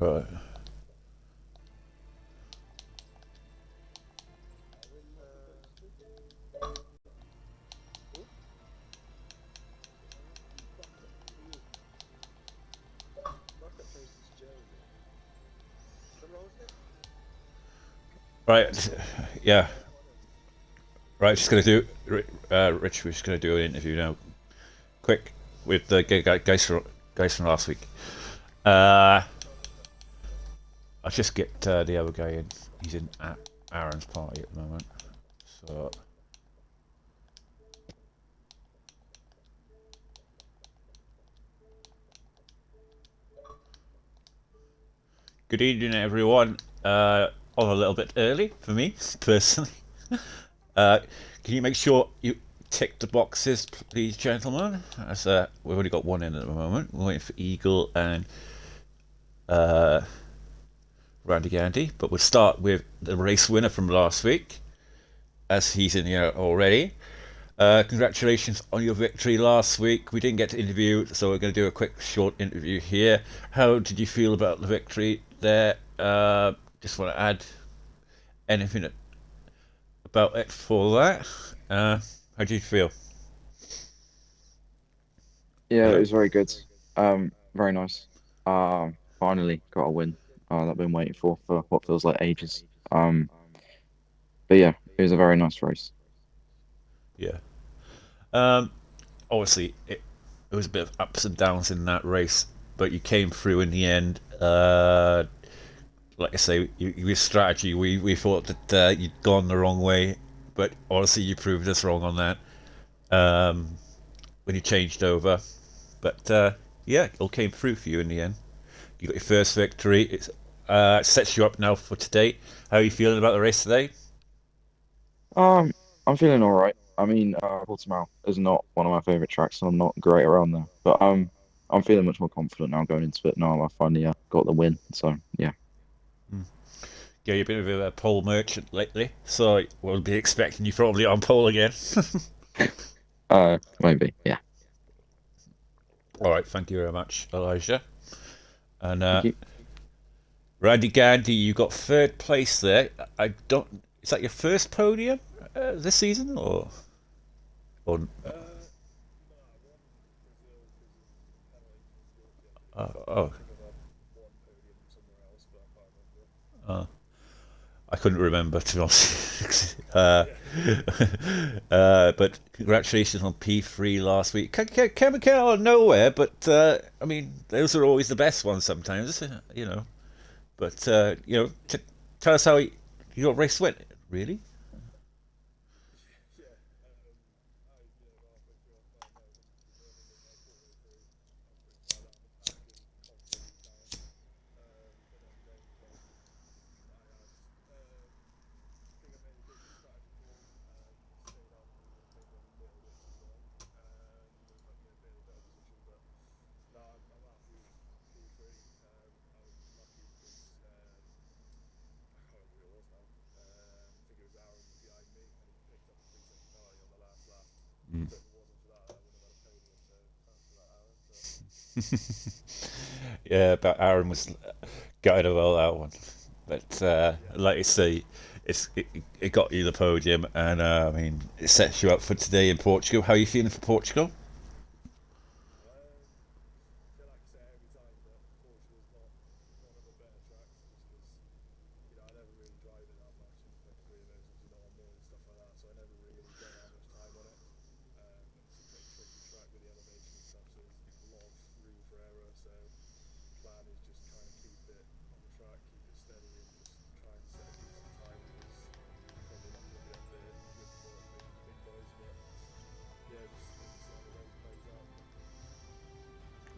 Right. Right. Yeah. Right. Just gonna do. Rich, we're just gonna do an interview now, quick, with the guys from last week. I'll just get the other guy in. He's in at Aaron's party at the moment. So. Good evening, everyone. On a little bit early for me, personally. Uh, can you make sure you tick the boxes, please, gentlemen? As we've only got one in at the moment. We're waiting for Eagle and uh, Randy Gandy, but we'll start with the race winner from last week, as he's in here already. Congratulations on your victory last week. We didn't get to interview, so we're going to do a quick, short interview here. How did you feel about the victory there? Just want to add anything about it for that. How do you feel? Yeah, it Hello? was very good. Very nice. Finally got a win. That I've been waiting for what feels like ages. Um, but yeah, it was a very nice race. Yeah. Um, Obviously, it was a bit of ups and downs in that race, but you came through in the end. Like I say, your strategy, we thought that you'd gone the wrong way, but honestly, you proved us wrong on that when you changed over. But yeah, it all came through for you in the end. You got your first victory. It sets you up now for today. How are you feeling about the race today? Um, I'm feeling all right. I mean, Portimao is not one of my favorite tracks, and I'm not great around there. But I'm feeling much more confident now going into it. Now I finally got the win. So yeah. Yeah, you've been a bit of a pole merchant lately, so we'll be expecting you probably on pole again. Maybe. Yeah. All right, thank you very much, Elijah. And Thank you. Randy Gandy, you got third place there. I don't. Is that your first podium this season, or oh, oh, I couldn't remember to be honest. But congratulations on P3 last week. Came out of nowhere, but I mean, those are always the best ones sometimes, you know. But tell us how your race went. Really? Mm. Yeah, but Aaron was gutted about that one. But like you say, it got you the podium, and I mean, it sets you up for today in Portugal. How are you feeling for Portugal?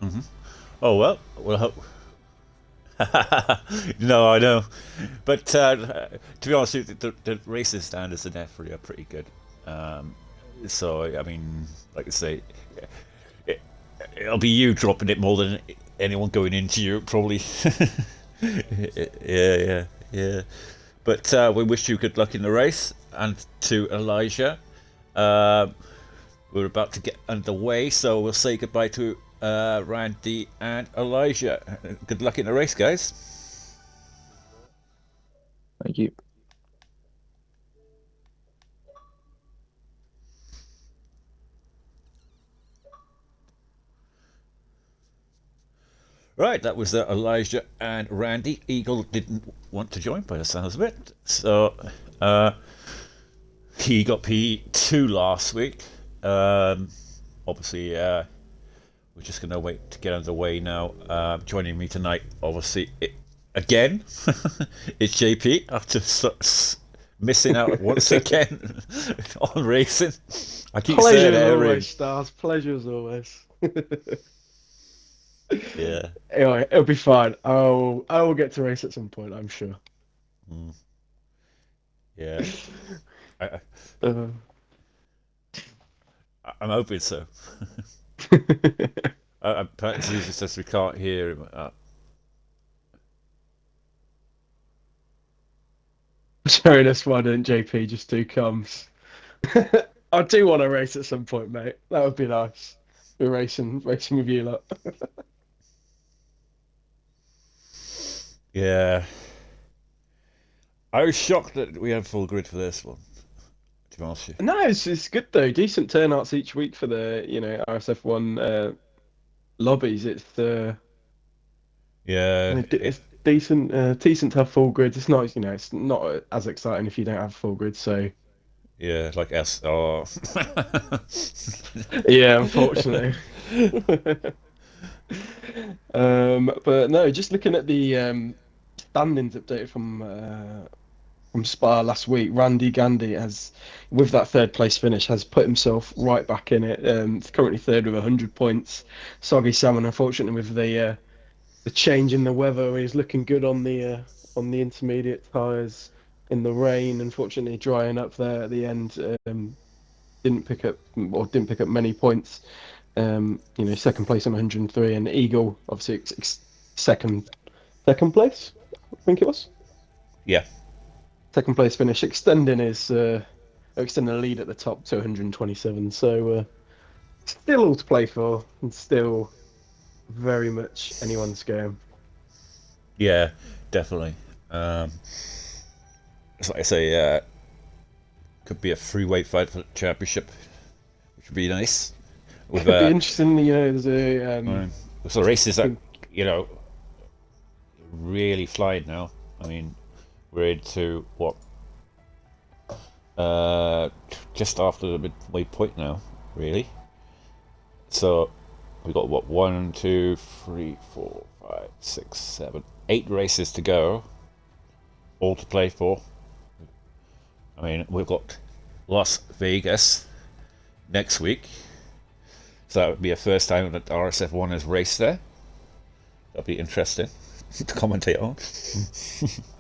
Hmm. Oh well. No, I know, but to be honest, the racing standards in F3 are pretty good. Um, so I mean, like I say, it, it'll be you dropping it more than anyone going into you probably. Yeah. But we wish you good luck in the race, and to Elijah. Uh, we're about to get underway, so we'll say goodbye to Randy and Elijah. Good luck in the race, guys. Thank you. Right, that was Elijah and Randy. Eagle didn't want to join by the sounds of it, so he got P2 last week. Obviously, we're just going to wait to get underway now. Joining me tonight, obviously, again, it's JP after missing out once again on racing. I keep Pleasure saying as it always, every. Stars. Pleasure as always. Yeah. Anyway, it'll be fine. I will get to race at some point, I'm sure. Mm, yeah. I, Uh, I'm hoping so. Perhaps he says we can't hear him. showing us why didn't JP just do comes. I do want to race at some point, mate. That would be nice. Be racing with you lot. Yeah. I was shocked that we had full grid for this one, to be honest with No, it's good though. Decent turnouts each week for the RSF1 lobbies. you. Yeah. It's decent to have full grids. It's not it's not as exciting if you don't have full grids. So Yeah, like S. Oh. yeah, unfortunately. But no, just looking at the standings update from Spa last week, Randy Gandy has, with that third place finish, has put himself right back in it. He's currently third with 100 points. Soggy Salmon, unfortunately, with the change in the weather, he's looking good on the intermediate tyres in the rain. Unfortunately, drying up there at the end. Didn't pick up many points. Second place on 103, and Eagle obviously second place, I think it was. Yeah. Second place finish, extending the lead at the top to 127. So still all to play for, and still very much anyone's game. Yeah, definitely. Um, it's like I say, could be a freeweight fight for the championship, which would be nice. With Could be interesting. There's a so races I that think you know really flying now. I mean, we're into what just after the midway point now, really. So we got what 8 races to go, all to play for. I mean, we've got Las Vegas next week, so that would be a first time that RSF1 has raced there. That'll be interesting to commentate on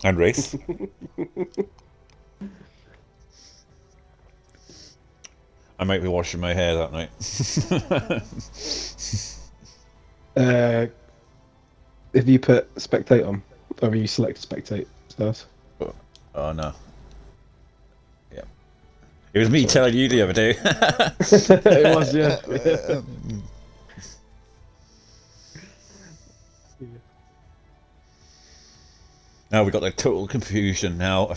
and race. I might be washing my hair that night. uh, if you put spectate on, or you select spectate stars. Oh no. Yeah. It was me Sorry. telling you the other day. It was, yeah. Now we've got the total confusion now.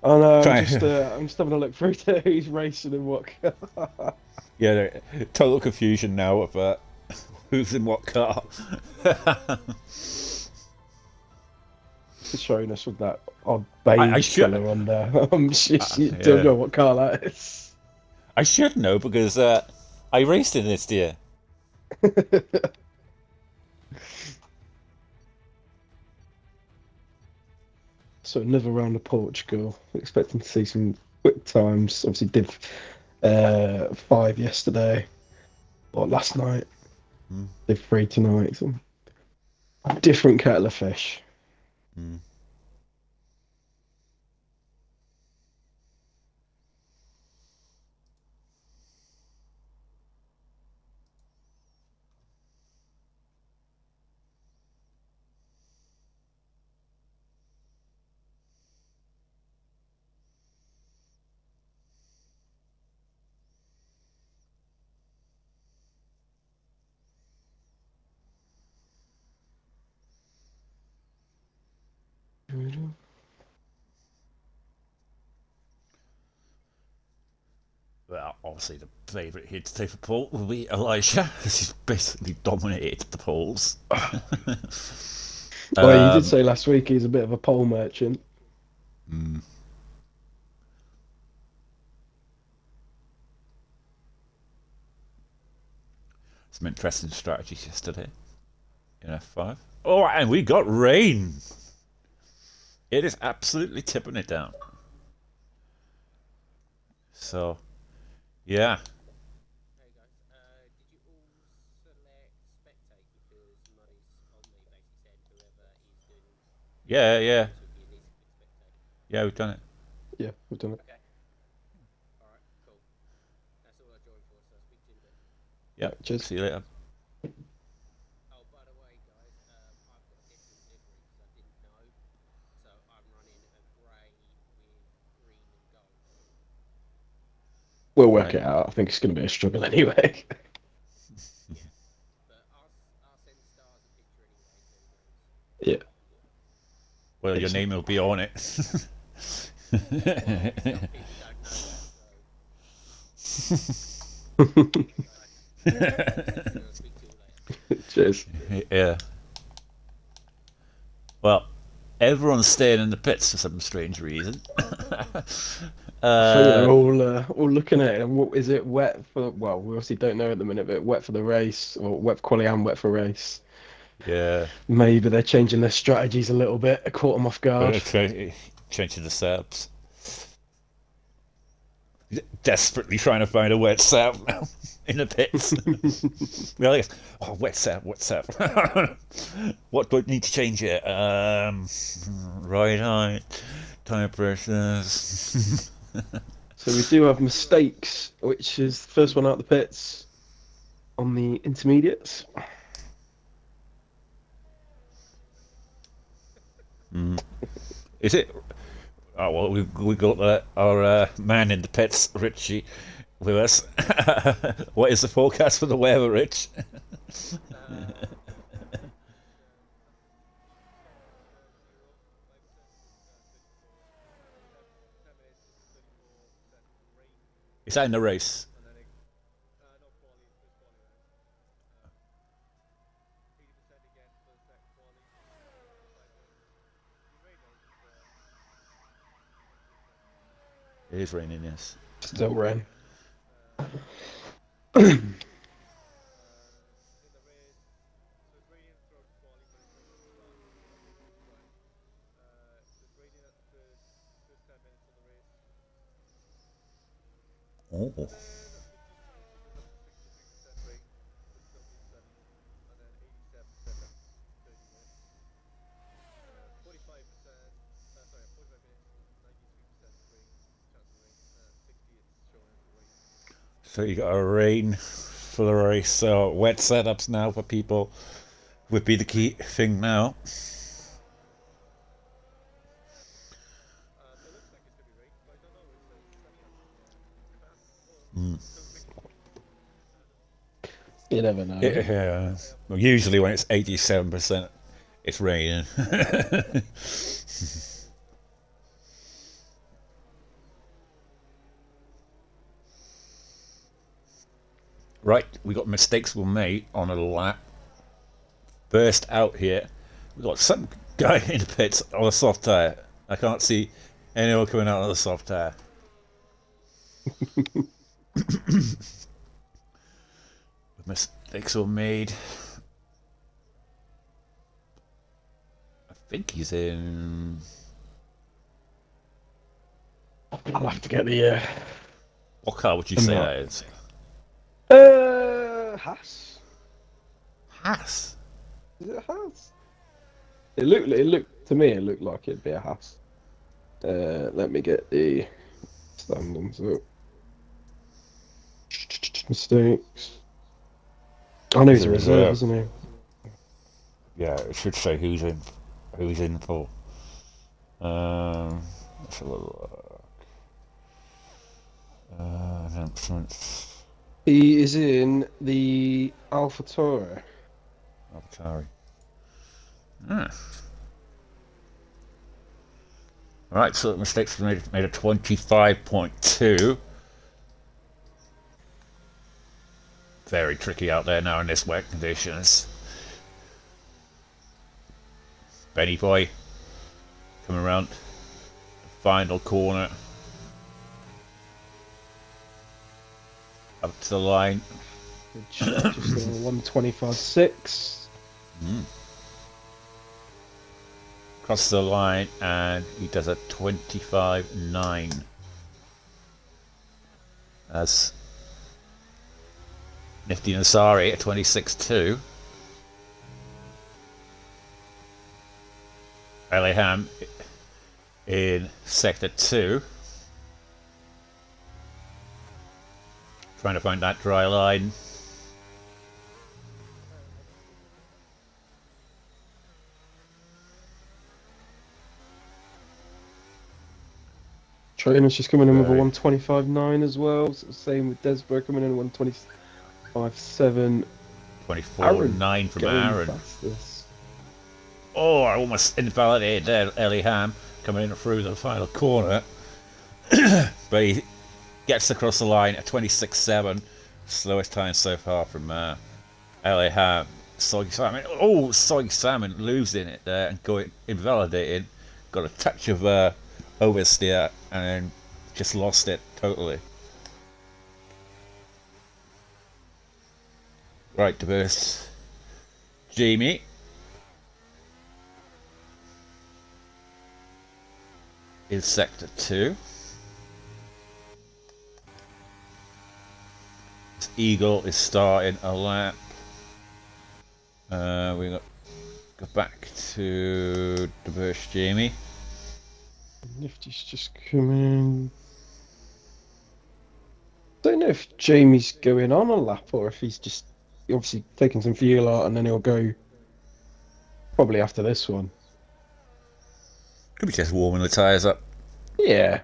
Oh no, Trying, I'm just having a look through to who's racing and what car. yeah, total confusion now of who's in what car. It's showing us with that odd I beige should, colour on there. You don't yeah, know what car that is. I should know because I raced in this year. So another round of Portugal. Expecting to see some quick times. Obviously did 5 yesterday or last night. Mm, Did 3 tonight. So different kettle of fish. mm. Well, obviously the favourite here to take the pole will be Elijah, because he's basically dominated the poles. Well, you did say last week he's a bit of a pole merchant. Mm. Some interesting strategies yesterday in F5. Oh, and we got rain. It is absolutely tipping it down. So, yeah. Hey guys, did you all select spectate because Murray's on me basically said whoever is doing Yeah, yeah. this with you needs to click spectate. Yeah, we've done it. Yeah, we've done it. Okay. Alright, cool. That's all I joined for, so I'll speak to you in a bit. Yeah, Right, cheers. see you later. Oh, by the way, guys, I've got a different livery because I didn't know. So I'm running a grey with green and gold. We'll work Right. it out. I think it's going to be a struggle anyway. But I'll send Stars a picture anyway, so he knows. Yeah. Well, your name will be on it. Well, some people don't know that, so I'll speak to you later. Cheers. Yeah. Well, everyone's staying in the pits for some strange reason. I think they're all looking at it. And what is it wet for? Well, we obviously don't know at the minute, but wet for the race or wet for quali and wet for race. Yeah. Maybe they're changing their strategies a little bit. I caught them off guard. Changing the setups. Desperately trying to find a wet setup now in the pits. We're like, oh, wet setup, wet setup. What do I need to change here? Ride height, tire pressures. So we do have mistakes, which is the first one out the pits on the intermediates. Is it? Oh well, we got our man in the pits, Richie, with us. What is the forecast for the weather, Rich? Is that in the race? It is raining, yes. Still rain. Oh. So you got a rain for the race. So wet setups now for people would be the key thing now. You never know. Yeah. Well, usually when it's 87%, it's raining. Right, we got mistakes were made on a lap. Burst out here. We got some guy in the pits on a soft tire. I can't see anyone coming out on the soft tire. Mistakes were made. I think he's in. I'll have to get the What car would you say that is? Haas. Haas. Is it a Haas? It looked to me. It looked like it'd be a Haas. Let me get the standings up. Mistakes. I know he's a reserve, isn't he? Yeah, it should say who's in for. Let's have a look. Announcements. He is in the AlphaTauri. Atari. Alright, so the mistakes were made at 25.2. very tricky out there now in this wet conditions. Benny Boy coming around the final corner. Up to the line. Good shot, just a 125.6. Across the line, and he does a 25.9. As Nifty Nasari at 26.2. Eliham in sector 2. Trying to find that dry line. Trainer's just coming in with a Right. 125.9 as well. Same with Desborough coming in at 125.7. 24.9 from Going Aaron. fastest. Oh, I almost invalidated there, Eliham coming in through the final corner. But he gets across the line at 26.7. Slowest time so far from Eliham. Soggy Salmon. Oh, Soggy Salmon losing it there and going invalidating. Got a touch of oversteer and then just lost it totally. Right, to burst. Jamie. In sector 2. Eagle is starting a lap. We got go back to the burst Jamie. Nifty's just coming. Don't know if Jamie's going on a lap or if he's just obviously taking some fuel out and then he'll go probably after this one. Could be just warming the tyres up. Yeah.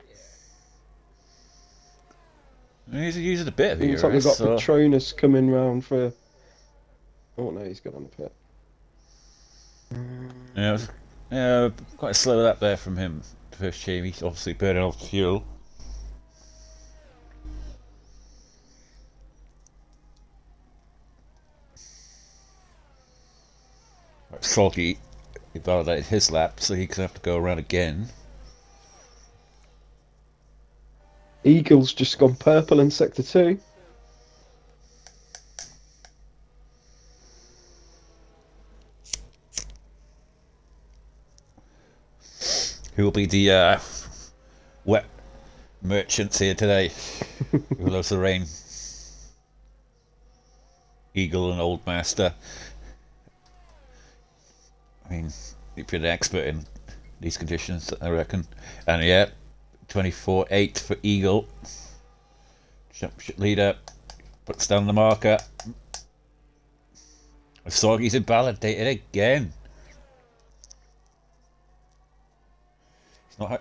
He's using a bit of Looks like we've got so. Patronus coming round for. Oh no, he's got on the pit. Yeah, quite a slow lap there from him. The first Jamie, obviously burning off fuel. Salty validated his lap, so he's gonna have to go around again. Eagle's just gone purple in sector 2. Who will be the wet merchants here today? Who loves the rain? Eagle and Old Master. I mean, if you're an expert in these conditions, I reckon. And yeah, 24.8 for Eagle. Championship leader puts down the marker. Soggy's invalidated again.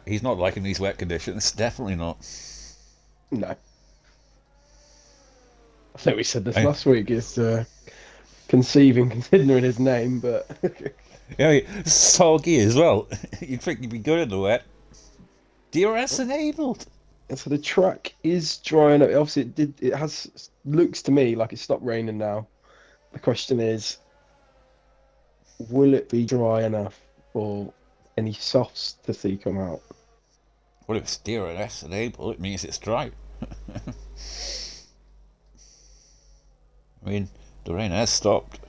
He's not liking these wet conditions. Definitely not. No. I think we said this last week. It's conceiving considering his name, but. Yeah, soggy as well. You'd think he'd be good in the wet. DRS enabled. So the track is drying up. Obviously, it has looks to me like it's stopped raining now. The question is, will it be dry enough for any softs to see come out? Well, if it's DRS enabled, it means it's dry. I mean, the rain has stopped.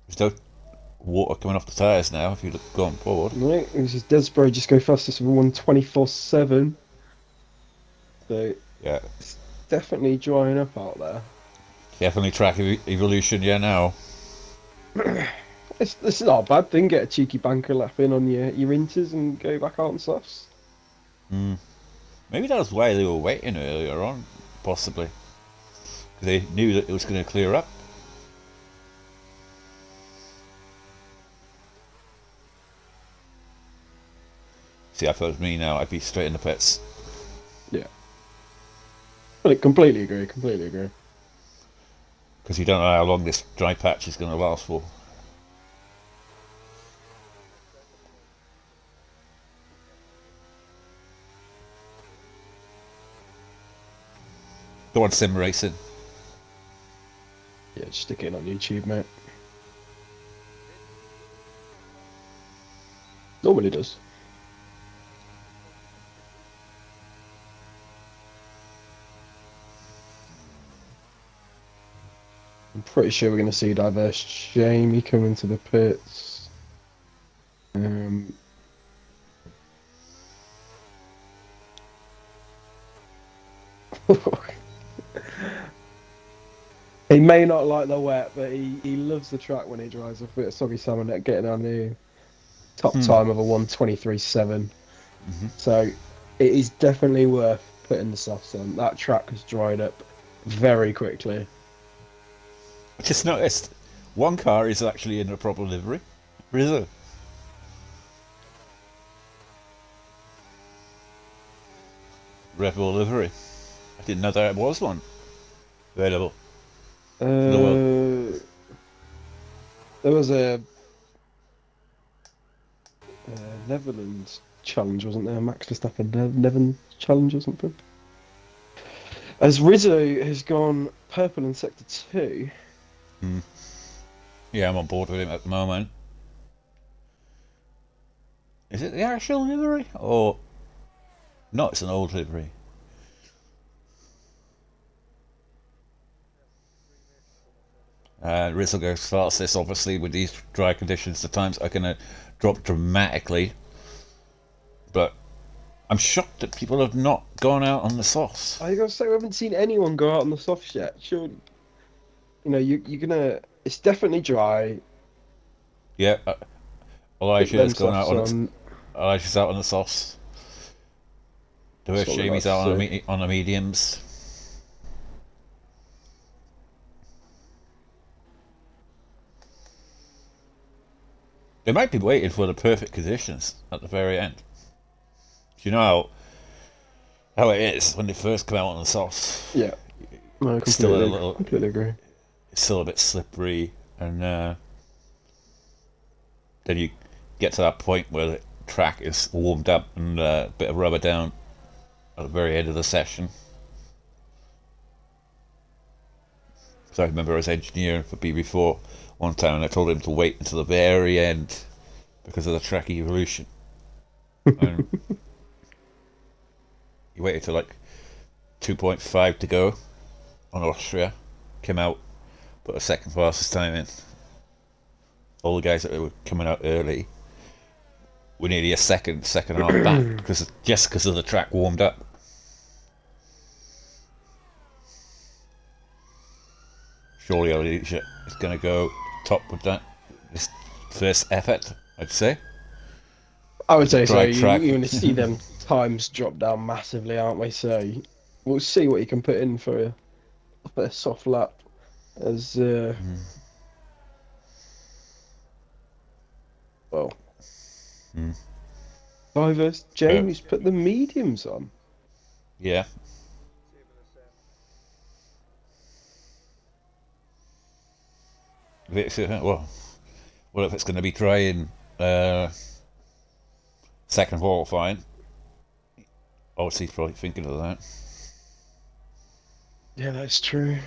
There's no water coming off the tyres now if you look going forward. Right, this is Desborough just go fastest with 124.7. So Yeah, it's definitely drying up out there. definitely track evolution, yeah, now. It's not a bad thing. Get a cheeky banker lap in on your inters and go back out on softs. Maybe that was why they were waiting earlier on, possibly. Because they knew that it was going to clear up. See, if it was me now, I'd be straight in the pits. Yeah. Well, completely agree. Completely agree. Because you don't know how long this dry patch is going to last for. Go on, sim racing. Yeah, just stick it on YouTube, mate. Normally does. I'm pretty sure we're going to see Diverse Jamie come into the pits. He may not like the wet, but he loves the track when he drives a bit of soggy summer net, getting on the top time of a 1:23.7. So it is definitely worth putting the softs on. That track has dried up very quickly. I just noticed one car is actually in a proper livery. Rizzo. Red Bull livery. I didn't know there was one available. There was a Netherlands challenge, wasn't there? Max Verstappen Netherlands challenge or something. As Rizzo has gone purple in sector 2. Yeah, I'm on board with him at the moment. Is it the actual livery? Or... No, it's an old livery. Rizzo goes fastest, obviously, with these dry conditions. The times are going to drop dramatically. But I'm shocked that people have not gone out on the softs. I gotta say, we haven't seen anyone go out on the softs yet. Sure, you're gonna. It's definitely dry. Yeah, Put them Elijah's gone out softs on. Elijah's out on the softs. That's what we'd Jamie's like out to on the mediums. They might be waiting for the perfect conditions at the very end. Do you know how it is when they first come out on the softs? Yeah. No, It's still a little, completely agree. it's still a bit slippery, and then you get to that point where the track is warmed up and a bit of rubber down at the very end of the session. So I remember I was engineering for BB4 one time, and I told him to wait until the very end because of the track evolution. And he waited till like 2.5 to go on Austria, came out, put a second fastest time in. All the guys that were coming out early were nearly a second and a half back because of the track warmed up. Surely Alicia is going to go top with that this first effort, I'd say. I would say so. Dry You're track. going to see them times drop down massively, aren't we? So we'll see what you can put in for a soft lap. As well, Diverse Jamie's put the mediums on. Yeah. Well, if it's going to be dry in second qualifying, obviously he's probably thinking of that. Yeah, that's true.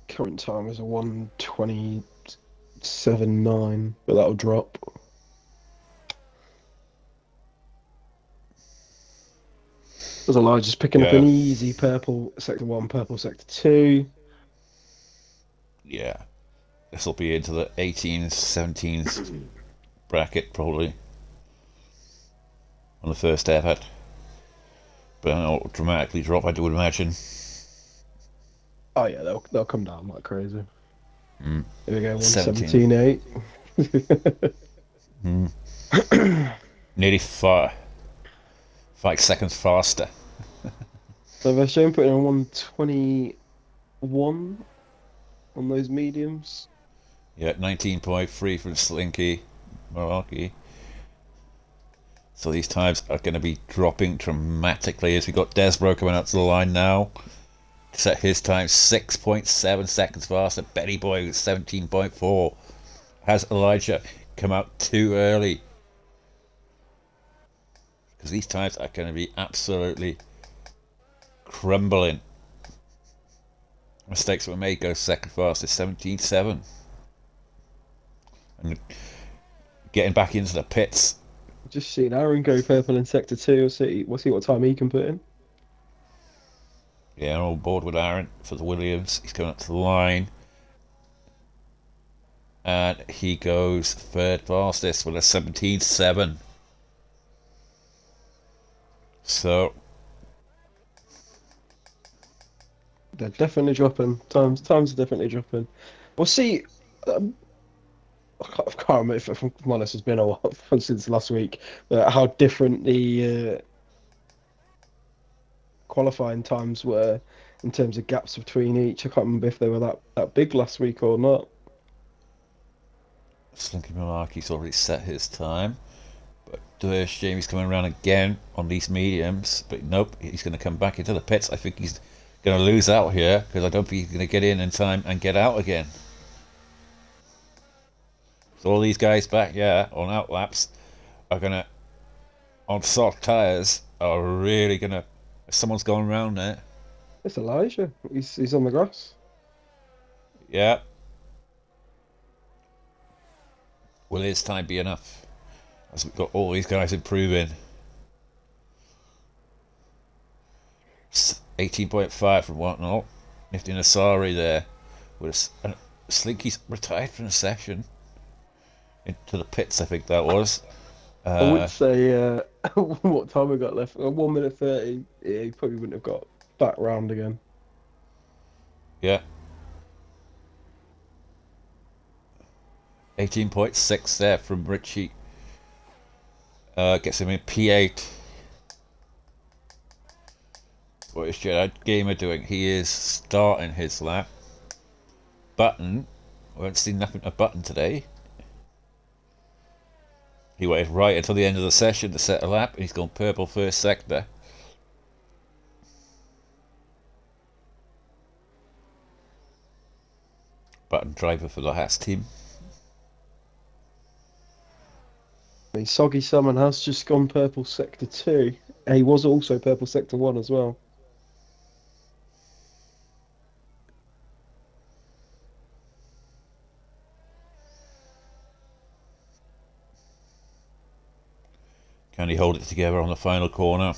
Current time is a 1:27.9, but that'll drop. There's Elijah's picking up an easy purple sector 1, purple sector 2. Yeah. This will be into the 18s, 17s bracket probably on the first effort. But it'll dramatically drop, I would imagine. Oh yeah, they'll come down like crazy. Here we go, 1:17.8. Nearly 5 seconds faster. So they're showing putting on 1:21 on those mediums. Yeah, 19.3 from Slinky Malarkey. So these times are going to be dropping dramatically as we got Desbro coming out to the line now. Set his time 6.7 seconds faster. Betty Boy with 17.4. Has Elijah come out too early? Because these times are going to be absolutely crumbling. Mistakes were made, goes second fastest, 17.7. And getting back into the pits. Just seen Aaron go purple in sector 2. We'll see what time he can put in. Yeah, I'm on board with Aaron for the Williams. He's coming up to the line. And he goes third fastest with a 17.7. So They're definitely dropping. Times are definitely dropping. We'll see. Um, I can't remember if I'm honest, it's been a while since last week. But how different the qualifying times were in terms of gaps between each. I can't remember if they were that big last week or not. Slinky Malarkey's already set his time. But there's Jamie's coming around again on these mediums. But nope, he's going to come back into the pits. I think he's going to lose out here because I don't think he's going to get in time and get out again. So all these guys back here on outlaps are going to, on soft tyres, are really going to, someone's going around there. It's Elijah. He's on the grass. Yeah. Will his time be enough? As we've got all these guys improving. 18.5 from Whatnot. Nifty Nasari there. With Slinky's retired from the session. Into the pits, I think that was. I would say what time we got left? 1 minute 30. Yeah, he probably wouldn't have got back round again. Yeah. 18.6 there from Richie. Gets him in P8. What is Jedi Gamer doing? He is starting his lap. Button. I haven't seen nothing of Button today. He waited right until the end of the session to set a lap, and he's gone purple first sector. Button driver for the Haas team. I mean, Soggy Salmon has just gone purple sector 2. He was also purple sector 1 as well. Can he hold it together on the final corner?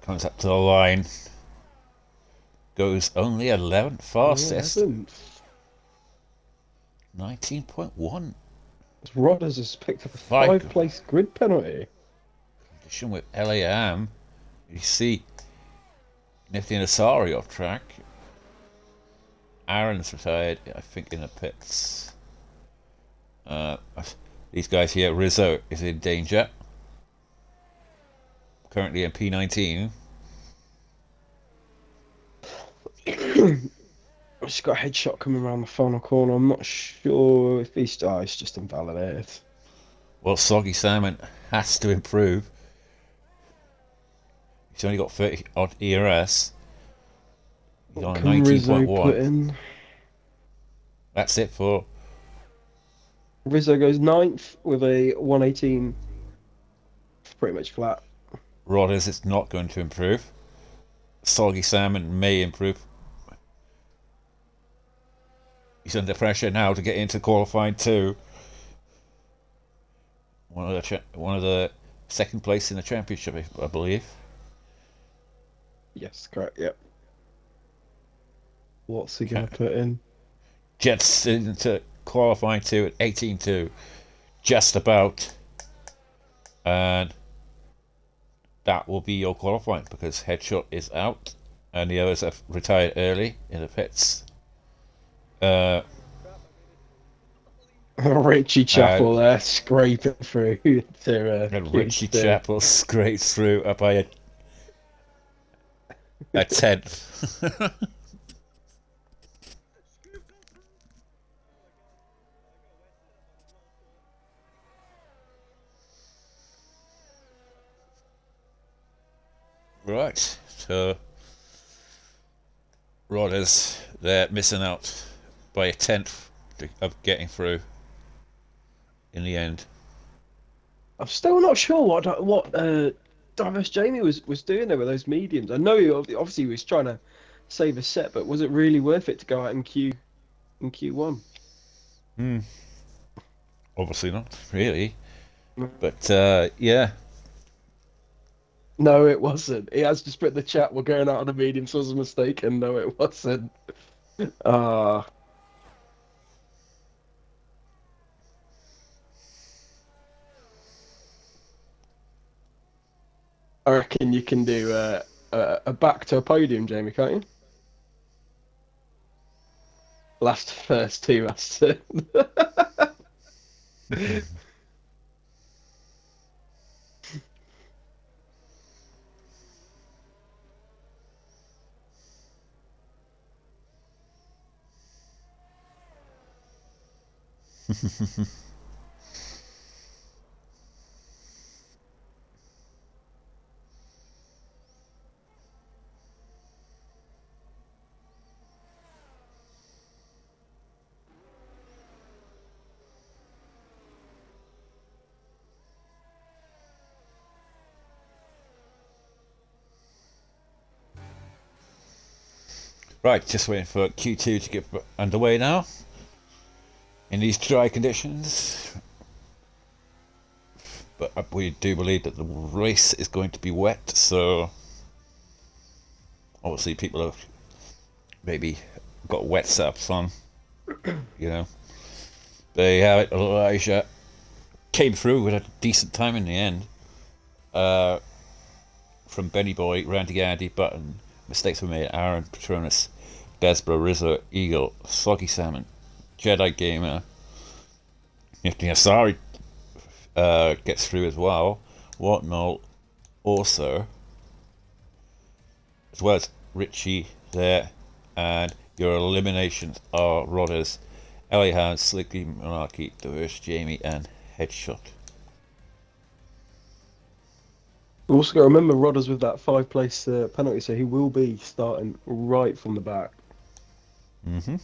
Comes up to the line. Goes only 11th fastest. 19.1. Rodders has picked up a Like- 5-place grid penalty. Condition with LAM. You see Nifty and Asari off track. Aaron's retired, I think, in the pits. These guys here, Rizzo is in danger. Currently in P19. I've just got a headshot coming around the final corner. I'm not sure if he's... Oh, it's just invalidated. Well, Soggy Salmon has to improve. He's only got 30 odd ERS. He's on Can Rizzo put 19.1. in? That's it for Rizzo goes 9th with a 118. Pretty much flat. Rodders. It's not going to improve. Soggy Salmon may improve. He's under pressure now to get into qualifying 2. One of the second place in the championship, I believe. Yes, correct, yep. What's he going to put in? Jets into qualifying 2 at 18.2. Just about. And that will be your qualifying because Headshot is out and the others have retired early in the pits. Richie Chapel there, scraping through to And Richie Chapel scrapes through up by a 10th. Right, so Rodders, they're missing out by a 10th of getting through in the end. I'm still not sure what diverse Jamie was doing there with those mediums. I know he obviously was trying to save a set, but was it really worth it to go out in Q1? Hmm. Obviously not, really. No. But yeah. No, it wasn't. He has just put in the chat, we're going out on a medium, so it was a mistake, and no, it wasn't. Ah. I reckon you can do a back to a podium, Jamie, can't you? Last first two has to. Right, just waiting for Q2 to get underway now. In these dry conditions. But we do believe that the race is going to be wet, so obviously people have maybe got wet setups on, you know. There you have it. Elijah came through with a decent time in the end. From Benny Boy, Randy Andy, Button, mistakes were made. Aaron, Patronus, Desbro, Rizzo, Eagle, Soggy Salmon, Jedi Gamer, Nifty Asari gets through as well. Whatnot also, as well as Richie there, and your eliminations are Rodders, Elihan, Slicky, Monarchy, Diverse, Jamie, and Headshot. We also got to remember Rodders with that 5-place penalty, so he will be starting right from the back. Mm-hmm.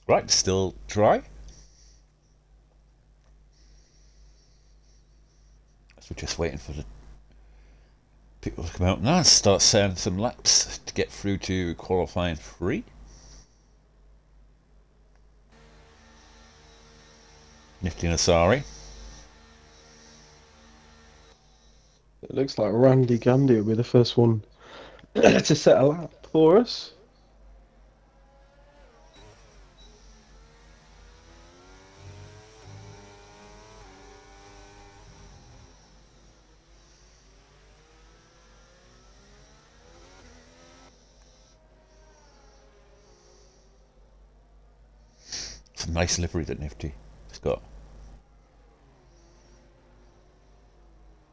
Right, still dry. So we're just waiting for the people to come out now and start setting some laps to get through to qualifying 3. Nifty Nasari. It looks like Randy Gandy will be the first one to set a lap for us. It's a nice livery that Nifty has got.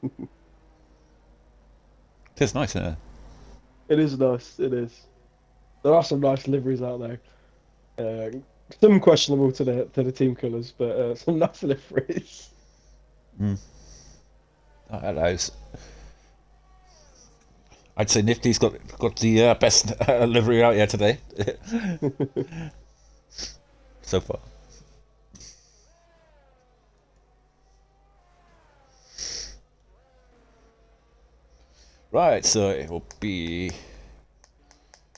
It is nice, isn't it? It is nice, it is. There are some nice liveries out there. Some questionable to the team colours, but some nice liveries. I'd say Nifty's got the best livery out here today. So far. Right, so it will be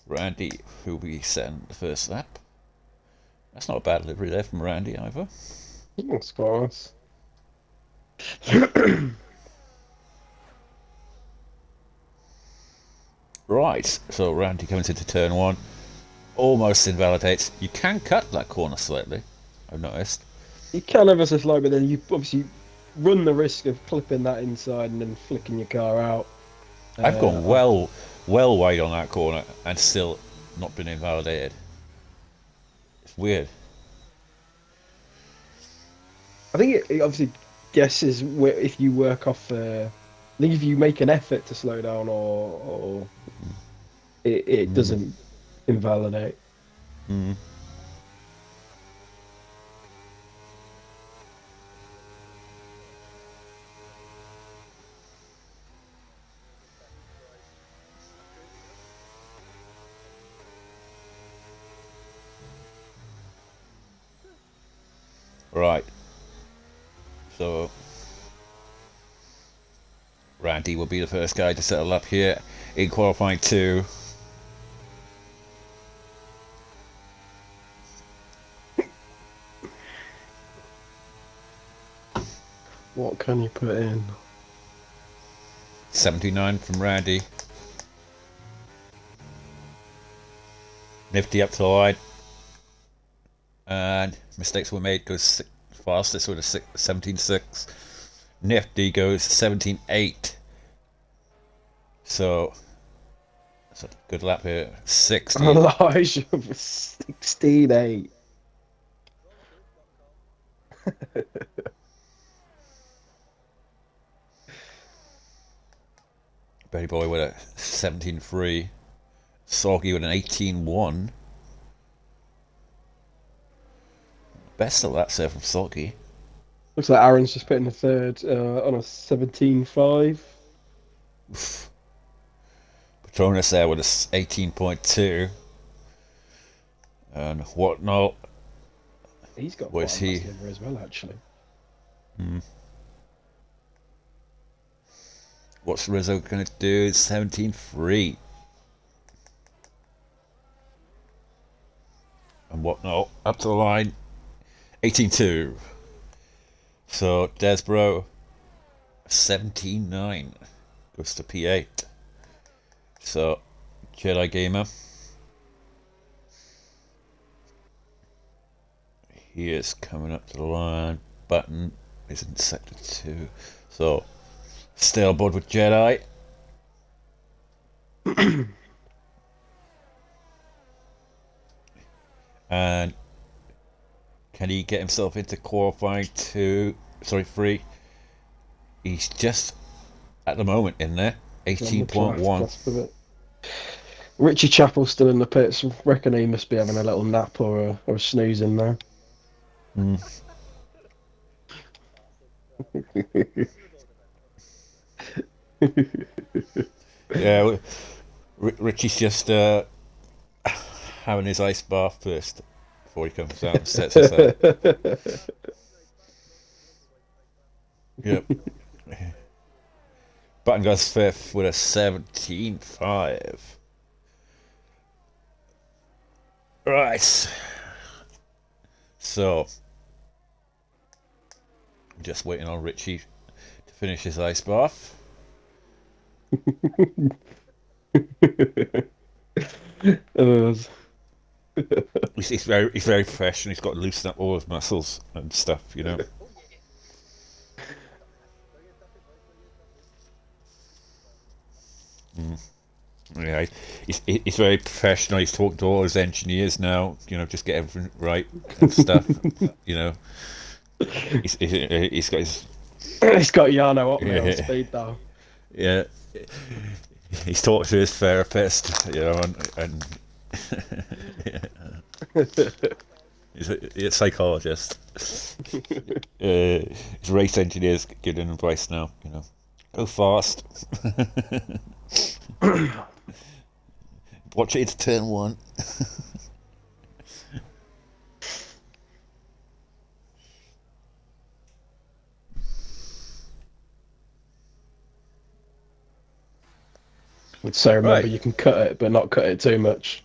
Randy who will be setting the first lap. That's not a bad livery there from Randy either. That's class. Right, so Randy comes into turn 1. Almost invalidates. You can cut that corner slightly, I've noticed. You can ever so slightly, but then you obviously run the risk of clipping that inside and then flicking your car out. I've gone well wide on that corner and still not been invalidated. It's weird. I think it obviously guesses if you work off. I think if you make an effort to slow down, or it Mm, doesn't invalidate. mm. Right. So Randy will be the first guy to settle up here in qualifying 2. What can you put in? 79 from Randy. Nifty up to the line. And mistakes were made. Goes fastest with a 17.6. Nifty goes 17.8. So that's a good lap here. 60. Elijah was 16.8. Betty Boy with a 17.3. Soggy with an 18.1. Best of laps there from Soggy. Looks like Aaron's just put in a third on a 17.5. Patronus there with a 18.2. And Whatnot. He's got Was quite a he? nice liver as well, actually. What's Rizzo going to do? 17.3. And Whatnot up to the line. 18.2. So Desbro 17.9 goes to P8. So Jedi Gamer, he is coming up to the line. Button is in sector 2. So still aboard with Jedi. And can he get himself into qualifying 3? He's just at the moment in there. 18.1. Richie Chappell's still in the pits. Reckon he must be having a little nap or a snooze in there. Yeah, Richie's just having his ice bath first before he comes out and sets us up. Yep. Button goes 5th with a 17.5. Right. So, just waiting on Richie to finish his ice bath. He's very fresh, and he's got to loosen up all his muscles and stuff, you know. Yeah, he's very professional. He's talking to all his engineers now, you know, just get everything right and stuff, you know. He's got his He's got Yano up now on speed though. Yeah, he's talked to his therapist, you know, and he's a psychologist. His race engineers giving him advice now, you know, go fast. Watch it into turn 1. So remember, Right. you can cut it, but not cut it too much.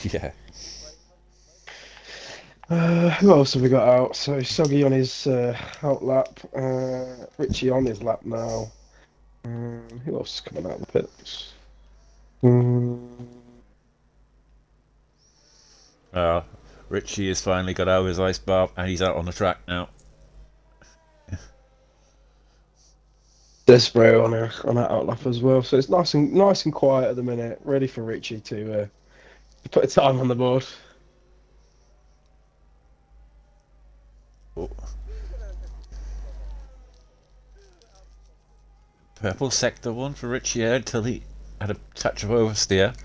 Yeah. Who else have we got out? So Soggy on his out lap. Richie on his lap now. Who else is coming out of the pits? Richie has finally got out of his ice bath and he's out on the track now. Desbro on that out lap as well. So it's nice and quiet at the minute, ready for Richie to put a time on the board. Oh. Purple sector 1 for Richie here until he had a touch of oversteer.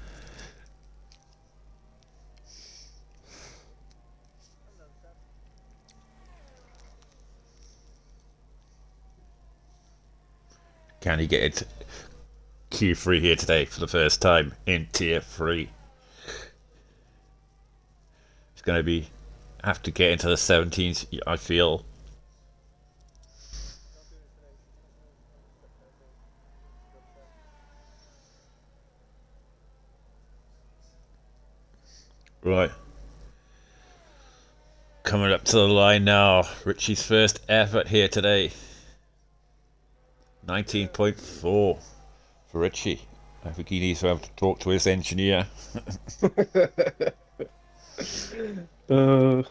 Can he get it Q3 here today for the first time in Tier 3? It's going to have to get into the 17s, I feel. Right. Coming up to the line now. Richie's first effort here today. 19.4 for Richie. I think he needs to have to talk to his engineer. We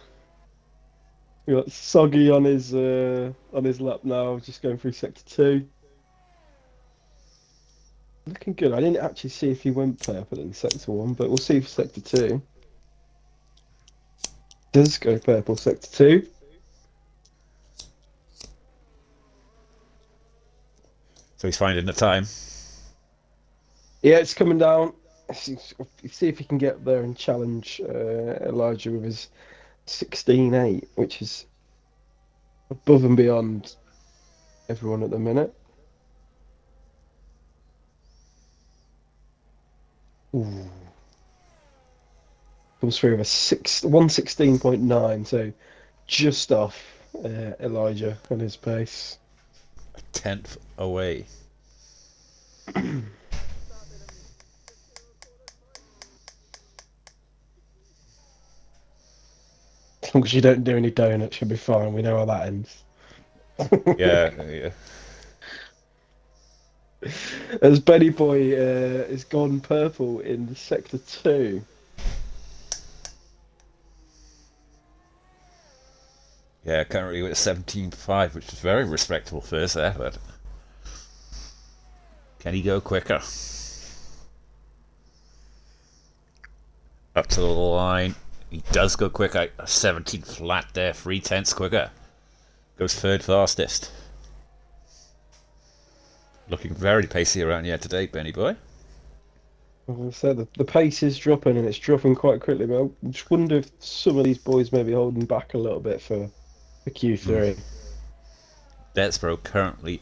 got Soggy on his lap now, just going through sector 2. Looking good. I didn't actually see if he went purple in sector 1, but we'll see for sector 2. Does go purple sector 2. So he's finding the time. Yeah, it's coming down. See if he can get there and challenge Elijah with his 16.8, which is above and beyond everyone at the minute. Ooh. Comes through with a 116.9, so just off Elijah and his pace. A tenth away. As long as you don't do any donuts, you'll be fine. We know how that ends. Yeah. As Benny Boy is gone purple in sector 2. Yeah, currently with 17.5, which is very respectable first effort. Can he go quicker? Up to the line. He does go quicker. 17 flat there, 3/10 quicker. Goes third fastest. Looking very pacey around here today, Benny Boy. As I said, the pace is dropping and it's dropping quite quickly, but I just wonder if some of these boys may be holding back a little bit for Q3. Detsbro currently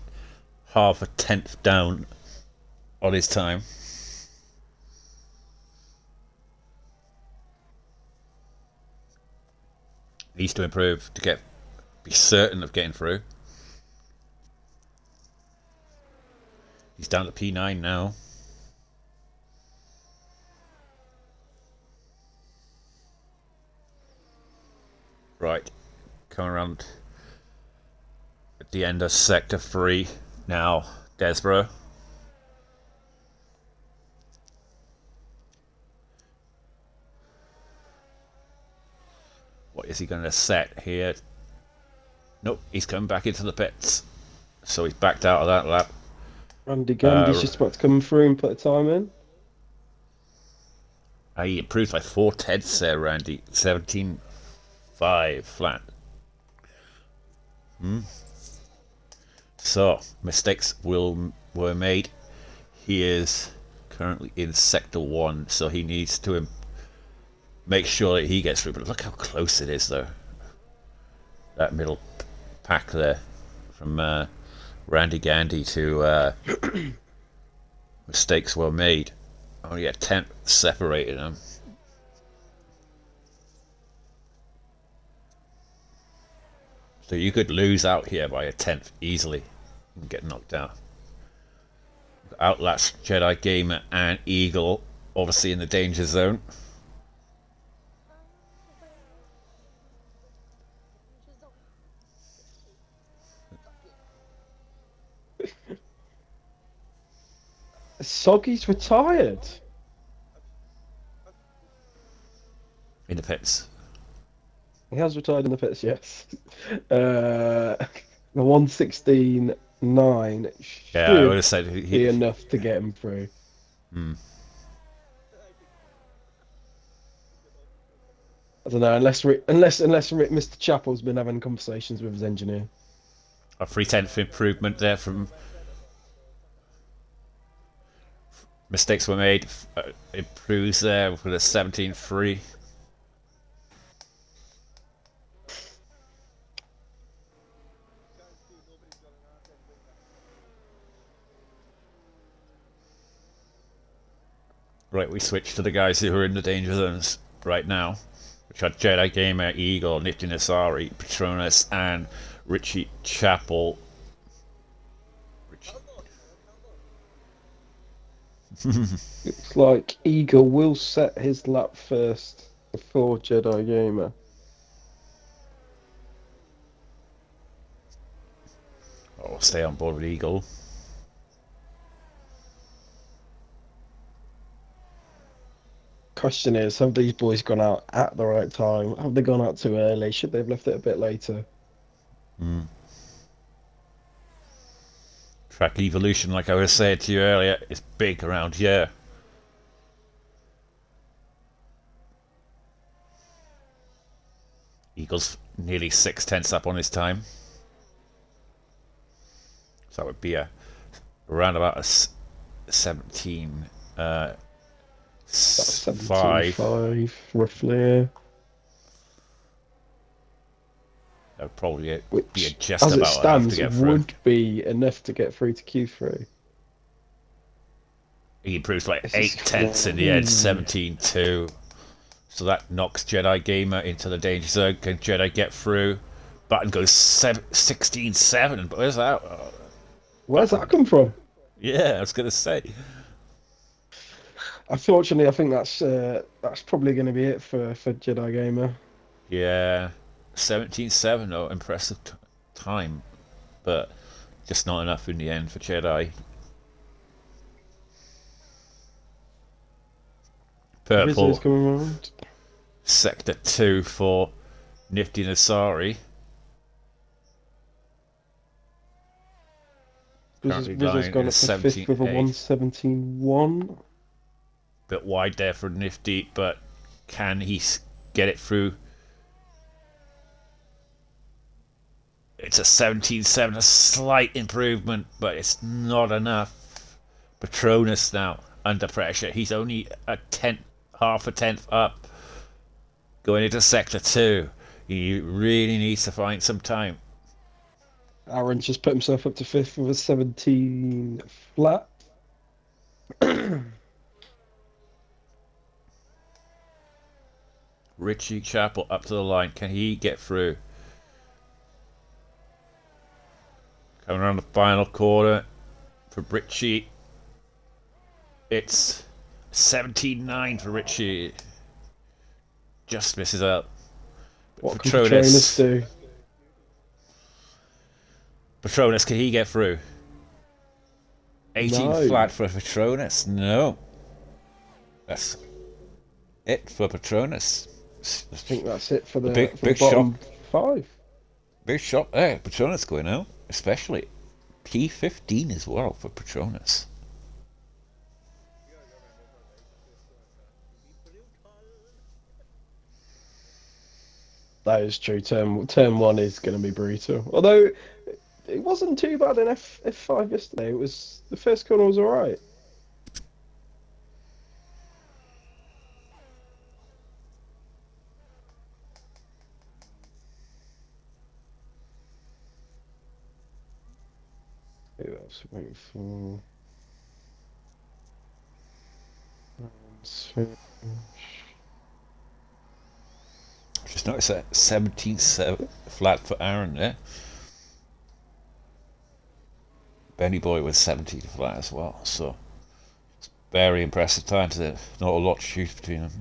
half a tenth down on his time. Needs to improve to be certain of getting through. He's down to P9 now. Right, coming around at the end of sector 3 now, Desborough. What is he going to set here? Nope, he's coming back into the pits. So he's backed out of that lap. Randy Gandy's just about to come through and put a time in. He improved by 4/10 there, Randy. 17.5 flat. So, mistakes were made. He is currently in sector 1, so he needs to make sure that he gets through. But look how close it is, though. That middle pack there from Randy Gandy to mistakes were made. Only a tenth separated them. So you could lose out here by a tenth easily and get knocked out. Outlast Jedi Gamer and Eagle obviously in the danger zone. Soggy's retired. In the pits. He has retired in the pits, yes. The 116.9 Yeah, I would have should said be enough to get him through. I don't know, unless Mr. Chappell's been having conversations with his engineer. A 3/10 improvement there from mistakes were made. Improves there with a 17.3. Right, we switch to the guys who are in the danger zones right now, which are Jedi Gamer, Eagle, Nifty Nasari, Patronus, and Richie Chappell. Looks like Eagle will set his lap first before Jedi Gamer. I'll stay on board with Eagle. Question is, have these boys gone out at the right time? Have they gone out too early? Should they have left it a bit later? Track evolution, like I was saying to you earlier, is big around here. Eagle's nearly 6/10 up on his time. So that would be around about a 17. 5. 17.5, roughly. That would probably Which, be just as it about enough to stands, get through. would be enough to get through to Q3. He improves like This 8/10 in the end, 17.2. So that knocks Jedi Gamer into the danger zone. Can Jedi get through? Button goes 16.7. But where's that? Where's that come from? Yeah, I was going to say. Unfortunately, I think that's probably going to be it for Jedi Gamer. Yeah, 17.7 though, impressive time, but just not enough in the end for Jedi. Purple, Rizzo's coming around. Sector 2 for Nifty Nasari. Currently Rizzo's lying gone in up to fifth with a 17.8. 117.1. Bit wide there for Nifty, but can he get it through? It's a 17.7, a slight improvement, but it's not enough. Patronus now under pressure. He's only half a tenth up. Going into Sector 2. He really needs to find some time. Aaron just put himself up to fifth with a 17 flat. Richie Chappell up to the line. Can he get through? Coming around the final quarter for Richie. It's 17.9 for Richie. Just misses out. What can Patronus do? Patronus, can he get through? 18 No. flat for Patronus. No. That's it for Patronus. I think that's it for the big bottom shock. 5. Big shot there. Patronus going out, especially P15 as well for Patronus. That is true. Turn 1 is going to be brutal. Although it wasn't too bad in F5 yesterday. It was the first corner was all right. Who else are we waiting for? Just noticed that 17.7 flat for Aaron there. Benny Boy was 17 flat as well, so it's very impressive time. Not a lot to choose between them.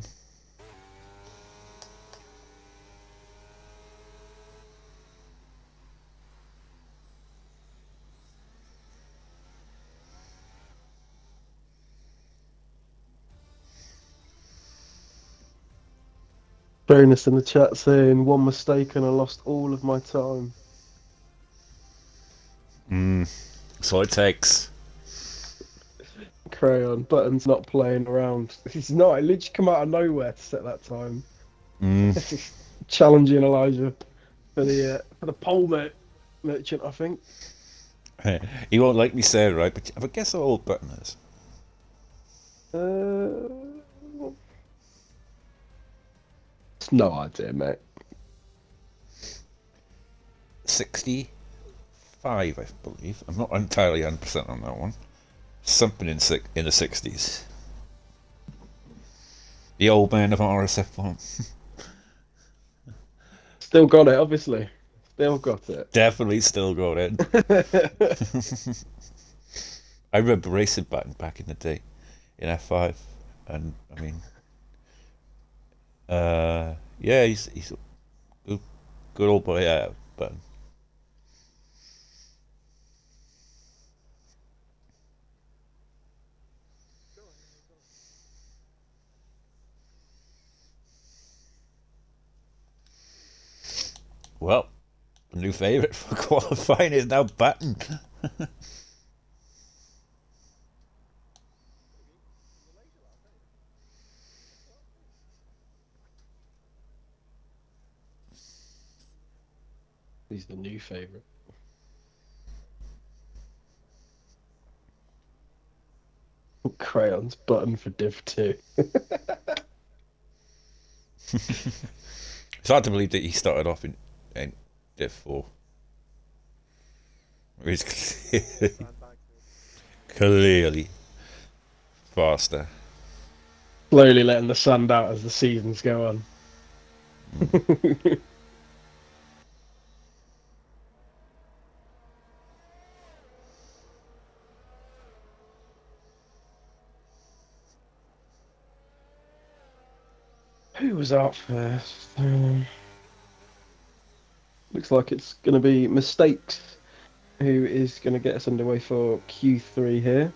Bonus in the chat saying one mistake and I lost all of my time. That's all it takes. Crayon Button's not playing around. He's not. It literally come out of nowhere to set that time. Challenging Elijah for the pole merchant, I think. He won't like me saying it, right, but guess how old Button is? It's no idea, mate. 65, I believe. I'm not entirely 100% on that one. Something in the 60s. The old man of RSF1. Still got it, obviously. Still got it. Definitely still got it. I remember racing Button back in the day in F5, and I mean, yeah, he's a good old boy, Button. Well, the new favourite for qualifying is now Button. He's the new favourite. Crayons Button for Div 2. It's hard to believe that he started off in Div 4. He's clearly faster. Slowly letting the sand out as the seasons go on. Who was out first? Looks like it's going to be Mistakes, who is going to get us underway for Q3 here.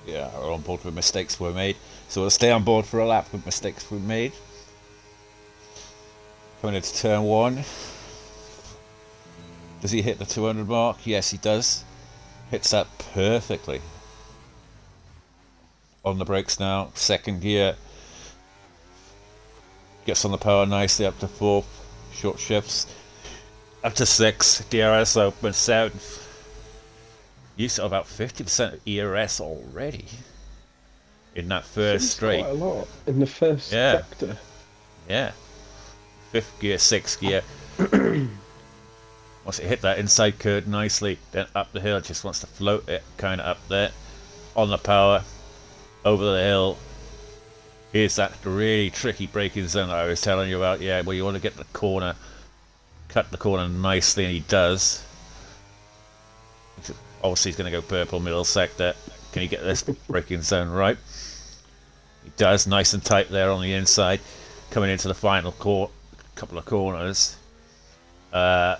Yeah, we're on board with mistakes were made. So we'll stay on board for a lap with mistakes were made. Coming into turn 1. Does he hit the 200 mark? Yes, he does. Hits that perfectly. On the brakes now. Second gear. Gets on the power nicely up to 4th. Short shifts. Up to 6. DRS open 7th. Used to about 50% of ERS already in that first straight. Quite a lot in the first sector. Yeah. 5th gear, 6th gear. Once it hit that inside curve nicely, then up the hill, just wants to float it kind of up there. On the power, over the hill. Here's that really tricky braking zone that I was telling you about. Yeah, where you want to get the corner, cut the corner nicely, and he does. Obviously he's going to go purple middle sector. Can he get this braking zone right? He does, nice and tight there on the inside. Coming into the final couple of corners. On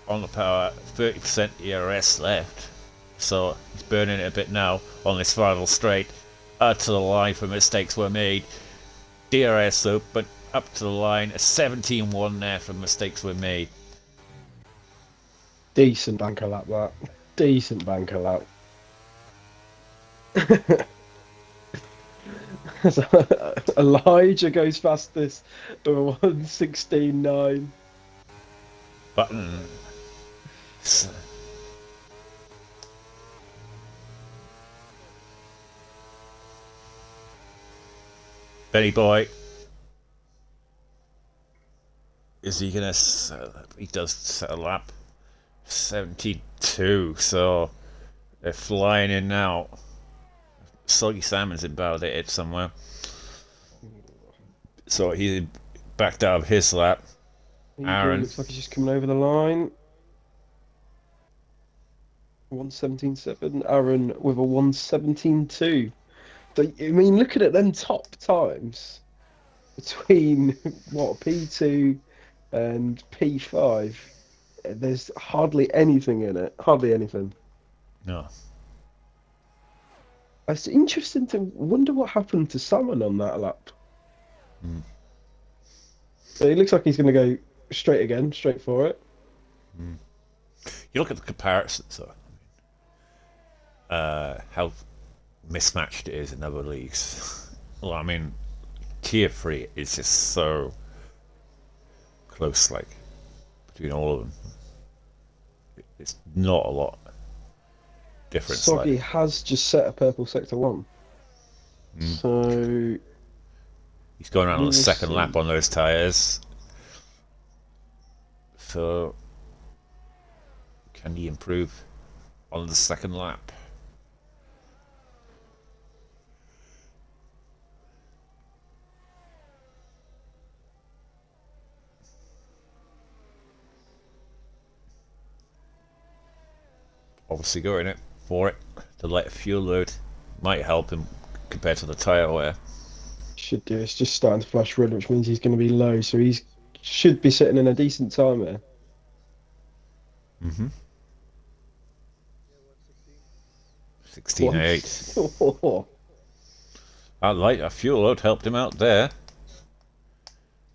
the power, 30% ERS left. So he's burning it a bit now on this final straight. To the line for mistakes were made. DRS open, up to the line. A 17-1 there for mistakes were made. Decent banker lap, that. Decent banker lap. Elijah goes fastest with a 1:16.9. Button. Benny boy. Is he gonna? He does set a lap. 72, so they're flying in now. Soggy Salmon's about it somewhere. So he's backed out of his lap. Aaron. Looks like he's just coming over the line. 1:17.7. Aaron with a 1:17.2. So, I mean, looking at them top times between, what, P2 and P5. there's hardly anything in it. Hardly anything. No. It's interesting to wonder what happened to Salmon on that lap. Mm. It looks like he's going to go straight again, straight for it. You look at the comparisons, though. How mismatched it is in other leagues. Well, I mean, Tier 3 is just so close, like, between all of them. It's not a lot difference. Soggy Like. has just set a purple sector 1. So He's going around on we'll the second see. lap on those tyres. So, can he improve on the second lap? Obviously going it for it. The lighter fuel load might help him compared to the tyre wear. should do. It's just starting to flash red, which means he's going to be low. So he should be sitting in a decent time here. Mm-hmm. Yeah, 116. 16.8. That lighter fuel load helped him out there.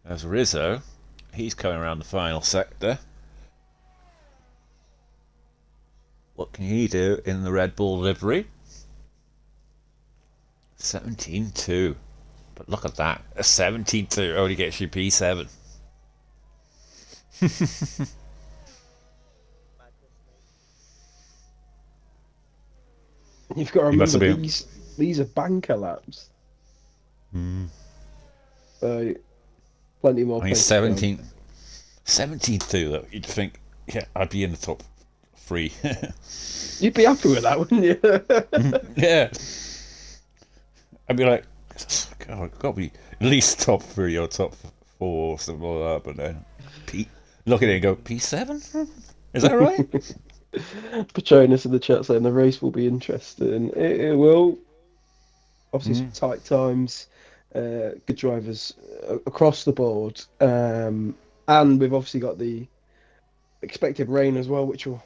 As Rizzo, he's coming around the final sector. What can he do in the Red Bull livery? 17.2. But look at that. A 17.2 only gets you P7. Madness, mate. You've got to He must remember have been- these are banker laps. Mm. So plenty more. I mean, pace to go. 17.2 though. You'd think, yeah, I'd be in the top 3. You'd be happy with that, wouldn't you? Yeah. I'd be like, God, I've got to be at least top 3 or top 4 or something like that. But then, look at it and go, P7? Is that right? Patronus in the chat saying the race will be interesting. It will. Obviously, some tight times, good drivers across the board, and we've obviously got the expected rain as well, which will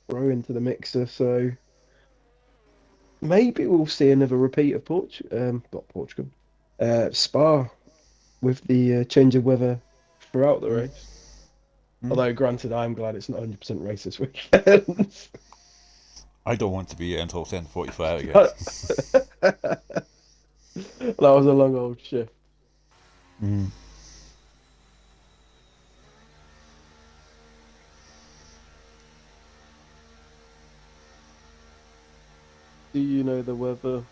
throw into the mixer. So maybe we'll see another repeat of not Portugal, Spa, with the change of weather throughout the race. Although, granted, I'm glad it's not 100% race this weekend. I don't want to be here until 10:45 again. That was a long old shift. Mm. Do you know the weather?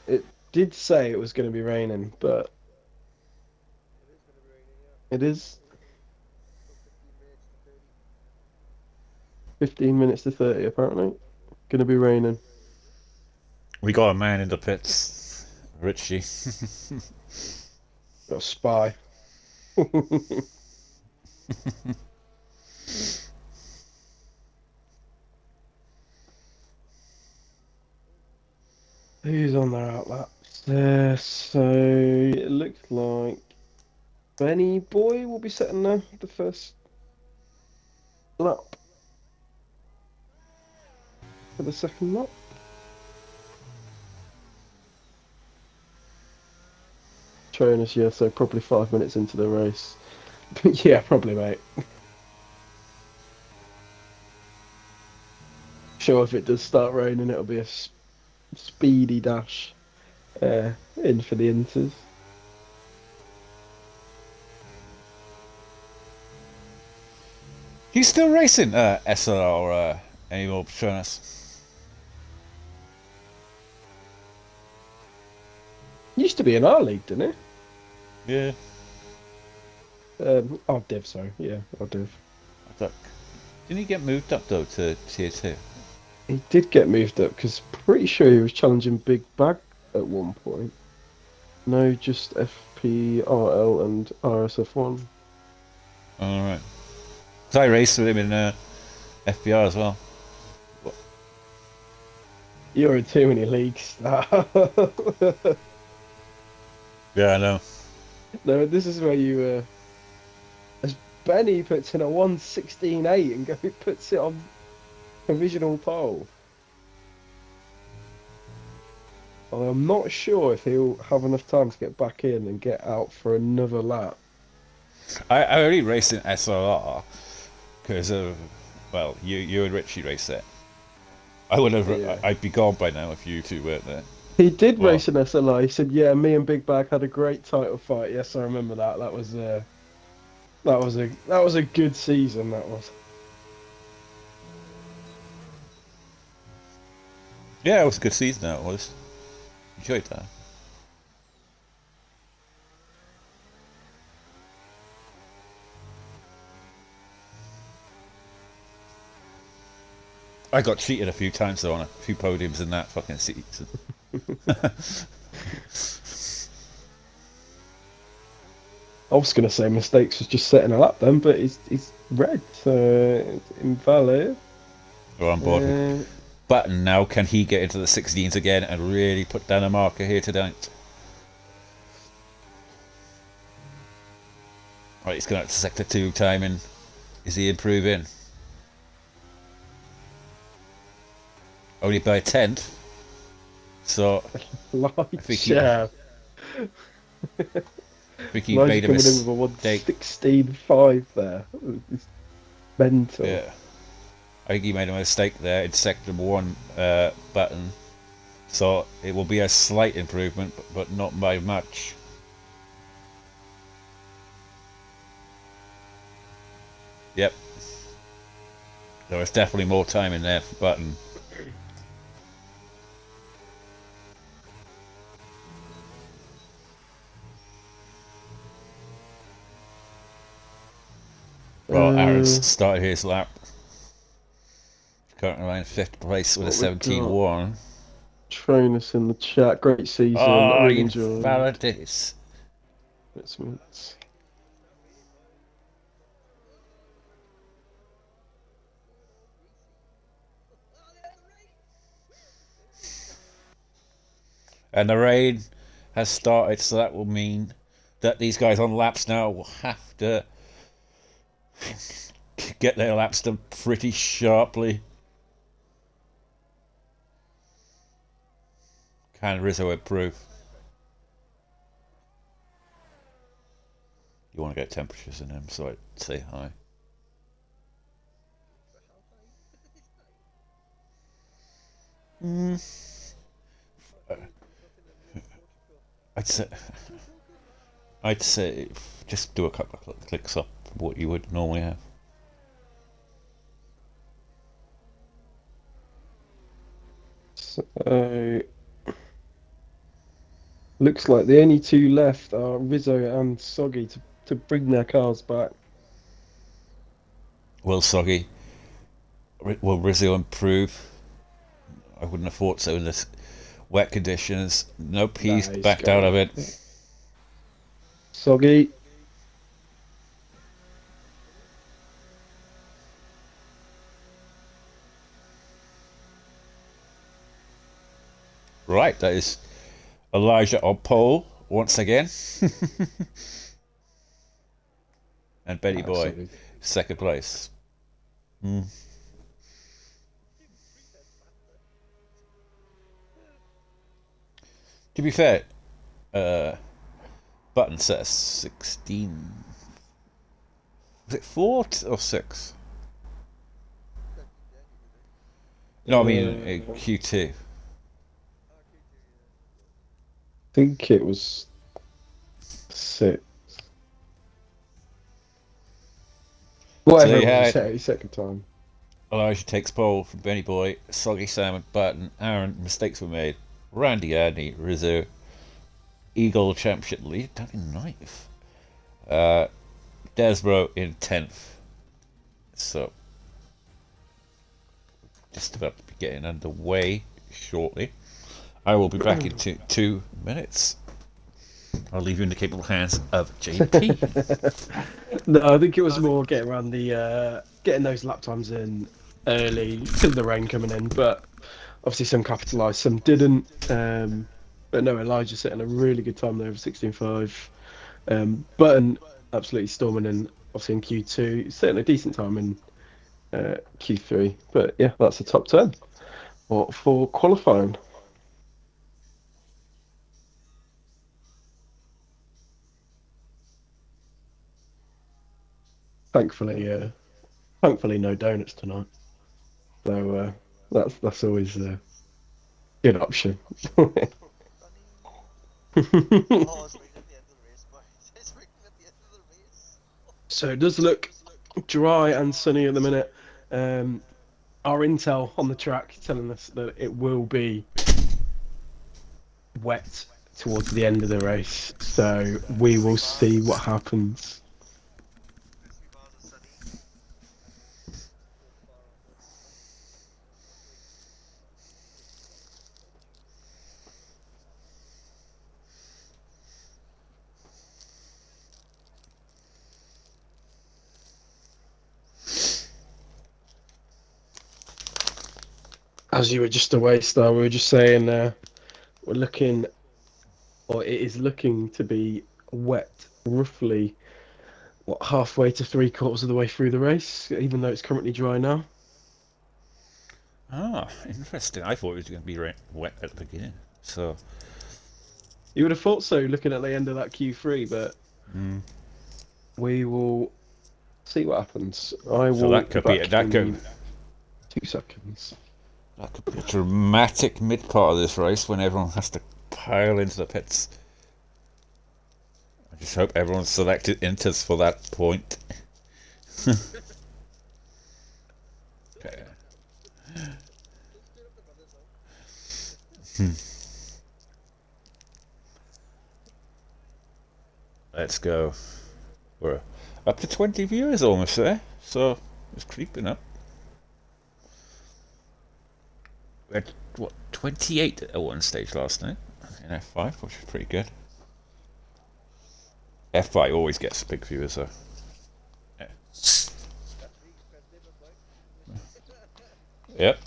It did say it was going to be raining, but It is going to be raining, yeah. it is Till 15 minutes to 30. 15 minutes to 30 apparently. Going to be raining. We got a man in the pits, Richie. Got a spy. Who's on their outlaps there? So it looks like Benny Boy will be setting the first lap for the second lap. Trainers, yeah, so probably 5 minutes into the race. Yeah, probably, mate. Sure, if it does start raining, it'll be a speedy dash in for the Inters. He's still racing SLR anymore, Patronus. Used to be in our league, didn't Yeah. it? Our div, sorry. Yeah, our div. I thought, didn't he get moved up though to tier 2? He did get moved up because pretty sure he was challenging Big Bag at one point. No, just FPRL and RSF1. Alright. Because I raced with him in FBR as well. You're in too many leagues. Yeah, I know. No, this is where you, Benny puts in a 1:16.8 and puts it on provisional pole. Although I'm not sure if he'll have enough time to get back in and get out for another lap. I only raced in SRR because of, well, you and Richie raced it. I would have. Yeah. I'd be gone by now if you two weren't there. He did Well- race in SLI. He said, "Yeah, me and Big Bag had a great title fight." Yes, I remember that. That was a good season. That was. Yeah, it was a good season. That was. Enjoyed that. I got cheated a few times though on a few podiums in that fucking season. I was gonna say mistakes was just setting a lap then, but it's red, so it's invalid. We're on board with Button now. Can he get into the 16s again and really put down a marker here tonight? Right, he's going out to sector 2 timing. Is he improving? Only by a tenth. So Like, think he- yeah. Vicky Elijah made a coming in mistake. with a 1:16.5 there. It's mental. Yeah. I think he made a mistake there in sector 1 Button. So it will be a slight improvement, but not by much. Yep. There was definitely more time in there for Button. Well, Aaron's started his lap. Currently around 5th place with a What we got? 17.1. Tronus in the chat. Great season. I Oh, really you enjoyed Faraday's. it. And the rain has started, so that will mean that these guys on laps now will have to get their laps done pretty sharply. Can Rizzo improve? You want to get temperatures in them, so I'd say hi. I'd say just do a couple of clicks up what you would normally have. So looks like the only two left are Rizzo and Soggy to bring their cars back. Will Soggy, will Rizzo improve? I wouldn't have thought so in this wet conditions. Nope, he's Nah, he's backed out of going. it. Soggy. Right, that is Elijah on pole once again. And Betty Boy, Soggy. second place. To be fair, Button says 16. Was it 4 or 6? No, I mean Q2. I think it was 6. Whatever So you it was, had- his second time. Elijah takes pole from Benny Boy, Soggy Sam and Button. Aaron, mistakes were made. Randy Adney, Rizzo, Eagle Championship lead down in 9th. Desbro in 10th. So, just about to be getting underway shortly. I will be back in 2 minutes. I'll leave you in the capable hands of JP. No, I think it was more getting around the getting those lap times in early because of the rain coming in. But obviously some capitalised, some didn't. But no, Elijah setting a really good time there of 16.5. Button absolutely storming in obviously in Q2. Certainly a decent time in Q3. But yeah, that's a top 10 for qualifying. Thankfully, no donuts tonight. So that's always a good option. Oh, it's right at the end of the race, boys. It's right at the end of the race. So it does look dry and sunny at the minute. Our intel on the track telling us that it will be wet towards the end of the race. So we will see what happens. There's 3 bars of sunny. As you were just away, Star, we were just saying we're looking, or it is looking to be wet roughly, what, halfway to 3/4 of the way through the race, even though it's currently dry now. Ah, interesting. I thought it was going to be wet at the beginning. So, You would have thought so, looking at the end of that Q3, but we will see what happens. I will that could be back that in could 2 seconds. that could be a dramatic mid part of this race when everyone has to pile into the pits. I just hope everyone's selected Inters for that point. Okay. Let's go. We're up to 20 viewers almost there, so it's creeping up. We had, what, 28 at one stage last night in F5, which is pretty good. F5 always gets big viewers, though. Yeah. Yep.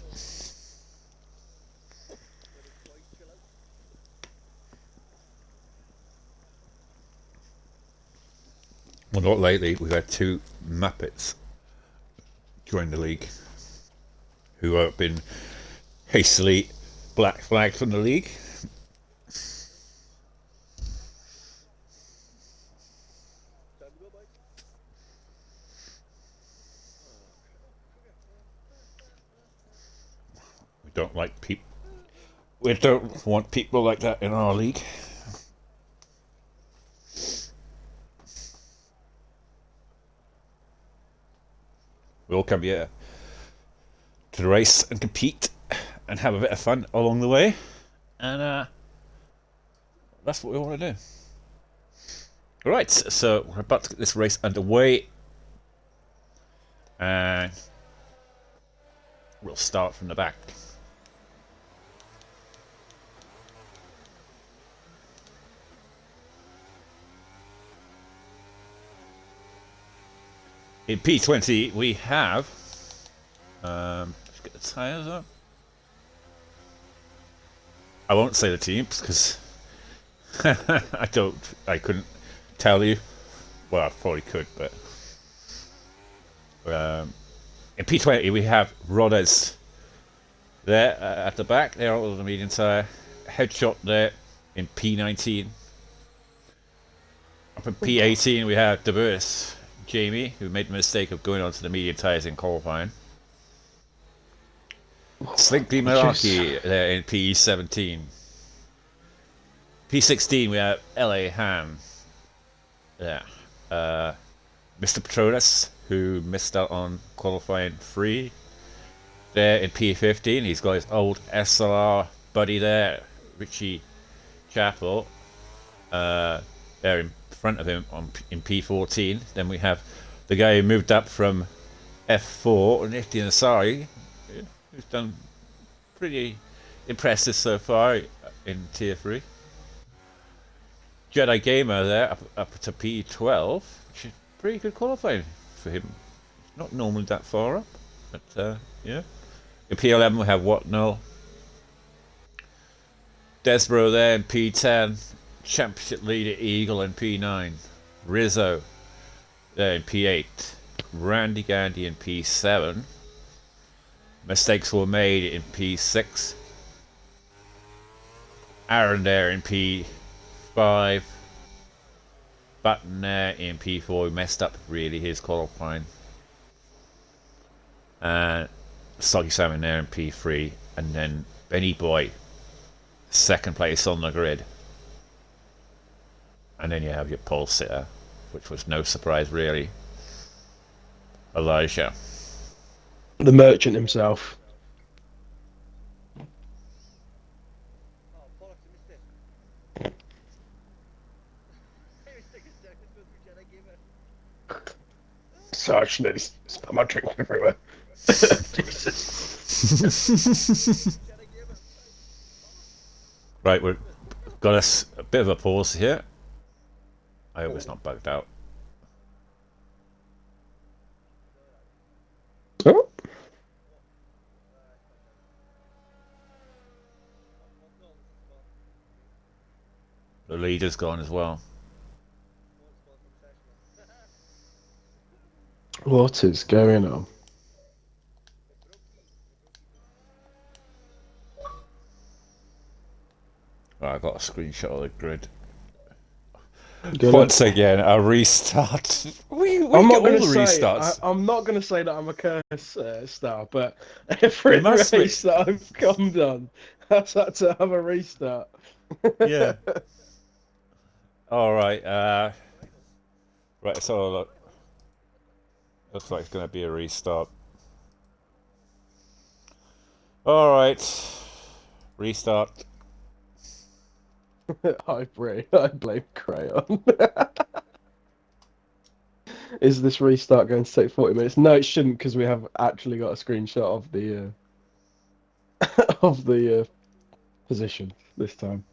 Well, not lately. We've had 2 Muppets join the league who have been hastily black flagged from the league. We don't like people. We don't want people like that in our league. We all come here to race and compete and have a bit of fun along the way, and that's what we want to do. Right, so we're about to get this race underway, and we'll start from the back. In P20 we have, let's get the tyres up. I won't say the teams because I couldn't tell you. Well, I probably could, but in P20 we have Rodez there at the back. They're all the medium tyre. Headshot there in P19. Up in P18 we have Deburse Jamie, who made the mistake of going onto the medium tyres in qualifying. Slinky Meraki there in P17. P16 we have LA Ham. Yeah. Mr. Patronus, who missed out on qualifying 3. There in P15, he's got his old SLR buddy there, Richie Chappell. There in front of him in P14. Then we have the guy who moved up from F4, Nifty Nasari, who's done pretty impressive so far in Tier 3. Jedi Gamer there up to P12, which is pretty good qualifying for him. Not normally that far up, but yeah. In P11 we have Watnell. Desbro there in P10. Championship leader Eagle in P9. Rizzo in P8. Randy Gandy in P7. Mistakes were made in P6. Aaron there in P5. Button there in P4. He messed up really his qualifying. And Soggy Salmon there in P3. And then Benny Boy, second place on the grid. And then you have your pole sitter, which was no surprise really, Elijah. The merchant himself. Oh, bollocks, I missed it. I was taking seconds for the Jedi Gamer. So I just nearly spilled my drink everywhere. Jesus. Jedi Gamer. Right, we've got a bit of a pause here. I hope it's not bugged out. Oh, The leader's gone as well. what is going on? Right, I got a screenshot of the grid. Good. Once again, a restart. We I'm get not all going to the say. restarts. I'm not going to say that I'm a curse star, but every It must be. race that I've come done has had to have a restart. Yeah. All right. Right. So look, looks like it's going to be a restart. All right. Restart. I blame Crayon. Is this restart going to take 40 minutes? No, it shouldn't, because we have actually got a screenshot of the of the position this time.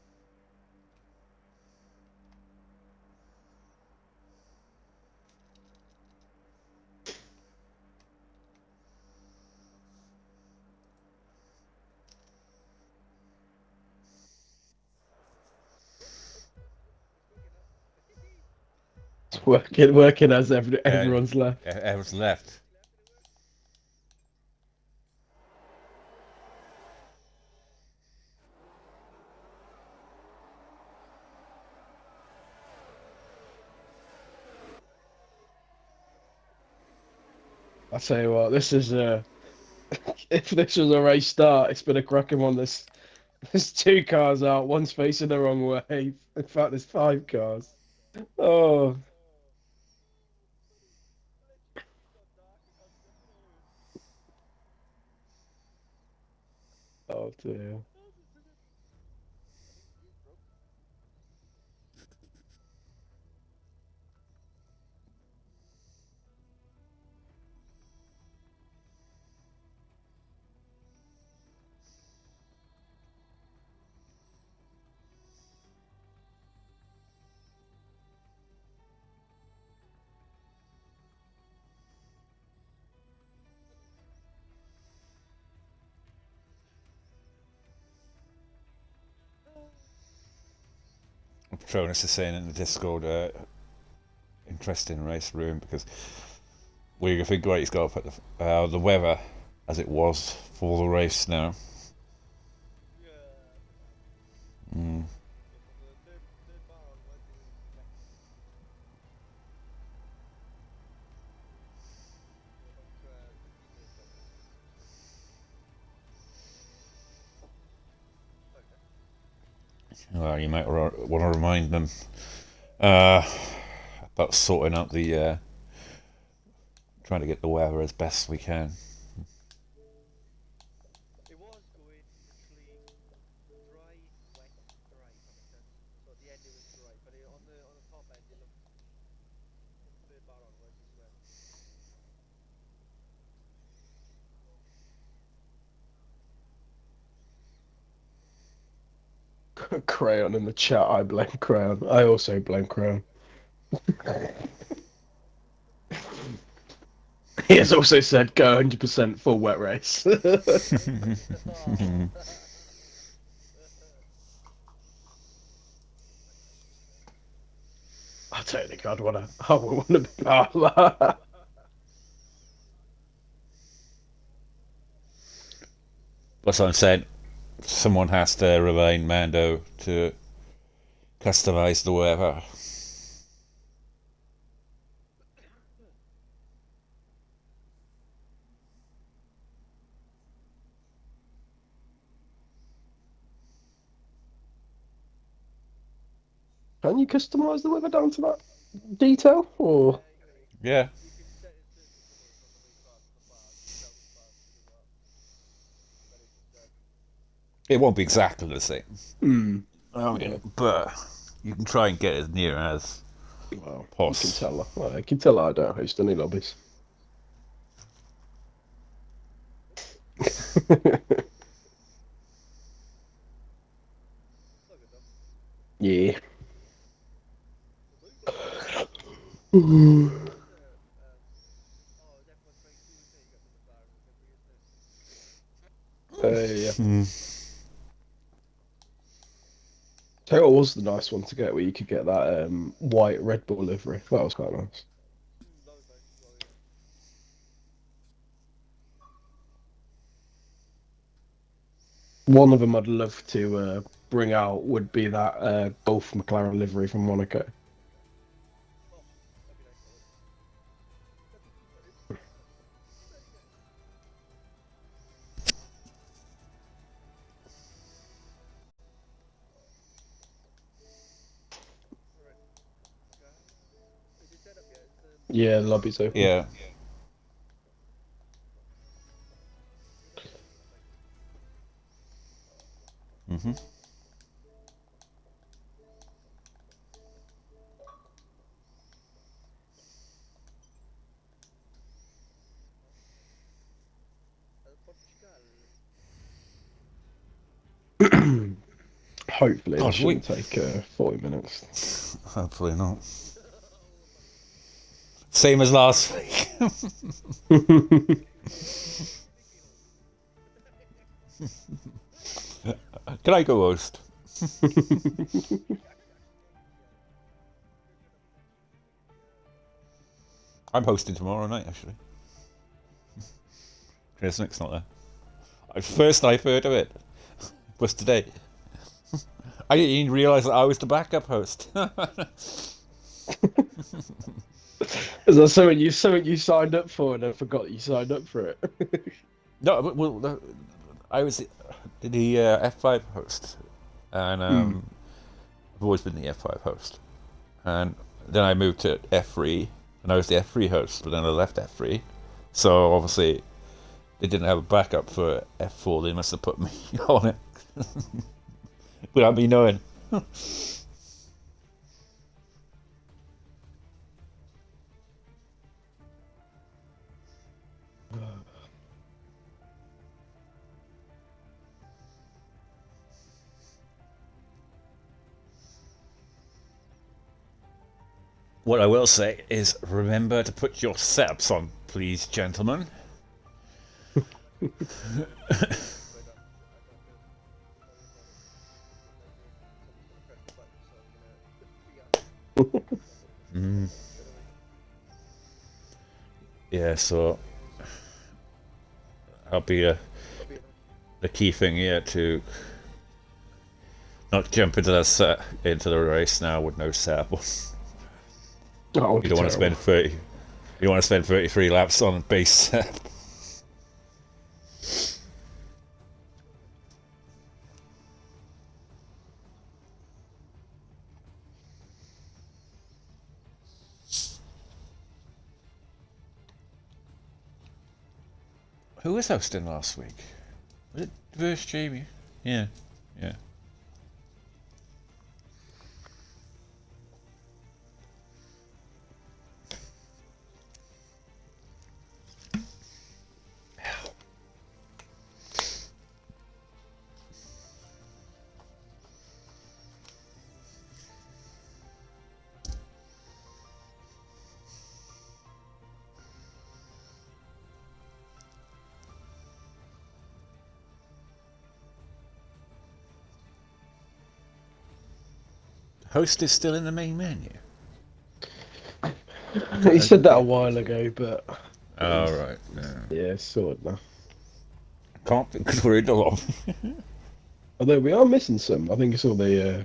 It's working as everyone's left. Everyone's left. I tell you what, this is if this was a race start, it's been a cracking one. There's two cars out, one's facing the wrong way. In fact, there's 5 cars. Oh, oh dear. Patronus is saying in the Discord, interesting race room because we think great. He's got to put the weather as it was for the race now. Mm. Well, you might want to remind them about sorting out the trying to get the weather as best we can. It was going literally dry, wet, dry, if that makes sense. So at the end it was dry, but on the top end it looked from the third bar onwards as well. Crayon in the chat. I blame Crayon. I also blame Crayon. He has also said go 100% full wet race. I don't think I would want to be part of that. That's what I'm saying. Someone has to remind Mando to customize the weather. Can you customize the weather down to that detail? Or Yeah. You can set it to colours on the way across the bar. You can tell which bars to do what. But it's It won't be exactly the same. I mean, Yeah. but you can try and get as near as Well, you can possible. tell. I can tell I don't host any lobbies. not good though. Yeah. The movie. Oh, it's F1 22, isn't it? You got the bar in February, isn't it? Yeah. Hmm. Tell you what was the nice one to get, where you could get that white Red Bull livery. That was quite nice. That was nice as well, yeah. One of them I'd love to bring out would be that Golf McLaren livery from Monaco. Oh, that'd be nice, that would. That is very nice. Alright. Is it set up yet? Is Yeah, the lobby's open. Yeah. Hmm. Portugal. Hopefully, that God, shouldn't take 40 minutes. hopefully not. Same as last week. Can I go host? I'm hosting tomorrow night, actually. Chris Nick's not there. First I've heard of it was today. I didn't even realise that I was the backup host. Is that something you signed up for and then forgot you signed up for it? No, well, I was the F5 host, and I've always been the F5 host, and then I moved to F3, and I was the F3 host, but then I left F3, so obviously they didn't have a backup for F4. They must have put me on it without me knowing. What I will say is remember to put your setups on, please, gentlemen. Mm. Yeah, so that'll be the key thing here to not jump into the race now with no setup. Oh, You don't want to spend 30. You don't want to spend 33 laps on base setup. Who was hosting last week? Was it Verse Jamie? Yeah, yeah. Host is still in the main menu. He said that a while ago, but All right. yeah, sort of now. Can't think because we're in the long. Although we are missing some. I think it's all the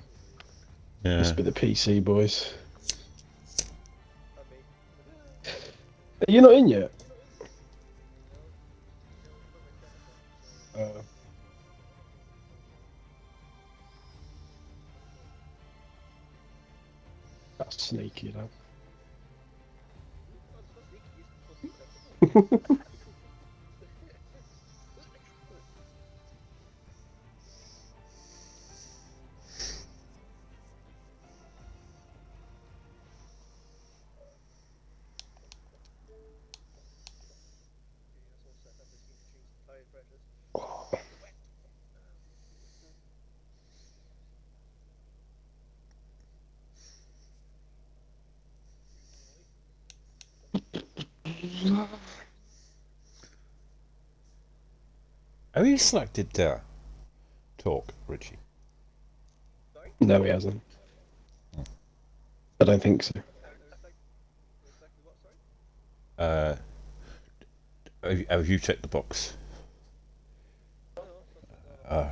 Yeah. must be the PC boys. I mean, Are you not in yet? Uh, that's sneaky, though. I'm not sneaky, it's fucking that's all set up. Just need to change the tire pressures. Have you selected talk, Richie? Sorry? No, he hasn't. I don't think so. Exactly what, sorry? Have you checked the box? No, no,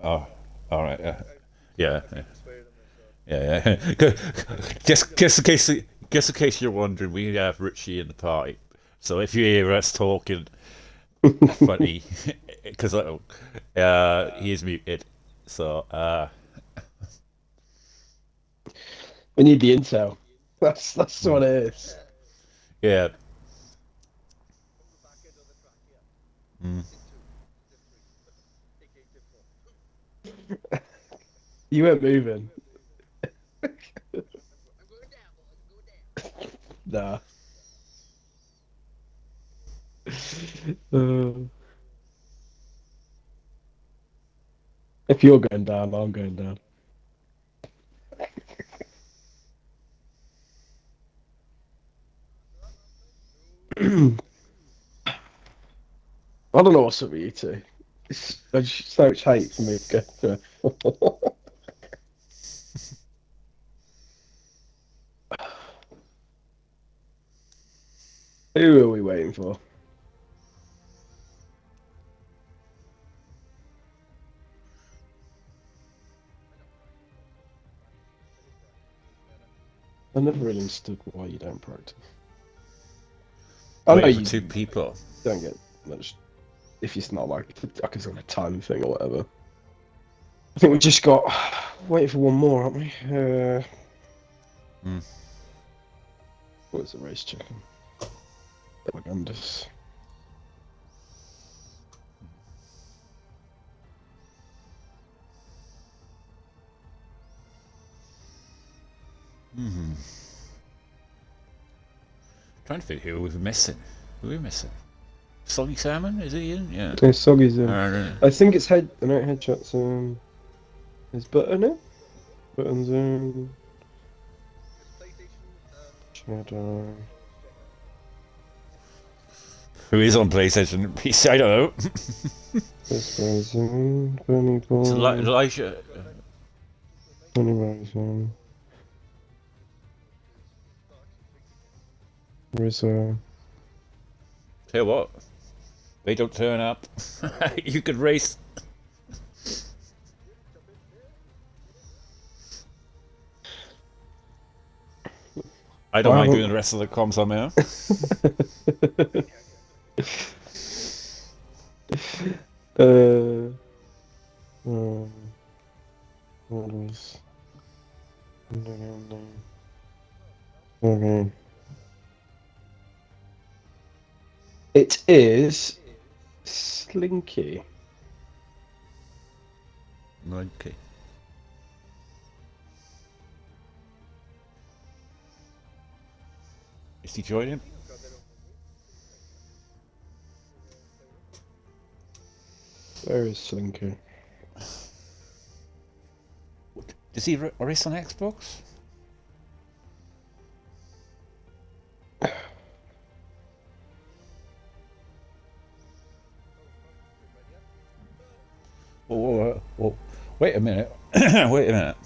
Oh, all right. Yeah. swear them as Yeah. Just in case you're wondering, we have Richie in the party. So if you hear us talking funny, because he is muted. So We need the intel. That's what it is. yeah. from the back end of the track here. Mm. Tip 2, tip 3, aka tip 4. You weren't moving. I'm going down, boys, I'm going down. Nah. If you're going down, I'm going down. I don't know what's up with you two. There's so much hate for me to go through. Who are we waiting for? I never really understood why you don't practice. I know Waiting you for two people. don't get much if it's not like it's like a time thing or whatever. I think we just got waiting for one more, aren't we? What's the race chicken? Propagandist. Trying to think who we're missing. Who are we missing? Soggy Salmon? Is he in? Yeah. Okay, Soggy's in. Uh, I think it's headshots. Is Button in? Button's in. Shadow. who is on PlayStation? PC? I don't know. This guy's in. Burning Ball. It's Elijah. Tony Rising. Rizzo. Tell you what, they don't turn up. You could race. I don't mind doing the rest of the comms on my own. What was? Okay. It is Slinky. Okay. Is he joining? Where is Slinky? Does he race on Xbox? Whoa, wait a minute. Wait a minute.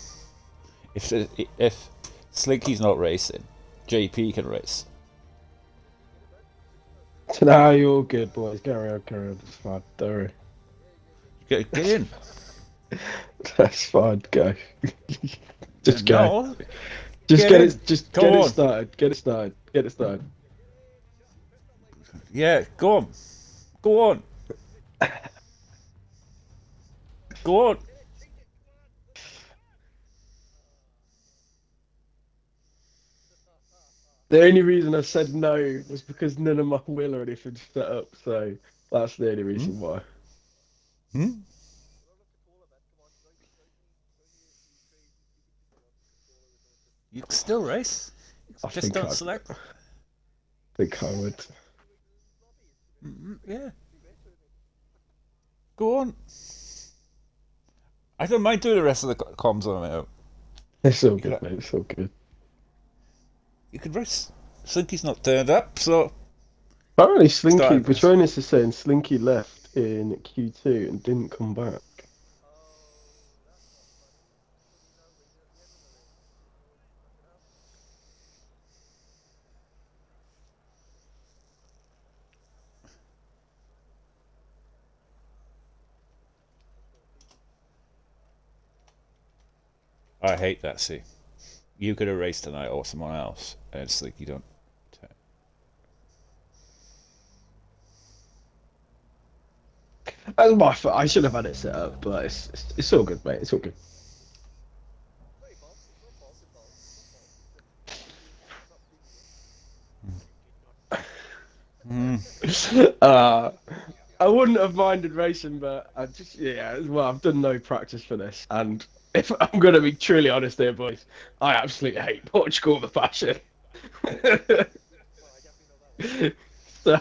If Slinky's not racing, JP can race. No, you're all good, boys. Carry on, carry on. It's fine. Don't worry. Get in. That's fine. Go. Just go. No. Just Get get in. it. Just Come get it on. started. Get it started. Get it started. Yeah, go on. Go on. Go on. The only reason I said no was because none of my wheel or anything set up. So that's the only reason why. Hmm? You can still race. I Just think don't I select. think I would. Yeah. Go on. I don't mind doing the rest of the comms on my own. It's all You good, could- mate. It's all good. You could race. Slinky's not turned up, so Apparently, Slinky Started this. Petronas is saying Slinky left in Q2 and didn't come back. I hate that. See, you could have raced tonight or someone else, and it's like you don't. That's my fault. I should have had it set up, but it's all good, mate. It's all good. uh, I wouldn't have minded racing, but I just well, I've done no practice for this, and if I'm gonna be truly honest here, boys, I absolutely hate Portugal the fashion. So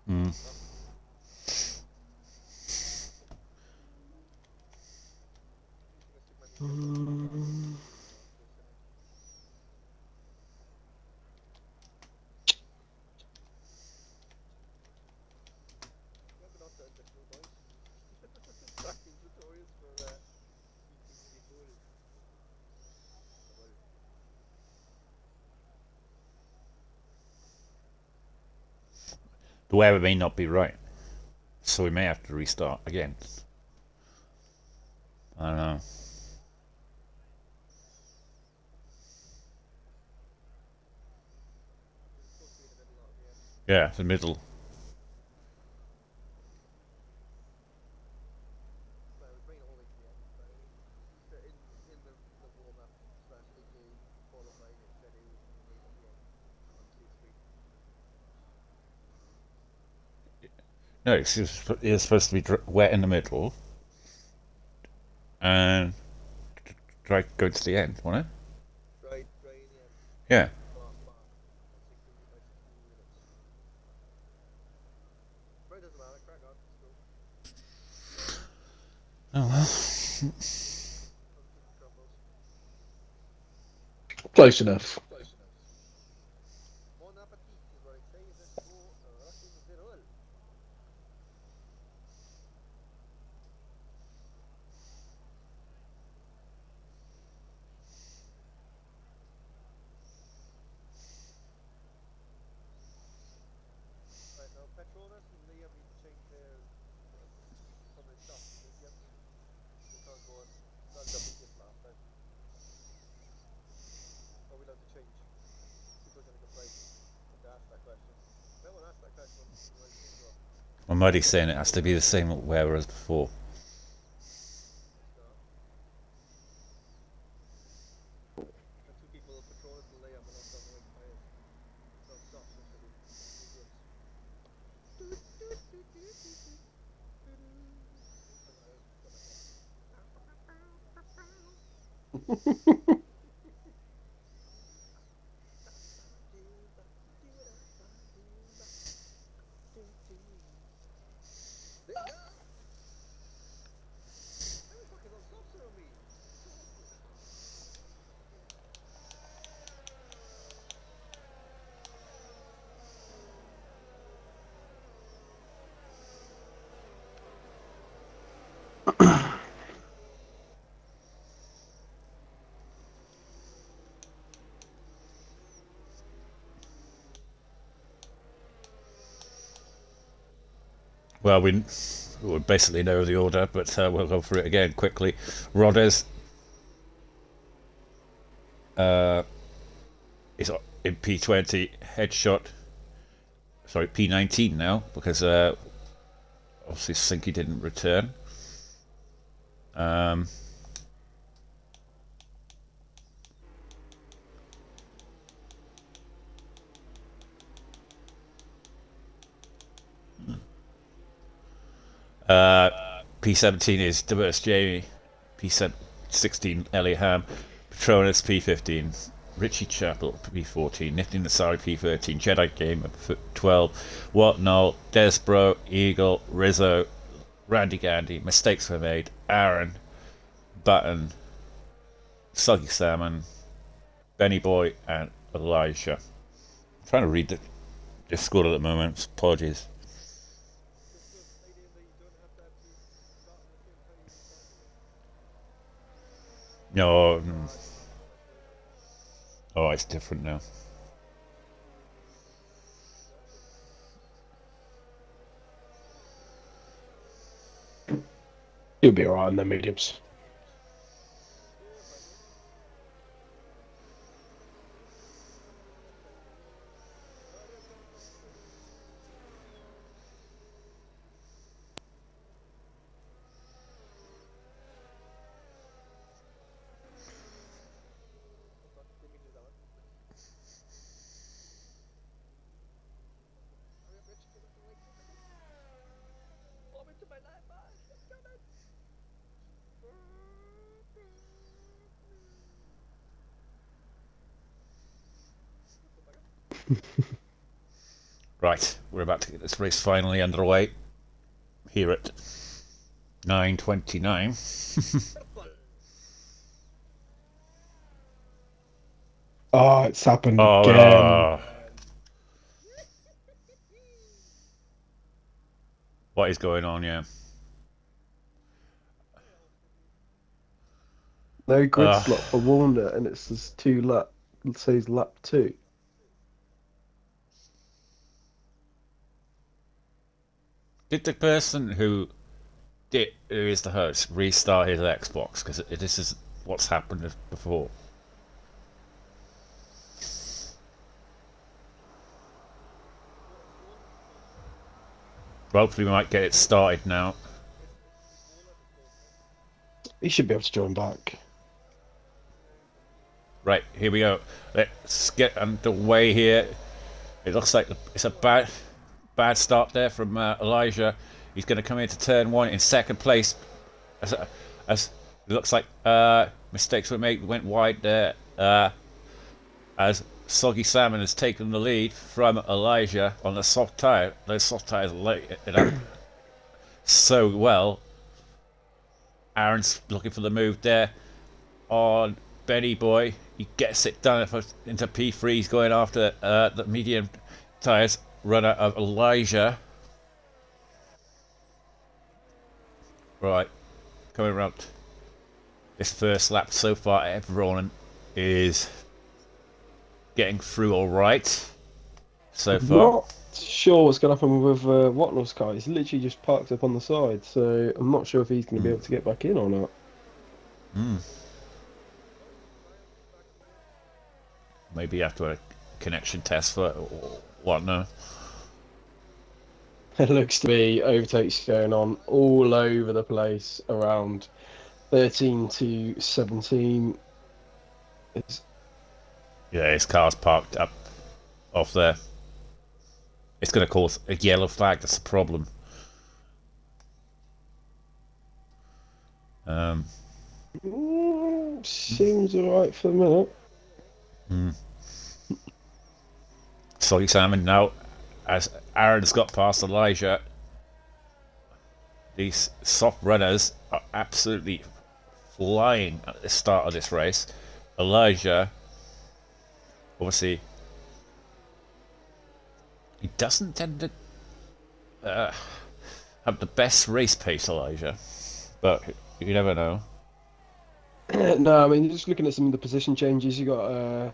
Mm. The weather may not be right, so we may have to restart again. I don't know. Yeah, the middle. No, it's supposed to be wet in the middle and dry go to the end, wasn't it? Yeah. Oh well. close enough. I'm already saying it has to be the same weather as before. Every fucking on softer on me. Well, we basically know the order, but we'll go through it again quickly. Rodez is in P20, headshot. Sorry, P19 now, because obviously Sinky didn't return. P17 is Diverse Jamie, P16 Elliot Ham, Patronus P15, Richie Chappell P14, Nifty Nasari P13, Jedi Gamer P12, Wat Null, Desbro, Eagle, Rizzo, Randy Gandy, Mistakes Were Made, Aaron, Button, Suggy Salmon, Benny Boy, and Elijah. I'm trying to read the Discord at the moment, apologies. Just so exciting that you don't have to actually start at the same time you start doing. No, That's right. oh, it's different now. You'll be alright in the mediums. Yeah, fine, yeah. RSF1 for me. Oh fuck, didn't mean to do that one. Hurry up, Rich, get up the way, get the way. Form into my life, man. It's coming. Right, we're about to get this race finally underway. Here at 9:29. Oh, it's happened Oh, again. what is going on? Yeah. No grid slot for Warner, and it says it says lap 2. Did the person who is the host restart his Xbox? Because this is what's happened before. Hopefully, we might get it started now. He should be able to join back. Right, here we go. Let's get underway here. It looks like it's a bad start there from Elijah. He's going to come into turn 1 in second place. As it looks like mistakes were made, went wide there. As Soggy Salmon has taken the lead from Elijah on the soft tyre. Those soft tyres light it up so well. Aaron's looking for the move there on Benny Boy. He gets it done into P3. He's going after the medium tyres runner of Elijah. Right, coming around this first lap so far, everyone is getting through all right so far. Not sure what's going to happen with Watnell's car. He's literally just parked up on the side, so I'm not sure if he's going to be able to get back in or not. Maybe after a connection test for what? No. It looks to be overtakes going on all over the place around 13 to 17. Yeah, his car's parked up off there. It's going to cause a yellow flag. That's the problem. Seems alright for the minute. Soggy Salmon now, as Aaron's got past Elijah. these soft runners are absolutely flying at the start of this race. Elijah, obviously, he doesn't tend to have the best race pace, Elijah, but you never know. No, I mean, just looking at some of the position changes, you got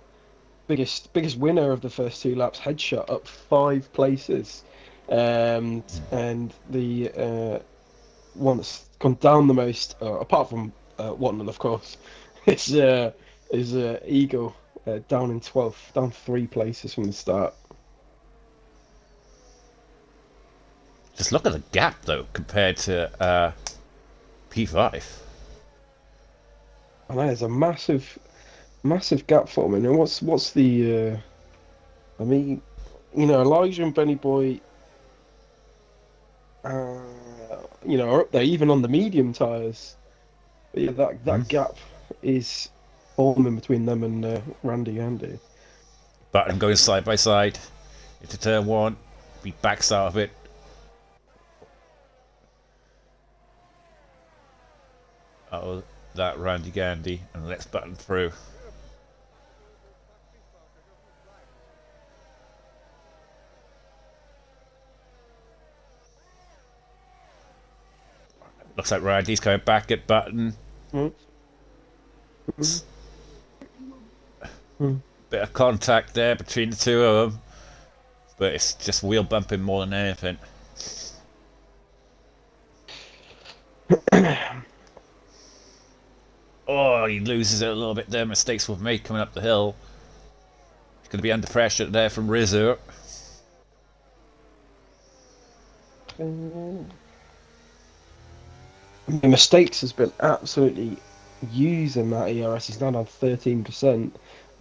biggest winner of the first 2 laps, Headshot, up 5 places, and the one that's gone down the most, apart from Watnell, of course, is Eagle, down in 12th, down 3 places from the start. Just look at the gap, though, compared to P5. I know there's a massive gap for them. And what's the? I mean, Elijah and Benny Boy, are up there even on the medium tires. But yeah, that gap is forming between them and Randy Andy. Button going side by side into turn 1. He backs out of it. Oh, that Randy Gandy, and lets Button through. Looks like Randy's coming back at Button. Bit of contact there between the two of them, but it's just wheel bumping more than anything. Oh, he loses it a little bit there. Mistakes were made coming up the hill. He's going to be under pressure there from Rizzo. The mistakes has been absolutely using that ERS. He's now down 13%.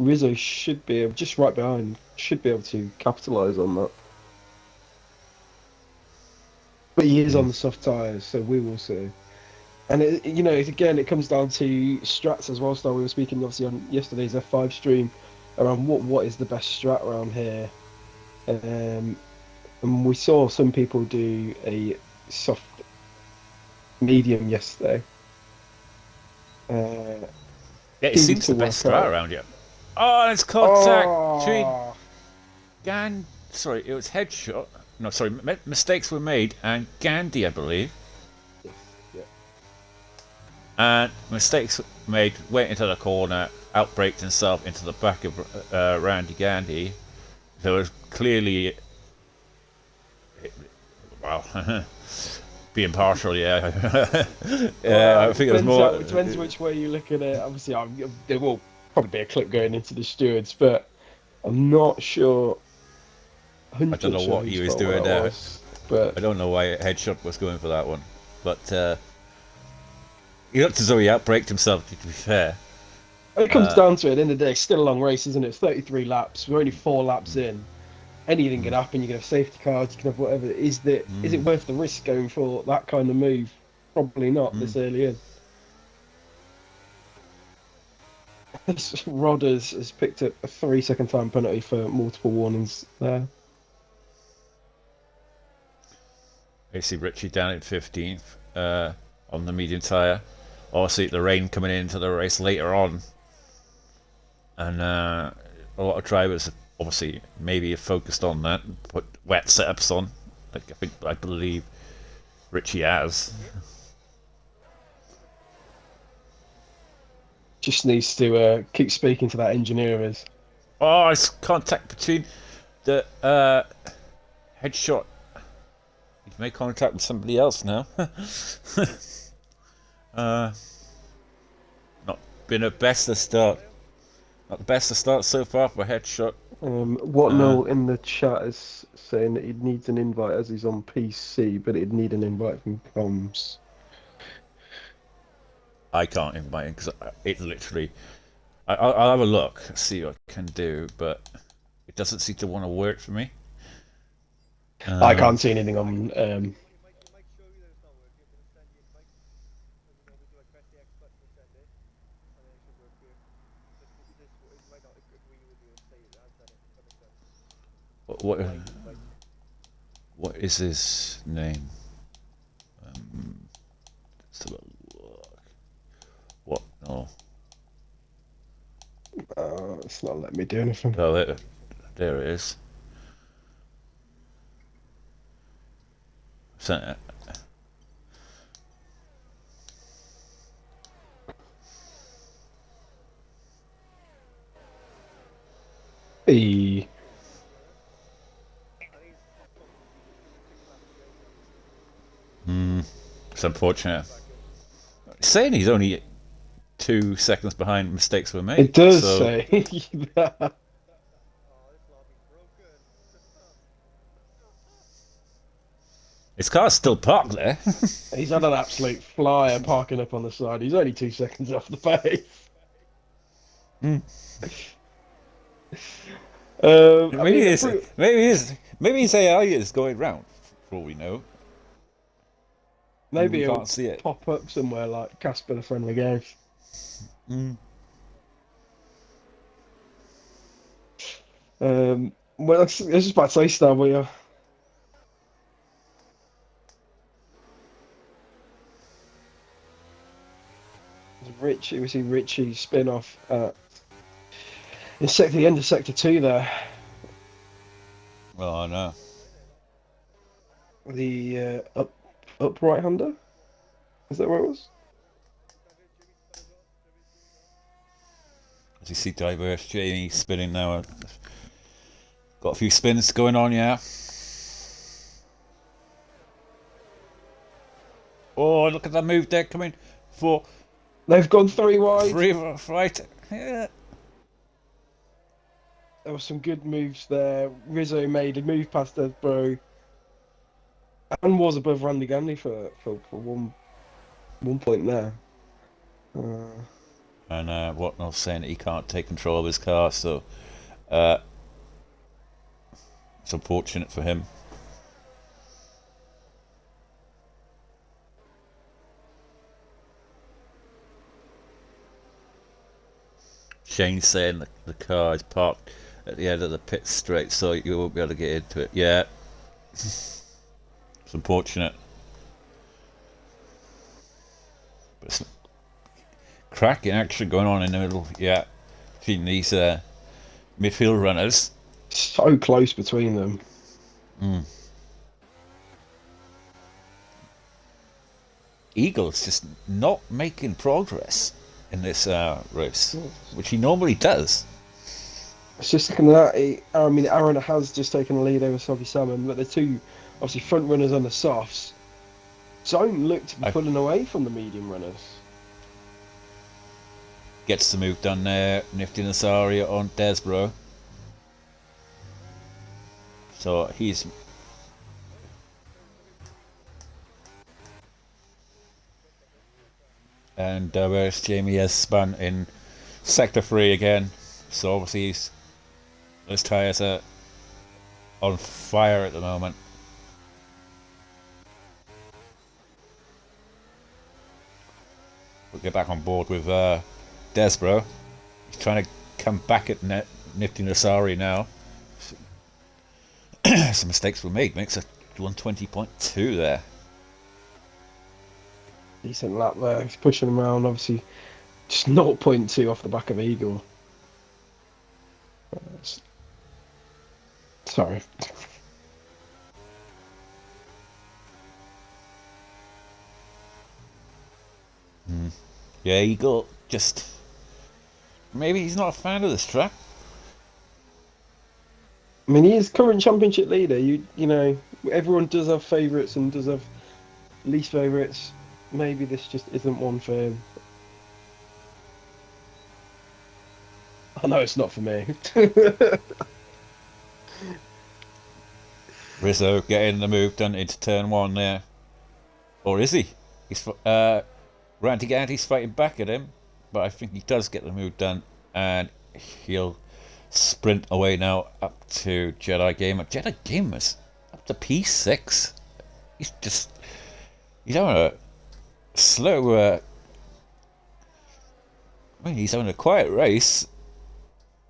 Rizzo should be just right behind. Should be able to capitalise on that. But he is on the soft tyres, so we will see. And again, it comes down to strats as well. So we were speaking obviously on yesterday's F5 stream around what is the best strat around here, and we saw some people do a soft medium yesterday. Yeah, it seems the best strat around here. Oh, it's contact between sorry, it was Headshot. No, sorry, mistakes were made, and Gandhi, I believe. Yeah. And mistakes made, went into the corner, outbraked himself into the back of Randy Gandy. There was clearly, well, being partial, yeah. I think it was more. It depends which way you look at it. Obviously, there will probably be a clip going into the stewards, but I'm not sure. I don't know what he was doing there, but I don't know why Headshot was going for that one. But he looked as though he outbraked himself, to be fair. It comes down to it, at the end of the day, it's still a long race, isn't it? It's 33 laps. We're only 4 laps in. Anything can happen. You can have safety cars, you can have whatever. Is it worth the risk going for that kind of move? Probably not this early in. Rodders has picked up a 3-second time penalty for multiple warnings there. You see Richie down at 15th on the medium tyre. Obviously, the rain coming into the race later on. And a lot of drivers have obviously maybe have focused on that and put wet setups on. Like I believe Richie has. Just needs to keep speaking to that engineer. Oh, it's contact between the Headshot. He's made contact with somebody else now. Not been a best of start. Not the best of start so far for Headshot. Watnell in the chat is saying that he needs an invite as he's on PC, but he'd need an invite from comms. I can't invite him because it's literally. I'll have a look, see what I can do, but it doesn't seem to want to work for me. I can't see anything on. It might show you that it's not working. You're gonna send the invite, and we normally do like press the X button to send it, and then it should work for you. It might not agree with you and say it has done it. That makes sense. What is his name? Oh, It's not letting me do anything. well, there it is. So, Hey. I think it's top six laps today. it's unfortunate. Back in. Saying he's only 2 seconds behind, mistakes were made. It does so say that. Oh, this lobby's broken. his car's still parked there. He's had an absolute flyer parking up on the side. He's only 2 seconds off the pace. I maybe mean, his maybe his AI is going round. For all we know, maybe we it'll can't see it. pop up somewhere like Casper the Friendly Ghost. Well, I was just about to say, Star, we are. Richie, we see Richie spin off in the end of sector 2 there. Well, I know. The up right hander. Is that where it was? As you see, diverse Jamie spinning now. Got a few spins going on, yeah. Oh, look at that move there coming for They've gone 3 wide. three right. Yeah. There were some good moves there. Rizzo made a move past Desbro and was above Randy Gandy for one point there. And Whatnell's saying that he can't take control of his car, so it's unfortunate for him. Shane's saying that the car is parked at the end of the pit straight, so you won't be able to get into it. Yeah, it's unfortunate. But it's cracking action going on in the middle. Yeah, between these midfield runners. So close between them. Eagle's just not making progress in this race, which he normally does. It's just looking at that. I mean, Aaron has just taken the lead over Soggy Salmon, but the two, obviously, front runners on the softs don't look to be pulling away from the medium runners. Gets the move done there. Nifty Nasaria on Desbro. So he's... And whereas Jamie has spun in Sector 3 again. So obviously those tyres are on fire at the moment. We'll get back on board with Desbro. He's trying to come back at Nifty Nasari now. Some mistakes were made. Makes a 120.2 there. Decent lap there. He's pushing him around, obviously. Just 0.2 off the back of Eagle. Sorry. Yeah, Eagle just... Maybe he's not a fan of this track. I mean, he is current championship leader. You know, everyone does have favourites and does have least favourites. Maybe this just isn't one for him. I know it's not for me. Rizzo getting the move done into turn 1 there. Or is he? He's Randy Gandy's fighting back at him, but I think he does get the move done, and he'll sprint away now up to Jedi Gamer. Jedi Gamer's up to P6. He's on a slow... I mean, he's having a quiet race,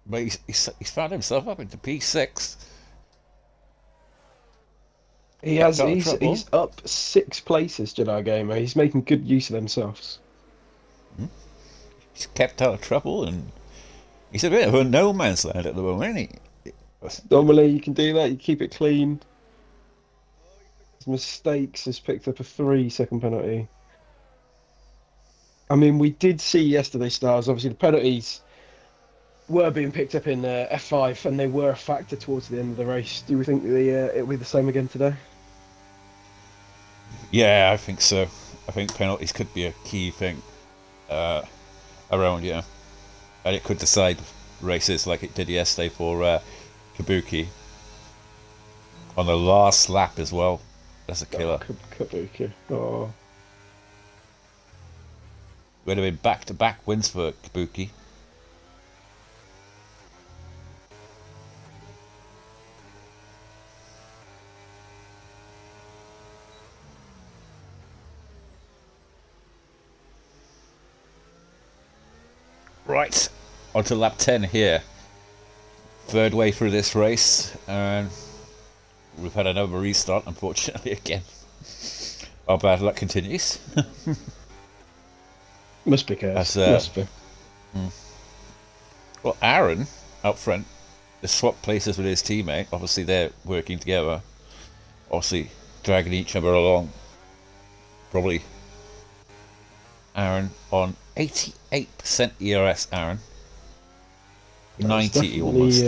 but he's found himself up into P6. He's up 6 places, Jedi Gamer. He's making good use of themselves. he's kept out of trouble, and he's a bit of a no man's land at the moment, isn't he? Normally, you can do that. You keep it clean. Oh, he picked His mistakes has picked up a 3-second penalty. I mean, we did see yesterday, Stars. Obviously, the penalties were being picked up in F5, and they were a factor towards the end of the race. Do we think it'll be the same again today? Yeah, I think so. I think penalties could be a key thing around, yeah. And it could decide races like it did yesterday for Kabuki. On the last lap as well. That's a killer. Kabuki. Oh. Would have been back-to-back wins for Kabuki. Right, on to lap 10 here. Third way through this race, and we've had another restart, unfortunately, again. Our bad luck continues. Must be cursed. Must be. Well, Aaron, up front, has swapped places with his teammate. Obviously, they're working together. Obviously, dragging each other along. Probably Aaron on 88% ERS, Aaron. 90 almost.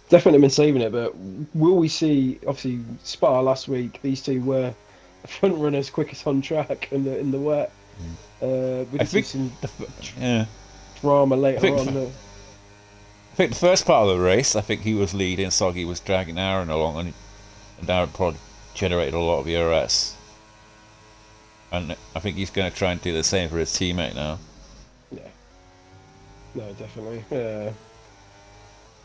Definitely been saving it, but will we see? Obviously, Spa last week. These two were the front runners, quickest on track in the wet. I think some yeah. drama later on. I think the first part of the race, I think he was leading, Soggy was dragging Aaron along, and Aaron probably generated a lot of ERS. And I think he's going to try and do the same for his teammate now. Yeah. No, definitely.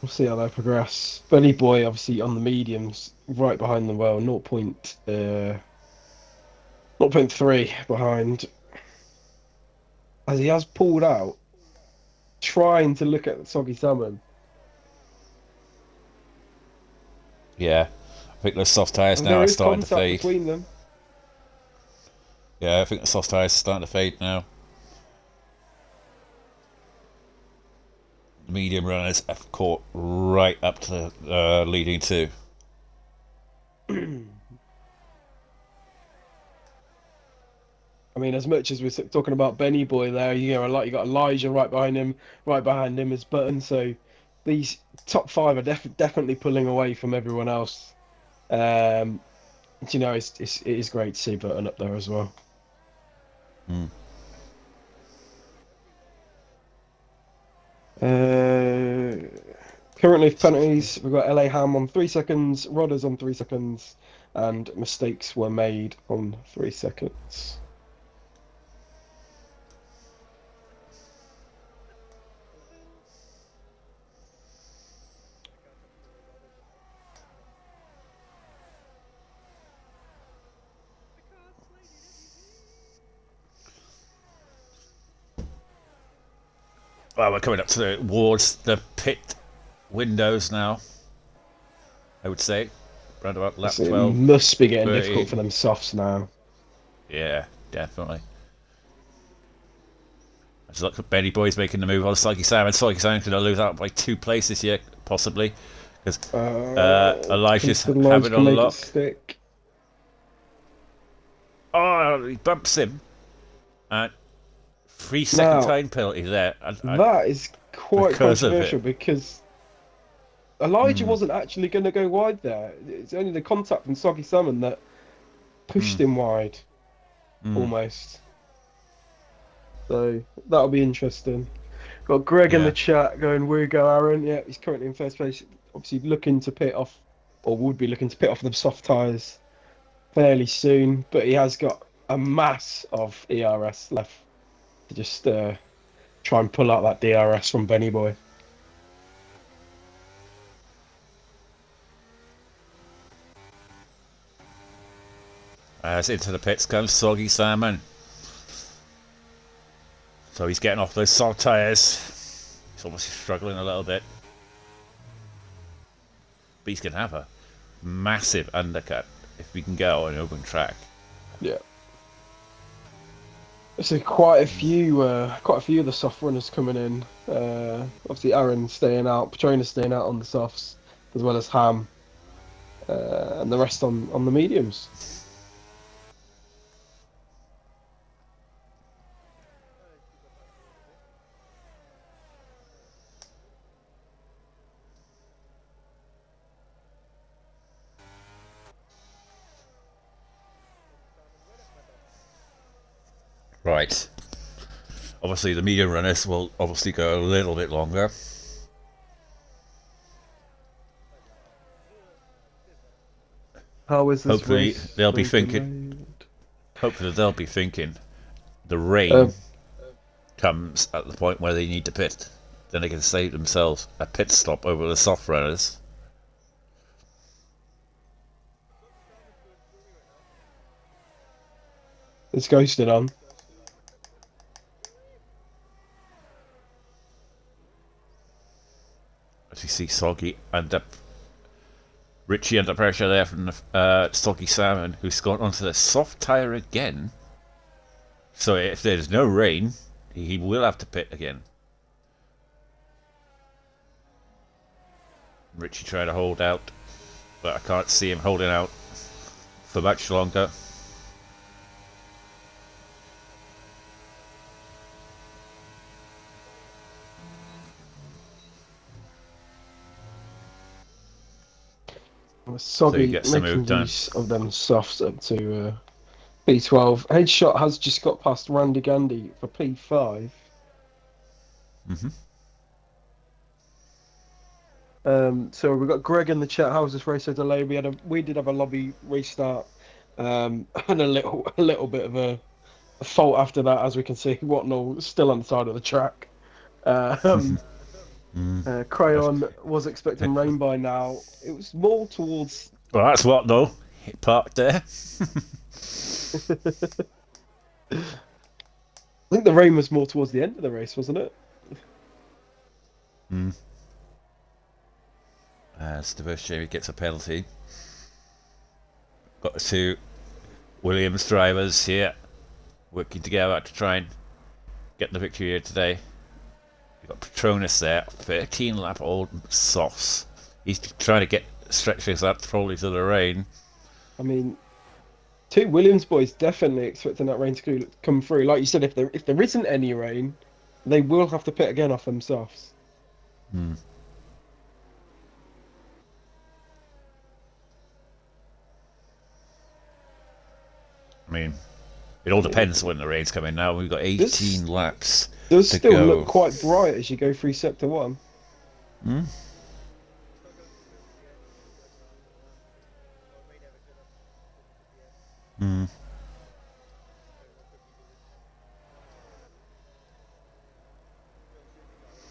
We'll see how they progress. Benny Boy, obviously, on the mediums, right behind them, well, 0.3 behind. As he has pulled out, trying to look at Soggy Salmon. Yeah. I think the soft tyres now There are is starting to contact fade. between them. Yeah, I think the soft tyres are starting to fade now. The medium runners have caught right up to leading two. I mean, as much as we're talking about Benny Boy there, you got Elijah right behind him is Button. So these top five are definitely pulling away from everyone else. It is great to see Button up there as well. Currently, for penalties, we've got LA Ham on 3 seconds, Rodders on 3 seconds, and mistakes were made on 3 seconds. Well, we're coming up towards the pit windows now, I would say. Around about lap 12. It must be getting 30. difficult for them softs now. Yeah, definitely. Let's look at Benny Boy's making the move on Soggy Sam, and Soggy Sam's going to lose out by 2 places here, possibly. Because Elijah's having a look. Stick. Oh, he bumps him. And 3-second time penalty there. That is quite because controversial because Elijah wasn't actually going to go wide there. It's only the contact from Soggy Salmon that pushed him wide, almost. So that'll be interesting. Got Greg in the chat going, "We go, Aaron." Yeah, he's currently in first place. Obviously looking to pit off, or would be looking to pit off the soft tyres fairly soon. But he has got a mass of ERS left to just try and pull out that DRS from Benny Boy. As into the pits comes Soggy Salmon. So he's getting off those soft tyres. He's obviously struggling a little bit. But he's going to have a massive undercut if we can go on an open track. Yeah. So quite a few of the soft runners coming in. Obviously Aaron staying out, Petronas staying out on the softs, as well as Ham, and the rest on the mediums. Keep up that going a bit. Salmon winner, my dog. Right. Obviously, the medium runners will obviously go a little bit longer. How is this Hopefully, race they'll be going to be thinking. made? Hopefully, they'll be thinking the rain Um, comes at the point where they need to pit. Then they can save themselves a pit stop over the soft runners. Salmon's going through me right now. it's ghosted on. As you see, Soggy end up. Richie under pressure there from the Soggy Salmon, who's gone onto the soft tyre again. So if there's no rain, he will have to pit again. Richie trying to hold out, but I can't see him holding out for much longer. Soggy gets the making move done. use of them softs up to P12. Headshot has just got past Randy Gandy for P5. Mm-hmm. So we've got Greg in the chat. How was this race so delayed? We did have a lobby restart, and a little bit of a fault after that, as we can see. Whatnall still on the side of the track. Um, Crayon was expecting rain by now. It was more towards. Well, that's what though. He parked there. I think the rain was more towards the end of the race, wasn't it? As the first Jamie gets a penalty. Got the two Williams drivers here working together to try and get the victory here today. You've got Petronas there, 13 lap old softs. He's trying to stretch this up probably to the rain. I mean, two Williams boys definitely expecting that rain to come through. Like you said, if there isn't any rain, they will have to pit again off them softs. I mean, it all depends when the rain's coming now. We've got 18 laps Does to still go. look quite bright as you go through sector 1. Still going through at the end, like normal. Or may never turn up at the end. Everyone could be doing. Still shooting guys.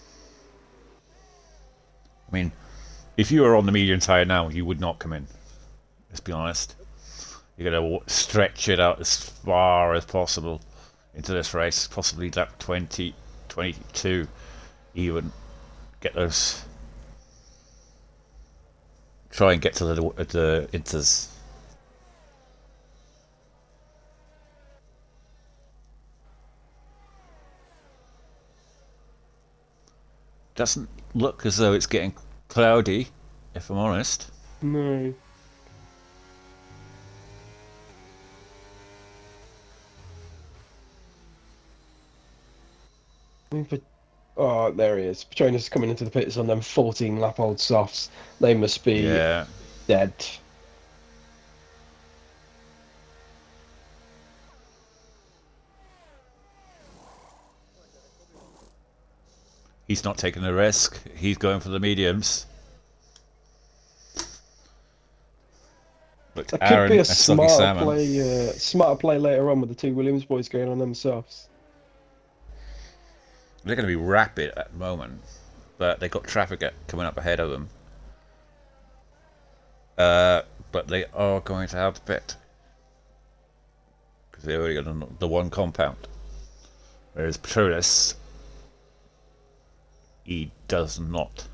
I mean, if you were on the medium tyre now, you would not come in. Let's be honest. You're going to stretch it out as far as possible into this race, possibly lap 20, 22, even get those. Try and get to the inters. Doesn't look as though it's getting cloudy, if I'm honest. No. Oh, there he is. Petronas coming into the pits on them 14 lap old softs. They must be dead. He's not taking the risk. He's going for the mediums. But That Aaron could be a and Soggy Salmon. smarter play later on with the two Williams boys going on them softs. They're going to be rapid at the moment, but they've got traffic coming up ahead of them. But they are going to have to pit because they already got the one compound. Whereas Petronas, he does not.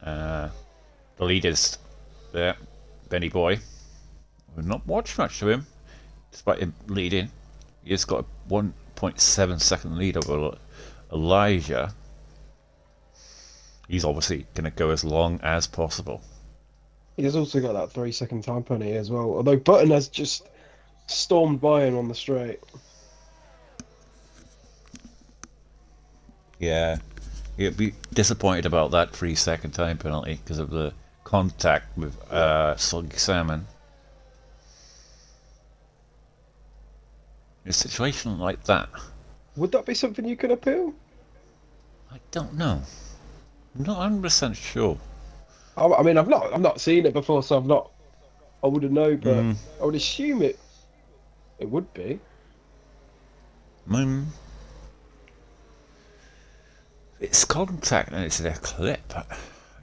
The lead is there, Benny Boy. We've not watched much of him. despite him leading. He's got a 1.7 second lead over Elijah. He's obviously going to go as long as possible. He's also got that 3 second time penalty as well. Although Button has just stormed by him on the straight. Yeah, he'd be disappointed about that 3 second time penalty because of the contact with Soggy Salmon. In a situation like that, Would that be something you could appeal? I don't know. I'm not 100% sure. I mean, I've not seen it before, so I wouldn't know, but I would assume it would be. It's contact and it's a clip.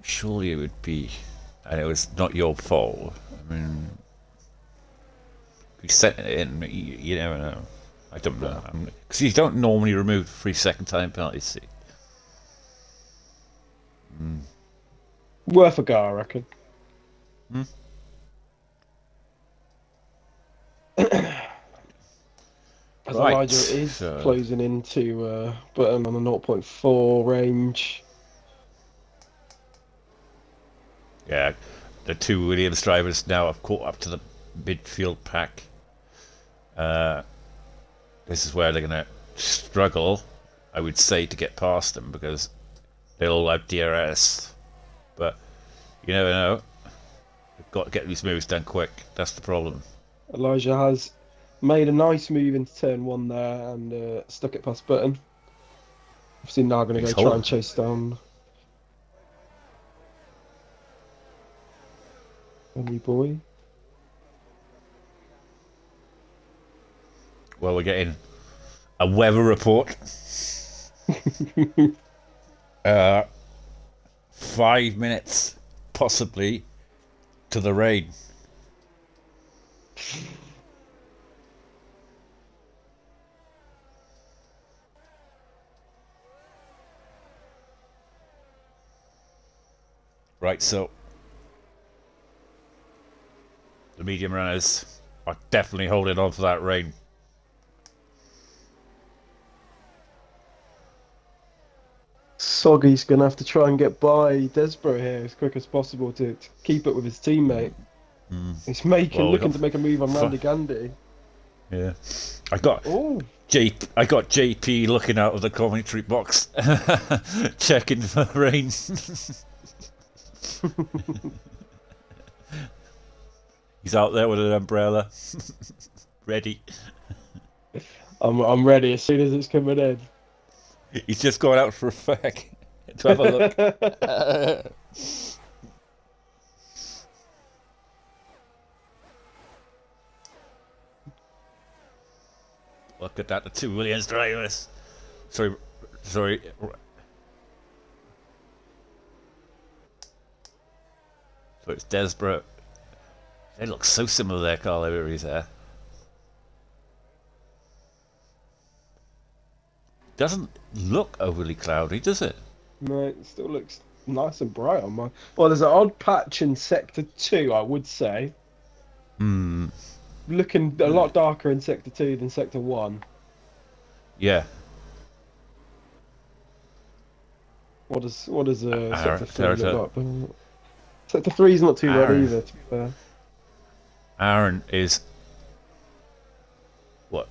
Surely it would be, and it was not your fault. I mean, if you sent it in, you never know. I don't know. Because you don't normally remove 3 second time penalties. See. Worth a go, I reckon. As Right, Elijah is closing into Button on the 0.4 range. Yeah, the two Williams drivers now have caught up to the midfield pack. This is where they're going to struggle, I would say, to get past them because they'll all have DRS. But you never know. They've got to get these moves done quick. That's the problem. Elijah has made a nice move into turn 1 there and stuck it past Button. Obviously now going to go try and chase down Any boy. Well, we're getting a weather report. 5 minutes, possibly, to the rain. Right, so the medium runners are definitely holding on for that rain. Soggy's going to have to try and get by Desborough here as quick as possible to keep up with his teammate. He's looking to make a move on Randy Gandy. Yeah, I got JP looking out of the commentary box, checking for rain. He's out there with an umbrella, ready. I'm ready as soon as it's coming in. He's just gone out for a fag to have a look. Look at that, the two Williams drivers. Sorry. So it's Desborough. They look so similar there, Carl, over his hair. Doesn't look overly cloudy, does it? No, it still looks nice and bright on mine. Well, there's an odd patch in Sector 2, I would say. Looking a lot darker in Sector 2 than Sector 1. Yeah. What does Sector 3 Aaron, look like? Sector 3 is not too bad either, to be fair. Aaron is... What?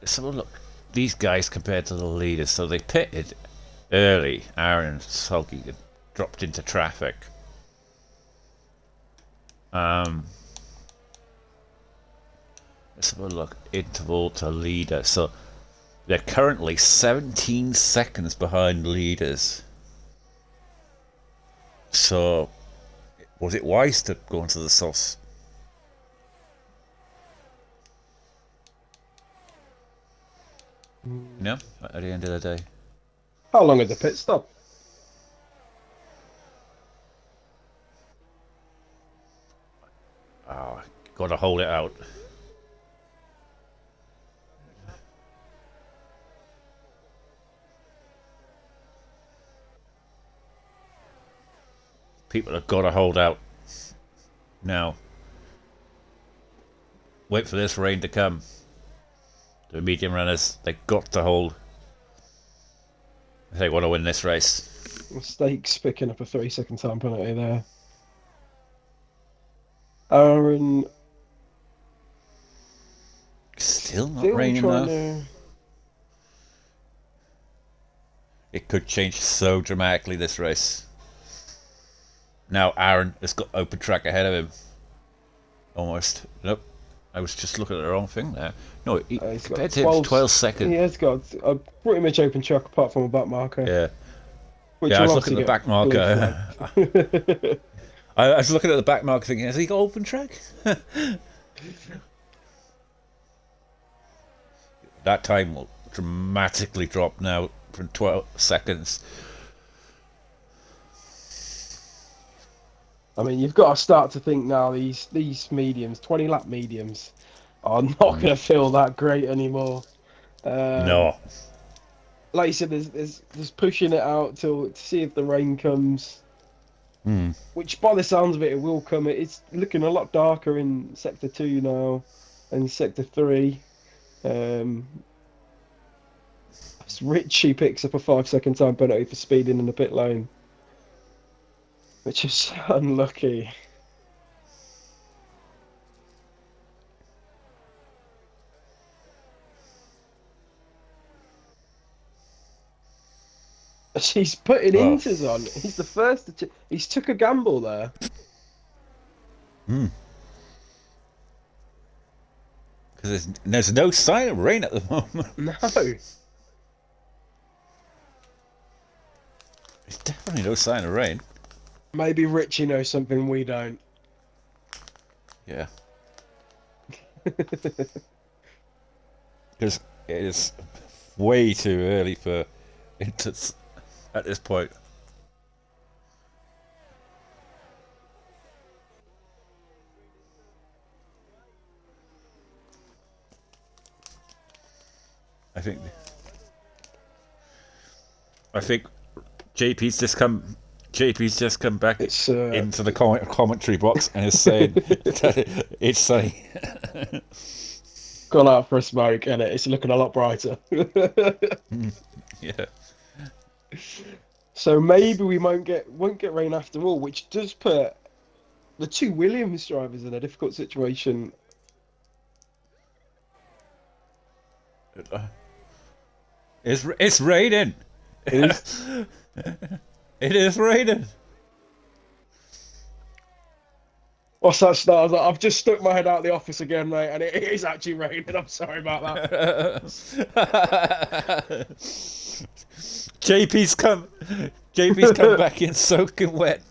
So look, these guys compared to the leaders, so they pitted early. Aaron and Sulky dropped into traffic. Let's have a look. Interval to leader. So they're currently 17 seconds behind leaders. So was it wise to go into the sauce? No, at the end of the day. How long is the pit stop? Oh, gotta hold it out. People have gotta hold out now. wait for this rain to come. The medium runners, they got to hold. They want to win this race. Mistakes picking up a 3-second time penalty there. Aaron Still not still raining trying though. to. It could change so dramatically this race. Now Aaron has got open track ahead of him. Almost. Nope. I was just looking at the wrong thing there. No, He's got compared to him, it's 12 seconds. He has got a pretty much open track apart from a back marker. Yeah. Which Yeah, I will was looking at the back obviously marker. get blue flagged. I was looking at the back marker thinking, has he got open track? That time will dramatically drop now from 12 seconds. I mean, you've got to start to think now these mediums, 20-lap mediums, are not going to feel that great anymore. No. Like you said, there's pushing it out to see if the rain comes. Which, by the sounds of it, it will come. It's looking a lot darker in Sector 2 now, and Sector 3. Richie picks up a 5-second time penalty for speeding in the pit lane, which is unlucky. He's putting inters on. He's the first to. He's took a gamble there. Because there's no sign of rain at the moment. No. There's definitely no sign of rain. Maybe Richie knows something we don't. Yeah. Because it is way too early for inters at this point. I think JP's just come back It's into the commentary box and is saying that it's sunny. gone out for a smoke, and it's looking a lot brighter. Yeah. So maybe we won't get rain after all, which does put the two Williams drivers in a difficult situation. It's raining. It is. It is raining. What's that start? I've just stuck my head out the office again, mate, and it is actually raining. I'm sorry about that. JP's come back in soaking wet.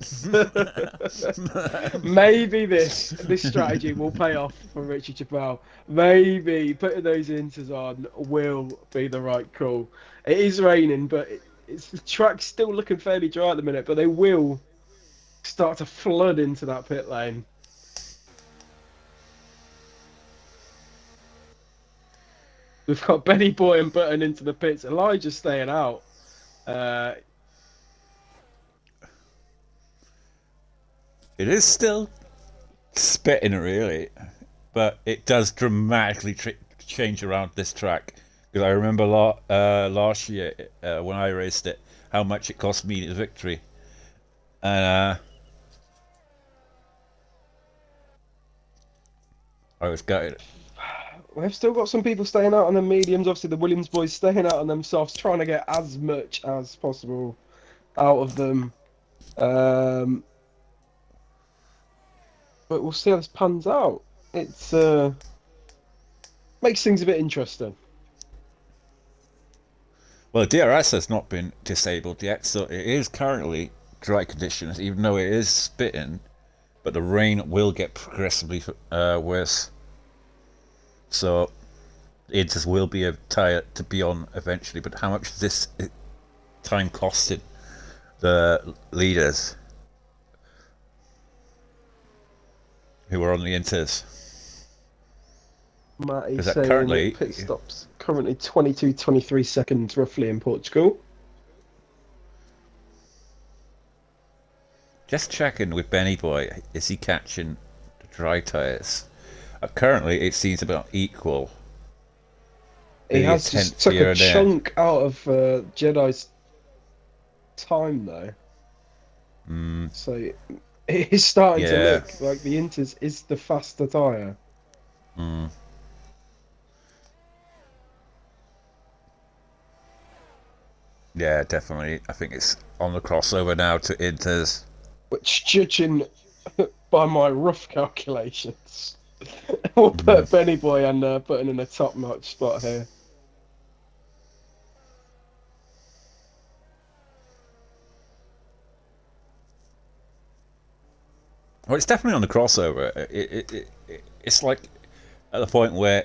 Maybe this strategy will pay off for Richie Chappelle. Maybe putting those inters on will be the right call. It is raining, but the track's still looking fairly dry at the minute, but they will start to flood into that pit lane. We've got Benny Boy and Button into the pits. Elijah's staying out. It is still spitting really, but it does dramatically change around this track. Because I remember last year when I raced it, how much it cost me the victory, and I was gutted. We've still got some people staying out on the mediums. Obviously, the Williams boys staying out on themselves, trying to get as much as possible out of them. But we'll see how this pans out. It's makes things a bit interesting. Well, DRS has not been disabled yet, so it is currently dry conditions, even though it is spitting. But the rain will get progressively worse. So it just will be a tyre to be on eventually. But how much is this time costing the leaders who are on the inters? Matty's Is that saying currently- pit stops currently 22-23 seconds roughly in Portugal. Just checking with Benny Boy, is he catching the dry tyres? Currently, it seems about equal. He Maybe a has just tenth took here a and there. chunk out of Jedi's time though, Mm, so it is starting to yeah. look like the Inters is the faster tyre. Mm. Yeah, definitely. I think it's on the crossover now to Inters. Which, judging by my rough calculations, will put Benny Boy and putting in a top-notch spot here. Well, it's definitely on the crossover. It's like at the point where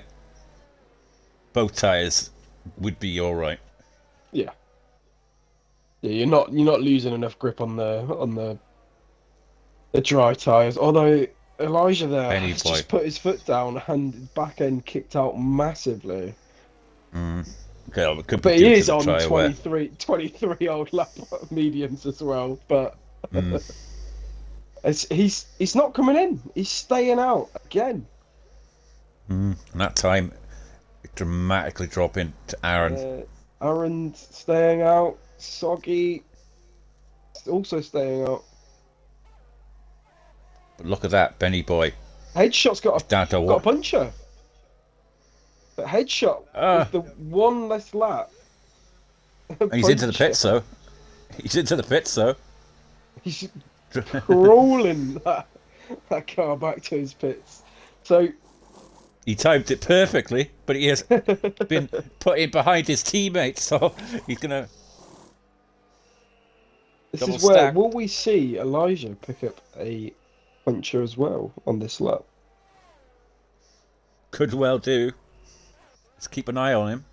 both tyres would be all right. Yeah, yeah, you're not losing enough grip on the dry tyres. Although Elijah there Benny has boy. just put his foot down and back end kicked out massively. Mm. Okay, well, it could be But he due to is the on tyre wear. 23 old lap mediums as well. But Mm. he's not coming in. He's staying out again. Mm. And that time, dramatically dropping to Aaron. Aaron staying out. Soggy also staying out. But look at that, Benny boy. Headshot's It's down to got a what? puncher. But Headshot with the one less lap. He's into the pits, though. He's into the pits, though. He's crawling that car back to his pits. So He timed it perfectly, but he has been put in behind his teammates, so he's gonna. this Double is where stack. will we see Elijah pick up a puncher as well on this lap? Could well do. Let's keep an eye on him.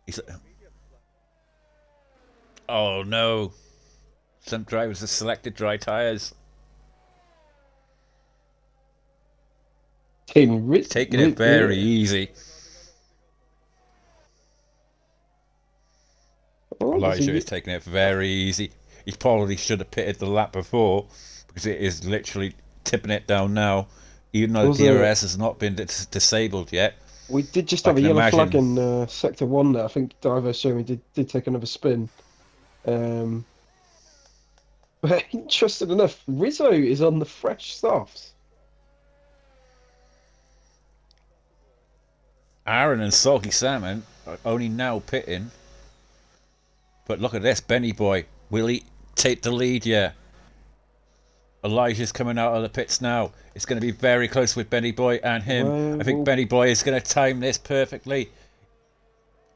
He's. Oh no! Some drivers have selected dry tyres. Taking it very easy. Elijah is taking it very easy. He probably should have pitted the lap before because it is literally tipping it down now, even though the DRS has not been disabled yet. We did just have a yellow flag in sector 1 there. I think Diver showed me did take another spin. But interesting enough, Rizzo is on the fresh softs. Aaron and Soggy Salmon are only now pitting. But look at this, Benny boy. Will he take the lead? Yeah. Elijah's coming out of the pits now. It's going to be very close with Benny boy and him. I think Benny boy is going to time this perfectly.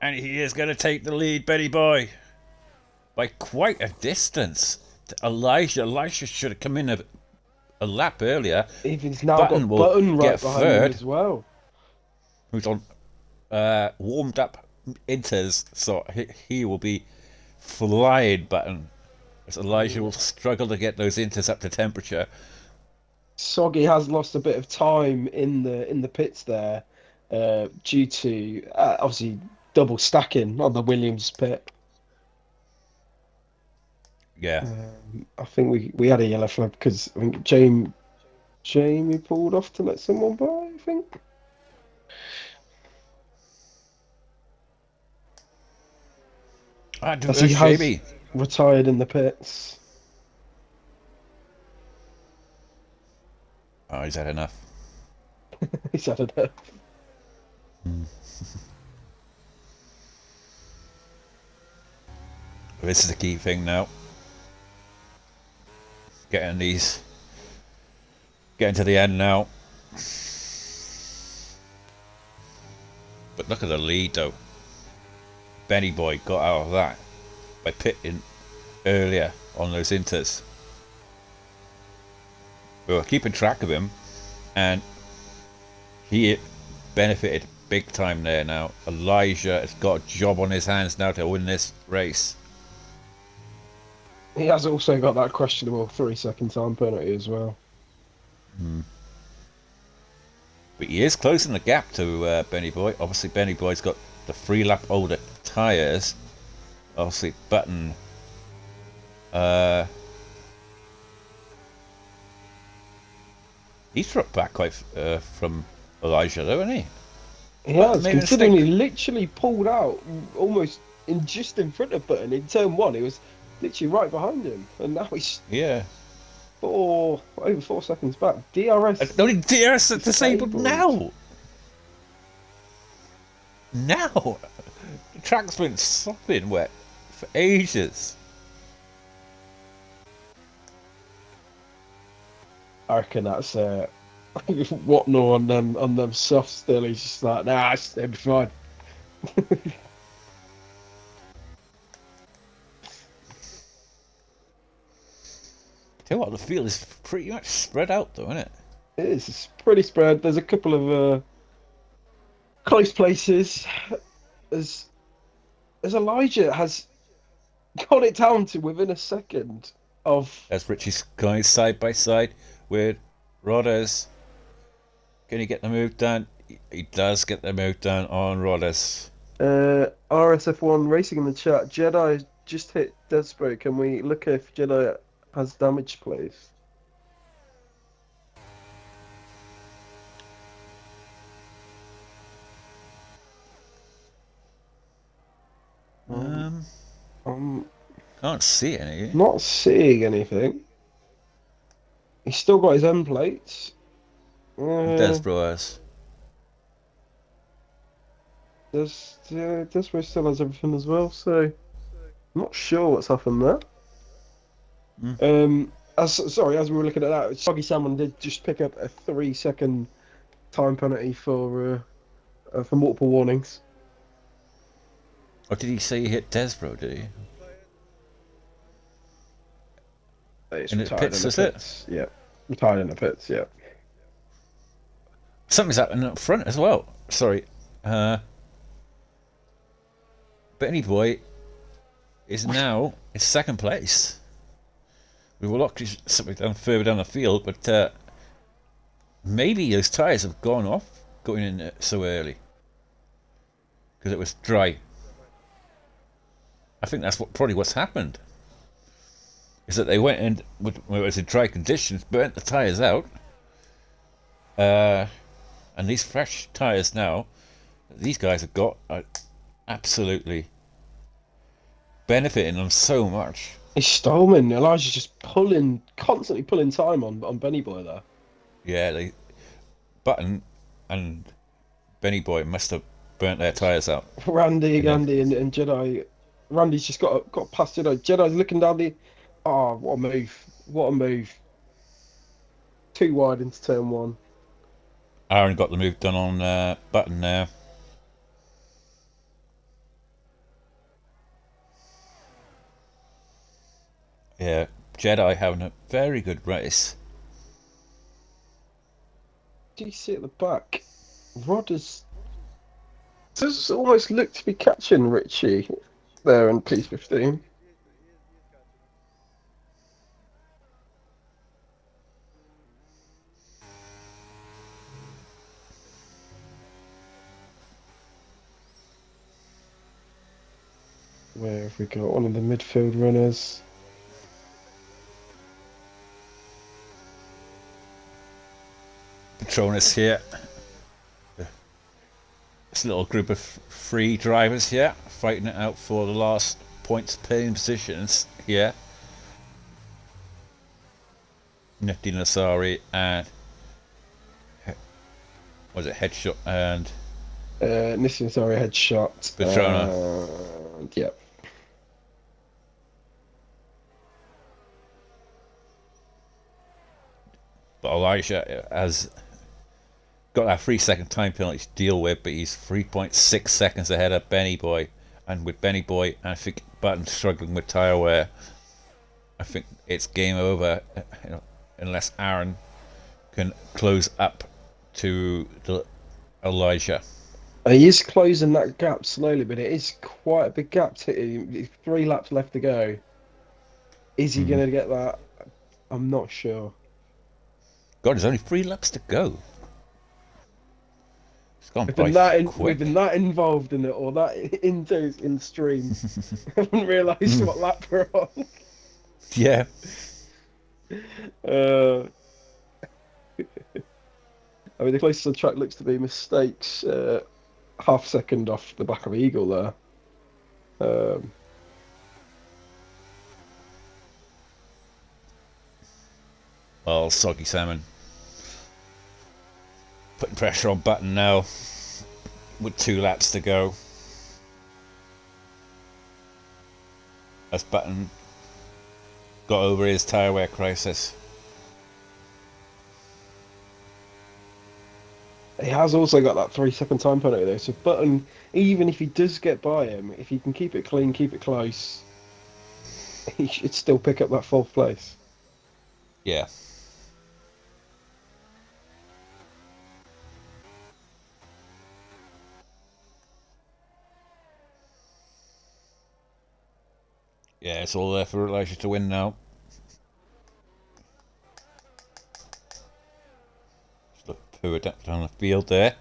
And he is going to take the lead, Benny boy. By quite a distance. Elijah should have come in a lap earlier. He's now got Button right behind him as well. Who's on warmed up Inters, so he will be flying Button. As Elijah will struggle to get those Inters up to temperature. Soggy has lost a bit of time in the pits there, due to obviously double stacking on the Williams pit. Yeah. I think we had a yellow flag because I think Jamie pulled off to let someone by, I think. He has retired in the pits. Oh, he's had enough. He's had enough. This is the key thing now. Getting to the end now. But look at the lead though. Benny boy got out of that by pitting earlier on those Inters. We were keeping track of him and he benefited big time there now. Elijah has got a job on his hands now to win this race. He has also got that questionable 3-second time penalty as well. But he is closing the gap to Benny Boy. Obviously, Benny Boy's got the 3 lap older tyres. Obviously, Button. 2 lap He's dropped back quite from Elijah, though, isn't he? He has, Maybe a considering he mistake. literally pulled out almost just in front of Button in turn one. He was literally right behind him, and now he's Yeah. over 4 seconds back. DRS No, DRS are disabled disabled. now. Now, the track's been sopping wet for ages. I reckon that's Watnor on them soft still. He's just like, nah, it'll be fine. Tell you what, the field is pretty much spread out, though, isn't it? It is. It's pretty spread. There's a couple of close places. As Elijah has got it down to within a second of. As Richie's going side by side with Rodders. Can he get the move done? He does get the move done on Rodders. RSF1 racing in the chat. Jedi just hit Desperate. Can we look if Jedi has damage, please? I'm Can't see any. not seeing anything. He's still got his end plates. Desbro has. Desperate still has everything as well, so I'm not sure what's happened there. As we were looking at that, Soggy Salmon did just pick up a 3-second time penalty for multiple warnings. Or did he say he hit Desbro, did he? It's In the retired pits, in is the it? pits. Yeah, retired in the pits. Yeah. Something's happening up front as well. Sorry. Benny Boy is now in second place. We will look something down further down the field, but maybe those tyres have gone off going in so early because it was dry. I think that's probably what's happened. Is that they went in when it was in dry conditions, burnt the tyres out, and these fresh tyres now that these guys have got are absolutely benefiting them so much. He's Stolman. Elijah's just constantly pulling time on Benny Boy there. Yeah, Button and Benny Boy must have burnt their tyres out. Randy, Gandhi, and Jedi. Randy's just got past Jedi. Jedi's looking down the. Oh, what a move! What a move! Too wide into turn one. Aaron got the move done on Button now. Yeah, Jedi having a very good race. Do you see at the back? Rodders does almost look to be catching Richie there in P15. Where have we got one of the midfield runners? Patronus here. This little group of free drivers here fighting it out for the last points paying positions here. Nifty Nasari and was it Headshot and Nissan, sorry, headshot. Petrona. Yep. But Elijah has got that 3-second time penalty to deal with, but he's 3.6 seconds ahead of Benny Boy. And with Benny Boy, I think Button struggling with tyre wear, I think it's game over, unless Aaron can close up to Elijah. He is closing that gap slowly, but it is quite a big gap. 3 laps left to go. Is he going to get that? I'm not sure. God, there's only 3 laps to go. It's gone We've by been quick. we've been that involved in it, or that into in stream. I haven't realised what lap we're on. Yeah. I mean, the closest on track looks to be mistakes, half second off the back of Eagle there. Um, Well, Soggy Salmon putting pressure on Button now with 2 laps to go. As Button got over his tyre wear crisis. he has also got that 3 second time penalty though. So Button, even if he does get by him, if he can keep it clean, keep it close, he should still pick up that 4th place. Yeah. Yeah, it's all there for Elijah to win now. Just look poor down the field there.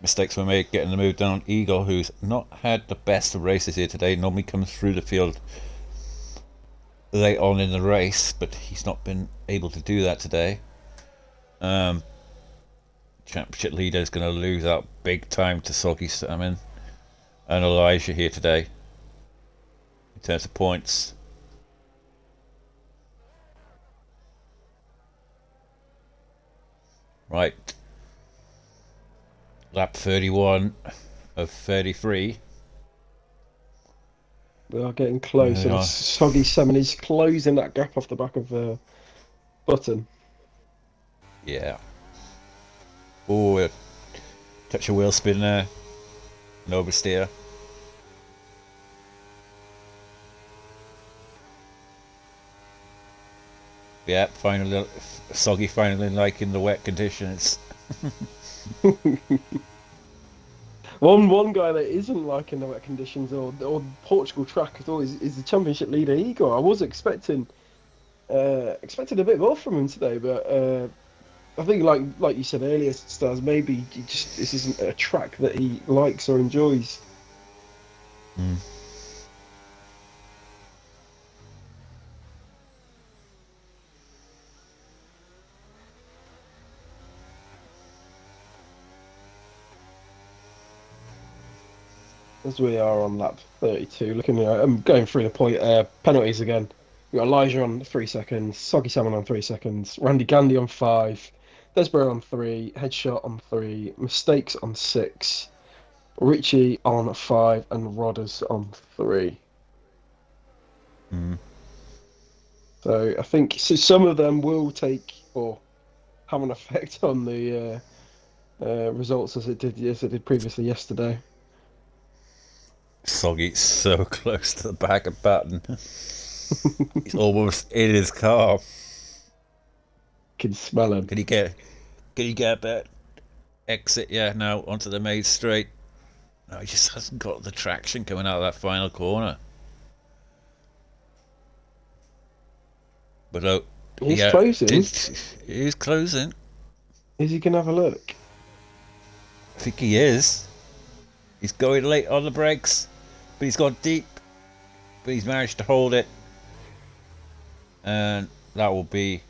Mistakes were made getting the move down Eagle, who's not had the best of races here today. Normally comes through the field late on in the race, but he's not been able to do that today. Championship leader is going to lose out big time to Soggy Salmon and Elijah here today in terms of points. Right. Lap 31 of 33. They are getting close, and Soggy Salmon is closing that gap off the back of Button. Yeah. Oh, touch a wheel spin there. An oversteer. Yeah, finally, Soggy finally liking the wet conditions. One guy that isn't liking the wet conditions or Portugal track at all is the championship leader Igor. I was expecting a bit more from him today, but I think like you said earlier, Stars, maybe this isn't a track that he likes or enjoys. As we are on lap 32, looking at I'm going through the penalties again. We've got Elijah on 3 seconds, Soggy Salmon on 3 seconds, Randy Gandy on 5, Desborough on 3, Headshot on 3, Mistakes on 6, Richie on 5, and Rodders on 3. So I think some of them will take or have an effect on the results as it did previously yesterday. Soggy's so close to the back of Button. He's almost in his car. Can smell him. Can he get that exit? Yeah, now onto the main straight. No, he just hasn't got the traction coming out of that final corner. But He's closing. He's closing. Is he gonna have a look? I think he is. He's going late on the brakes, but he's gone deep. But he's managed to hold it. And that will be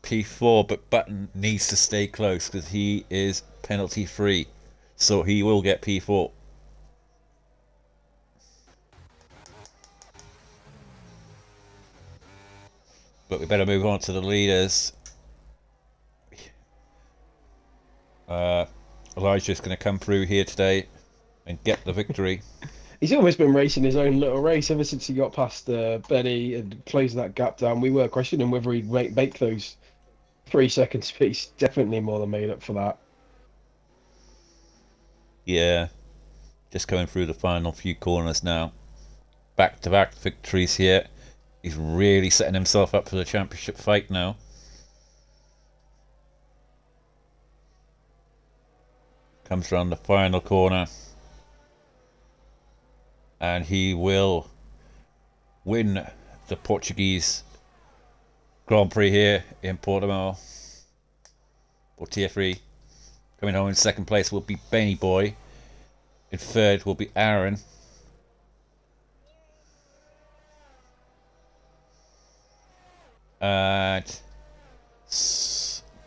P4, but Button needs to stay close because he is penalty free. So he will get P4. But we better move on to the leaders. Elijah's going to come through here today and get the victory. He's almost been racing his own little race ever since he got past Benny and closed that gap down. We were questioning whether he'd make those 3 seconds, but he's definitely more than made up for that. Yeah, just coming through the final few corners now. Back-to-back victories here. He's really setting himself up for the championship fight now. Comes around the final corner. And he will win the Portuguese Grand Prix here in Portimao. Or Tier 3. Coming home in second place will be Benny Boy. In third will be Aaron. And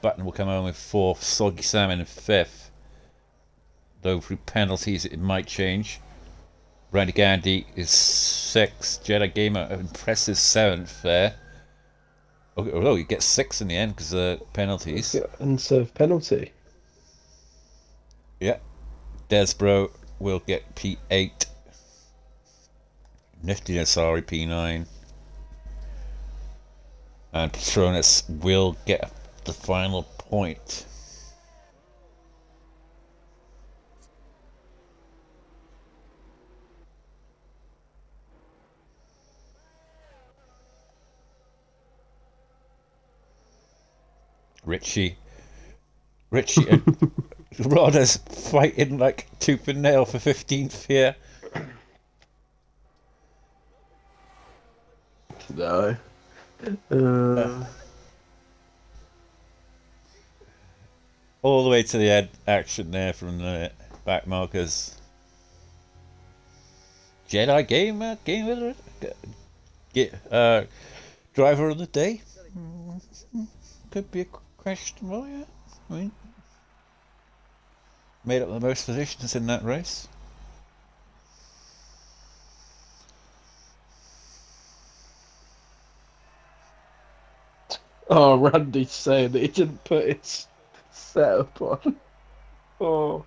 Button will come home with 4th, Soggy Salmon in 5th. Though through penalties it might change. Randy Gandy is 6th. Jedi Gamer impressive 7th there. Although he gets 6 in the end because of penalties. Yeah, unserved penalty. Yeah. Desbro will get P8. Nifty Nasari P9. And Patronus will get the final point. Richie and Rodder's fighting like tooth and nail for 15th here. No. All the way to the end action there from the back markers. Jedi Gamer, driver of the day. Could be a question, well, yeah. I mean, made up the most positions in that race. Oh, Randy's saying that he didn't put his setup on. Oh.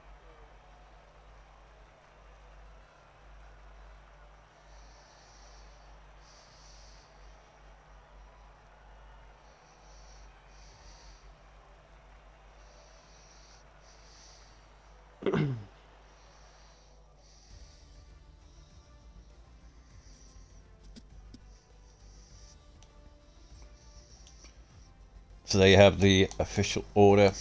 So there you have the official order.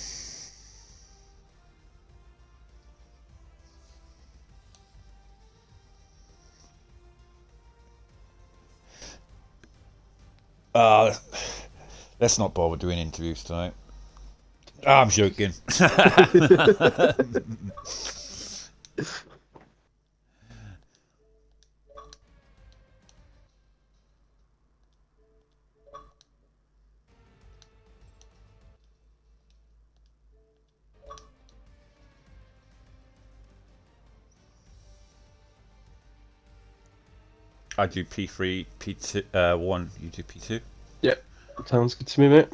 Let's not bother doing interviews tonight. I'm joking. I do P3, P2, 1, you do P2? Yep, sounds good to me, mate.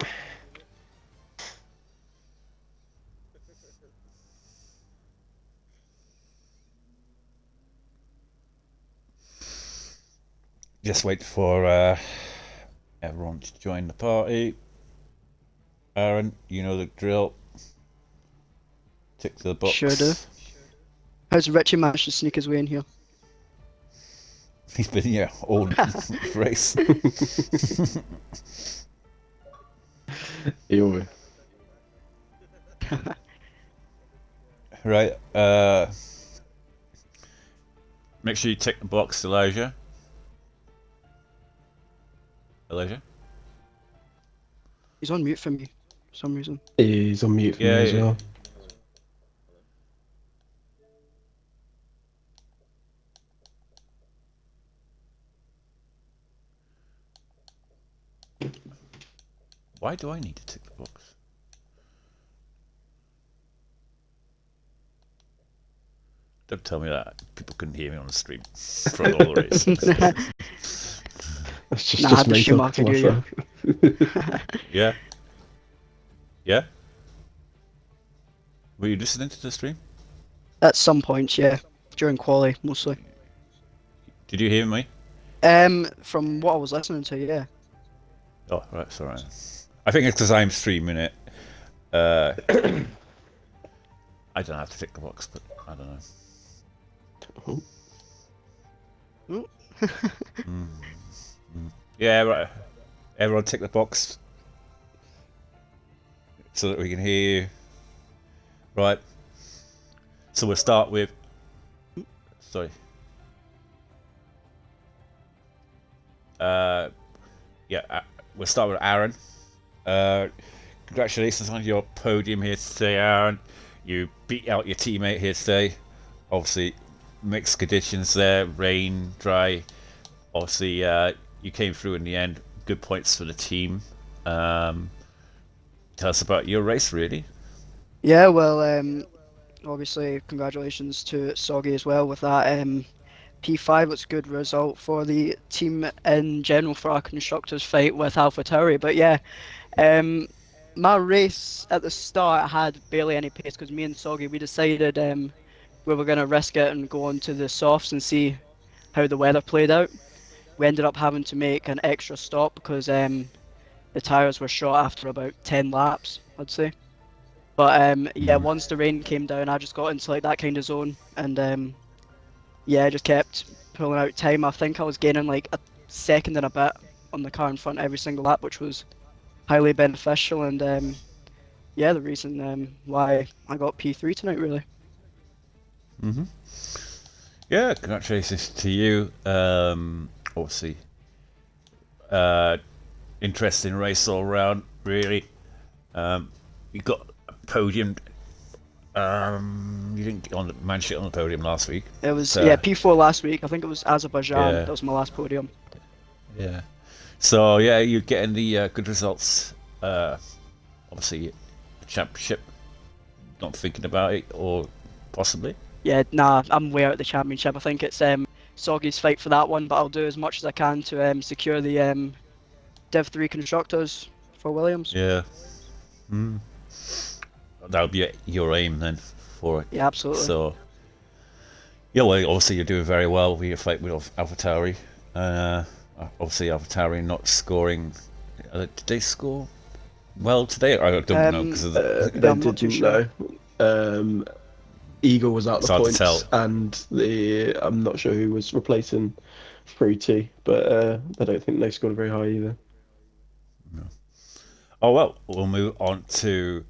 Just wait for everyone to join the party. Aaron, you know the drill. Tick the box. Sure do. How's Richie managed to sneak his way in here? He's been here all race. Ew. Right, make sure you tick the box, Elijah. Elijah? He's on mute for me, for some reason. He's on mute for me as well. Why do I need to tick the box? Don't tell me that. People couldn't hear me on the stream for all the race. That's just, Nah, just the me Schumacher talking to do myself. Yeah? Yeah? Were you listening to the stream? At some points, yeah. During quali, mostly. Did you hear me? From what I was listening to, yeah. Oh, right, it's alright. I think it's because I'm streaming it. I don't have to tick the box, but I don't know. Yeah, right. Everyone tick the box so that we can hear you. Right. So we'll start with. Sorry. Yeah, we'll start with Aaron. Congratulations on your podium here today, Aaron. You beat out your teammate here today. Obviously, mixed conditions there, rain, dry. Obviously, you came through in the end. Good points for the team. tell us about your race, really. Yeah, well, obviously, congratulations to Soggy as well with that P5. It's a good result for the team in general for our constructors fight with AlphaTauri. But yeah, my race at the start I had barely any pace because me and Soggy we decided we were gonna risk it and go on to the softs and see how the weather played out. We ended up having to make an extra stop because the tyres were shot after about 10 laps, I'd say. But yeah, once the rain came down, I just got into like that kind of zone, and yeah, I just kept pulling out time. I think I was gaining like a second and a bit on the car in front every single lap, which was highly beneficial. And yeah, the reason why I got P3 tonight, really. Mm-hmm. Yeah, congratulations to you. Obviously, interesting race all round, really. You got a podium. You didn't manage to get on the podium last week. It was So, yeah P4 last week. I think it was Azerbaijan. Yeah. That was my last podium. Yeah. So yeah, you're getting the good results. Obviously, the championship. Not thinking about it, or possibly. Yeah, nah, I'm way out of the championship. I think it's Soggy's fight for that one, but I'll do as much as I can to secure the Div 3 constructors for Williams. Yeah. Mm. That would be your aim then for it. Yeah, absolutely. So. Yeah, well, obviously you're doing very well with your fight with AlphaTauri. Obviously AlphaTauri not scoring. Did they score well today? I don't know because of the. They I'm not too didn't know. Eagle was out It's the hard to points, tell. and I'm not sure who was replacing Fruity, but I don't think they scored very high either. Oh well, we'll move on to.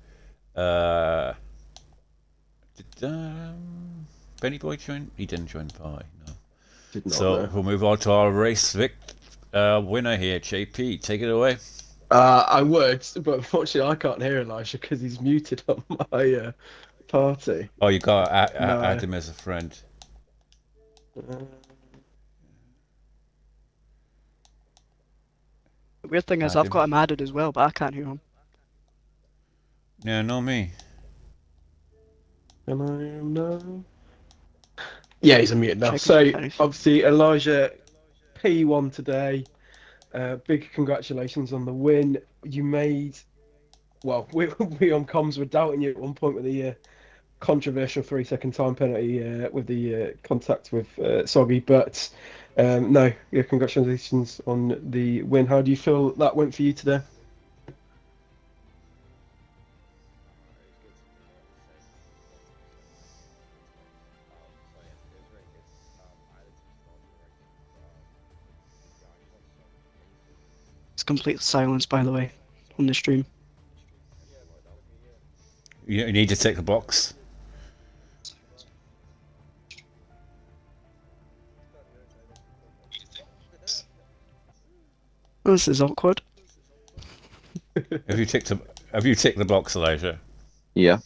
Did Benny Boy join? He didn't join the party. No. Did not So know. we'll move on to our race winner here, JP. Take it away. I would, but unfortunately I can't hear Elijah because he's muted on my party. Oh, you got No. add him as a friend. The weird thing is, I've Adam. got him added as well, but I can't hear him. Yeah, not me. Can I know? Yeah, he's unmuted now. Checking So if anything. obviously Elijah P1 today. Big congratulations on the win. You made. Well, we on comms were doubting you at one point with the controversial 3-second time penalty with the contact with Soggy, but no, yeah, congratulations on the win. How do you feel that went for you today? It's complete silence, by the way, on the stream. You need to tick the box. Oh, this is awkward. Have you ticked the box, Elijah? Yeah.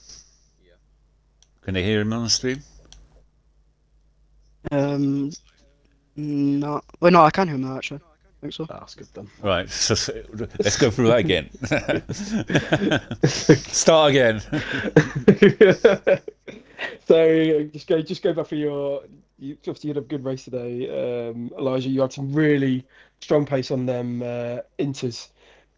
Can they hear him on the stream? No. Well, no, I can hear him now, actually. I think so. That's good then. Right, so let's go through that again. Start again. So just go back for your. You obviously had a good race today, Elijah. You had some really strong pace on them inters.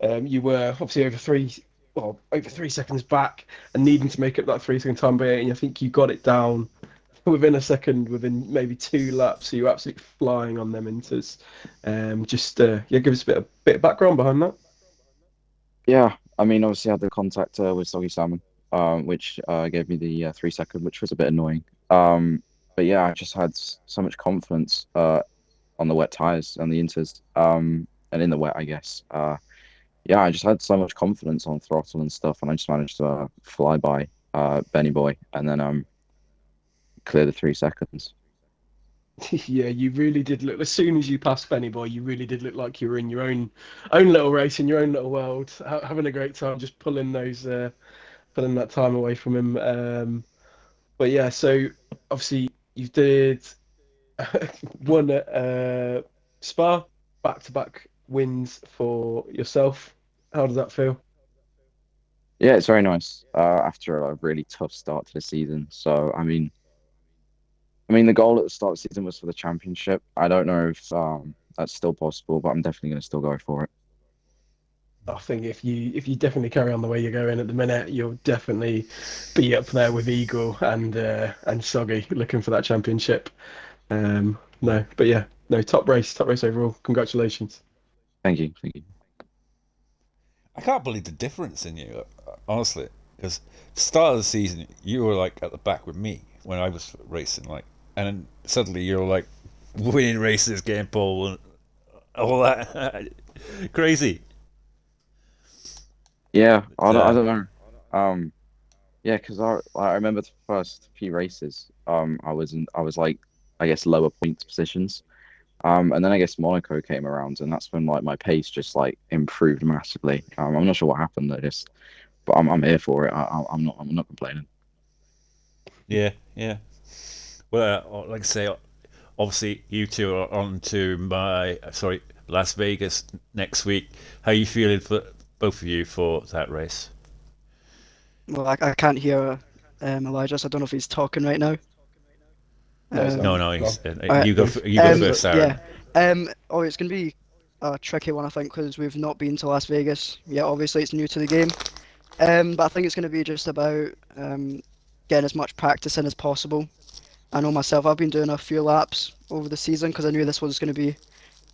You were obviously over 3 seconds back and needing to make up that 3 second time by 8, and I think you got it down within a second, within maybe 2 laps. So you're absolutely flying on them inters. Yeah, give us a bit of background behind that. Yeah, I mean, obviously I had the contact with Soggy Salmon, which gave me the 3 second, which was a bit annoying. But yeah, I just had so much confidence on the wet tires and the inters, and in the wet, I guess. Yeah, I just had so much confidence on throttle and stuff, and I just managed to fly by Benny Boy and then clear the 3 seconds. Yeah, you really did look. As soon as you passed Benny Boy, you really did look like you were in your own little race, in your own little world, having a great time, just pulling that time away from him. But yeah, so obviously you did one at Spa, back-to-back wins for yourself. How does that feel? Yeah, it's very nice. After a really tough start to the season. So I mean, the goal at the start of the season was for the championship. I don't know if that's still possible, but I'm definitely going to still go for it. I think if you definitely carry on the way you're going at the minute, you'll definitely be up there with Eagle and Soggy looking for that championship. No, but yeah, no, top race overall. Congratulations. Thank you, thank you. I can't believe the difference in you, honestly. Because start of the season, you were like at the back with me when I was racing, like, and then suddenly you're like winning races, getting pole, and all that. Crazy. Yeah, But, I don't know. Um, yeah, because I remember the first few races. I was like, I guess lower points positions. And then I guess Monaco came around, and that's when like my pace just like improved massively. I'm not sure what happened. But I'm here for it. I'm not complaining. yeah, yeah. Well, like I say, obviously you two are on to Las Vegas next week. How are you feeling for both of you for that race? Well, I can't hear Elijah, so I don't know if he's talking right now. No, it's No, Um, no, go on. alright, you go Go for first, it. Aaron. yeah. It's gonna be a tricky one, I think, because we've not been to Las Vegas. Yeah, obviously it's new to the game. But I think it's gonna be just about getting as much practice in as possible. I know myself, I've been doing a few laps over the season because I knew this was gonna be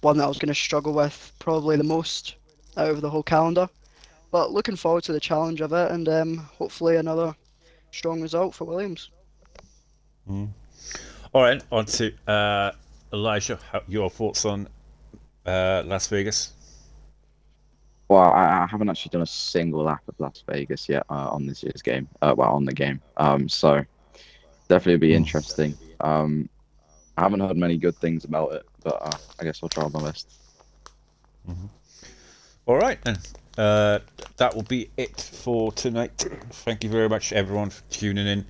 one that I was gonna struggle with probably the most out of the whole calendar. But looking forward to the challenge of it and hopefully another strong result for Williams. Mm. All right, on to Elijah. Your thoughts on Las Vegas? Well, I haven't actually done a single lap of Las Vegas yet on this year's game. Well, on the game. So definitely be Mm. interesting. I haven't heard many good things about it, but I guess I'll try my best. Mhm. All right, then. That will be it for tonight. Thank you very much, everyone, for tuning in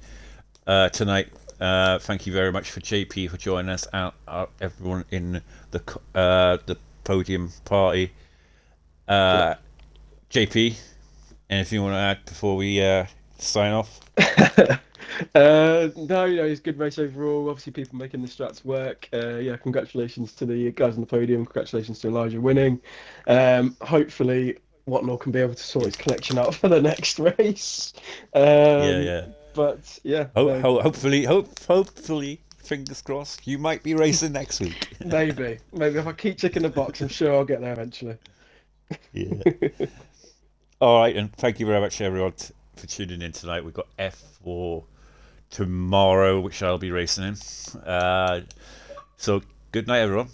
tonight. Thank you very much for JP for joining us, out everyone in the podium party. Uh, JP, anything you want to add before we sign off? No, it's a good race overall. Obviously, people making the strats work. Yeah, congratulations to the guys on the podium. Congratulations to Elijah winning. Hopefully, Whatnot can be able to sort his connection out for the next race. Yeah, Um, yeah. but yeah, no, Hopefully, fingers crossed, you might be racing next week. maybe if I keep ticking the box, I'm sure I'll get there eventually. Yeah. All right, and thank you very much, everyone, for tuning in tonight. We've got F4 tomorrow, which I'll be racing in. So, good night, everyone.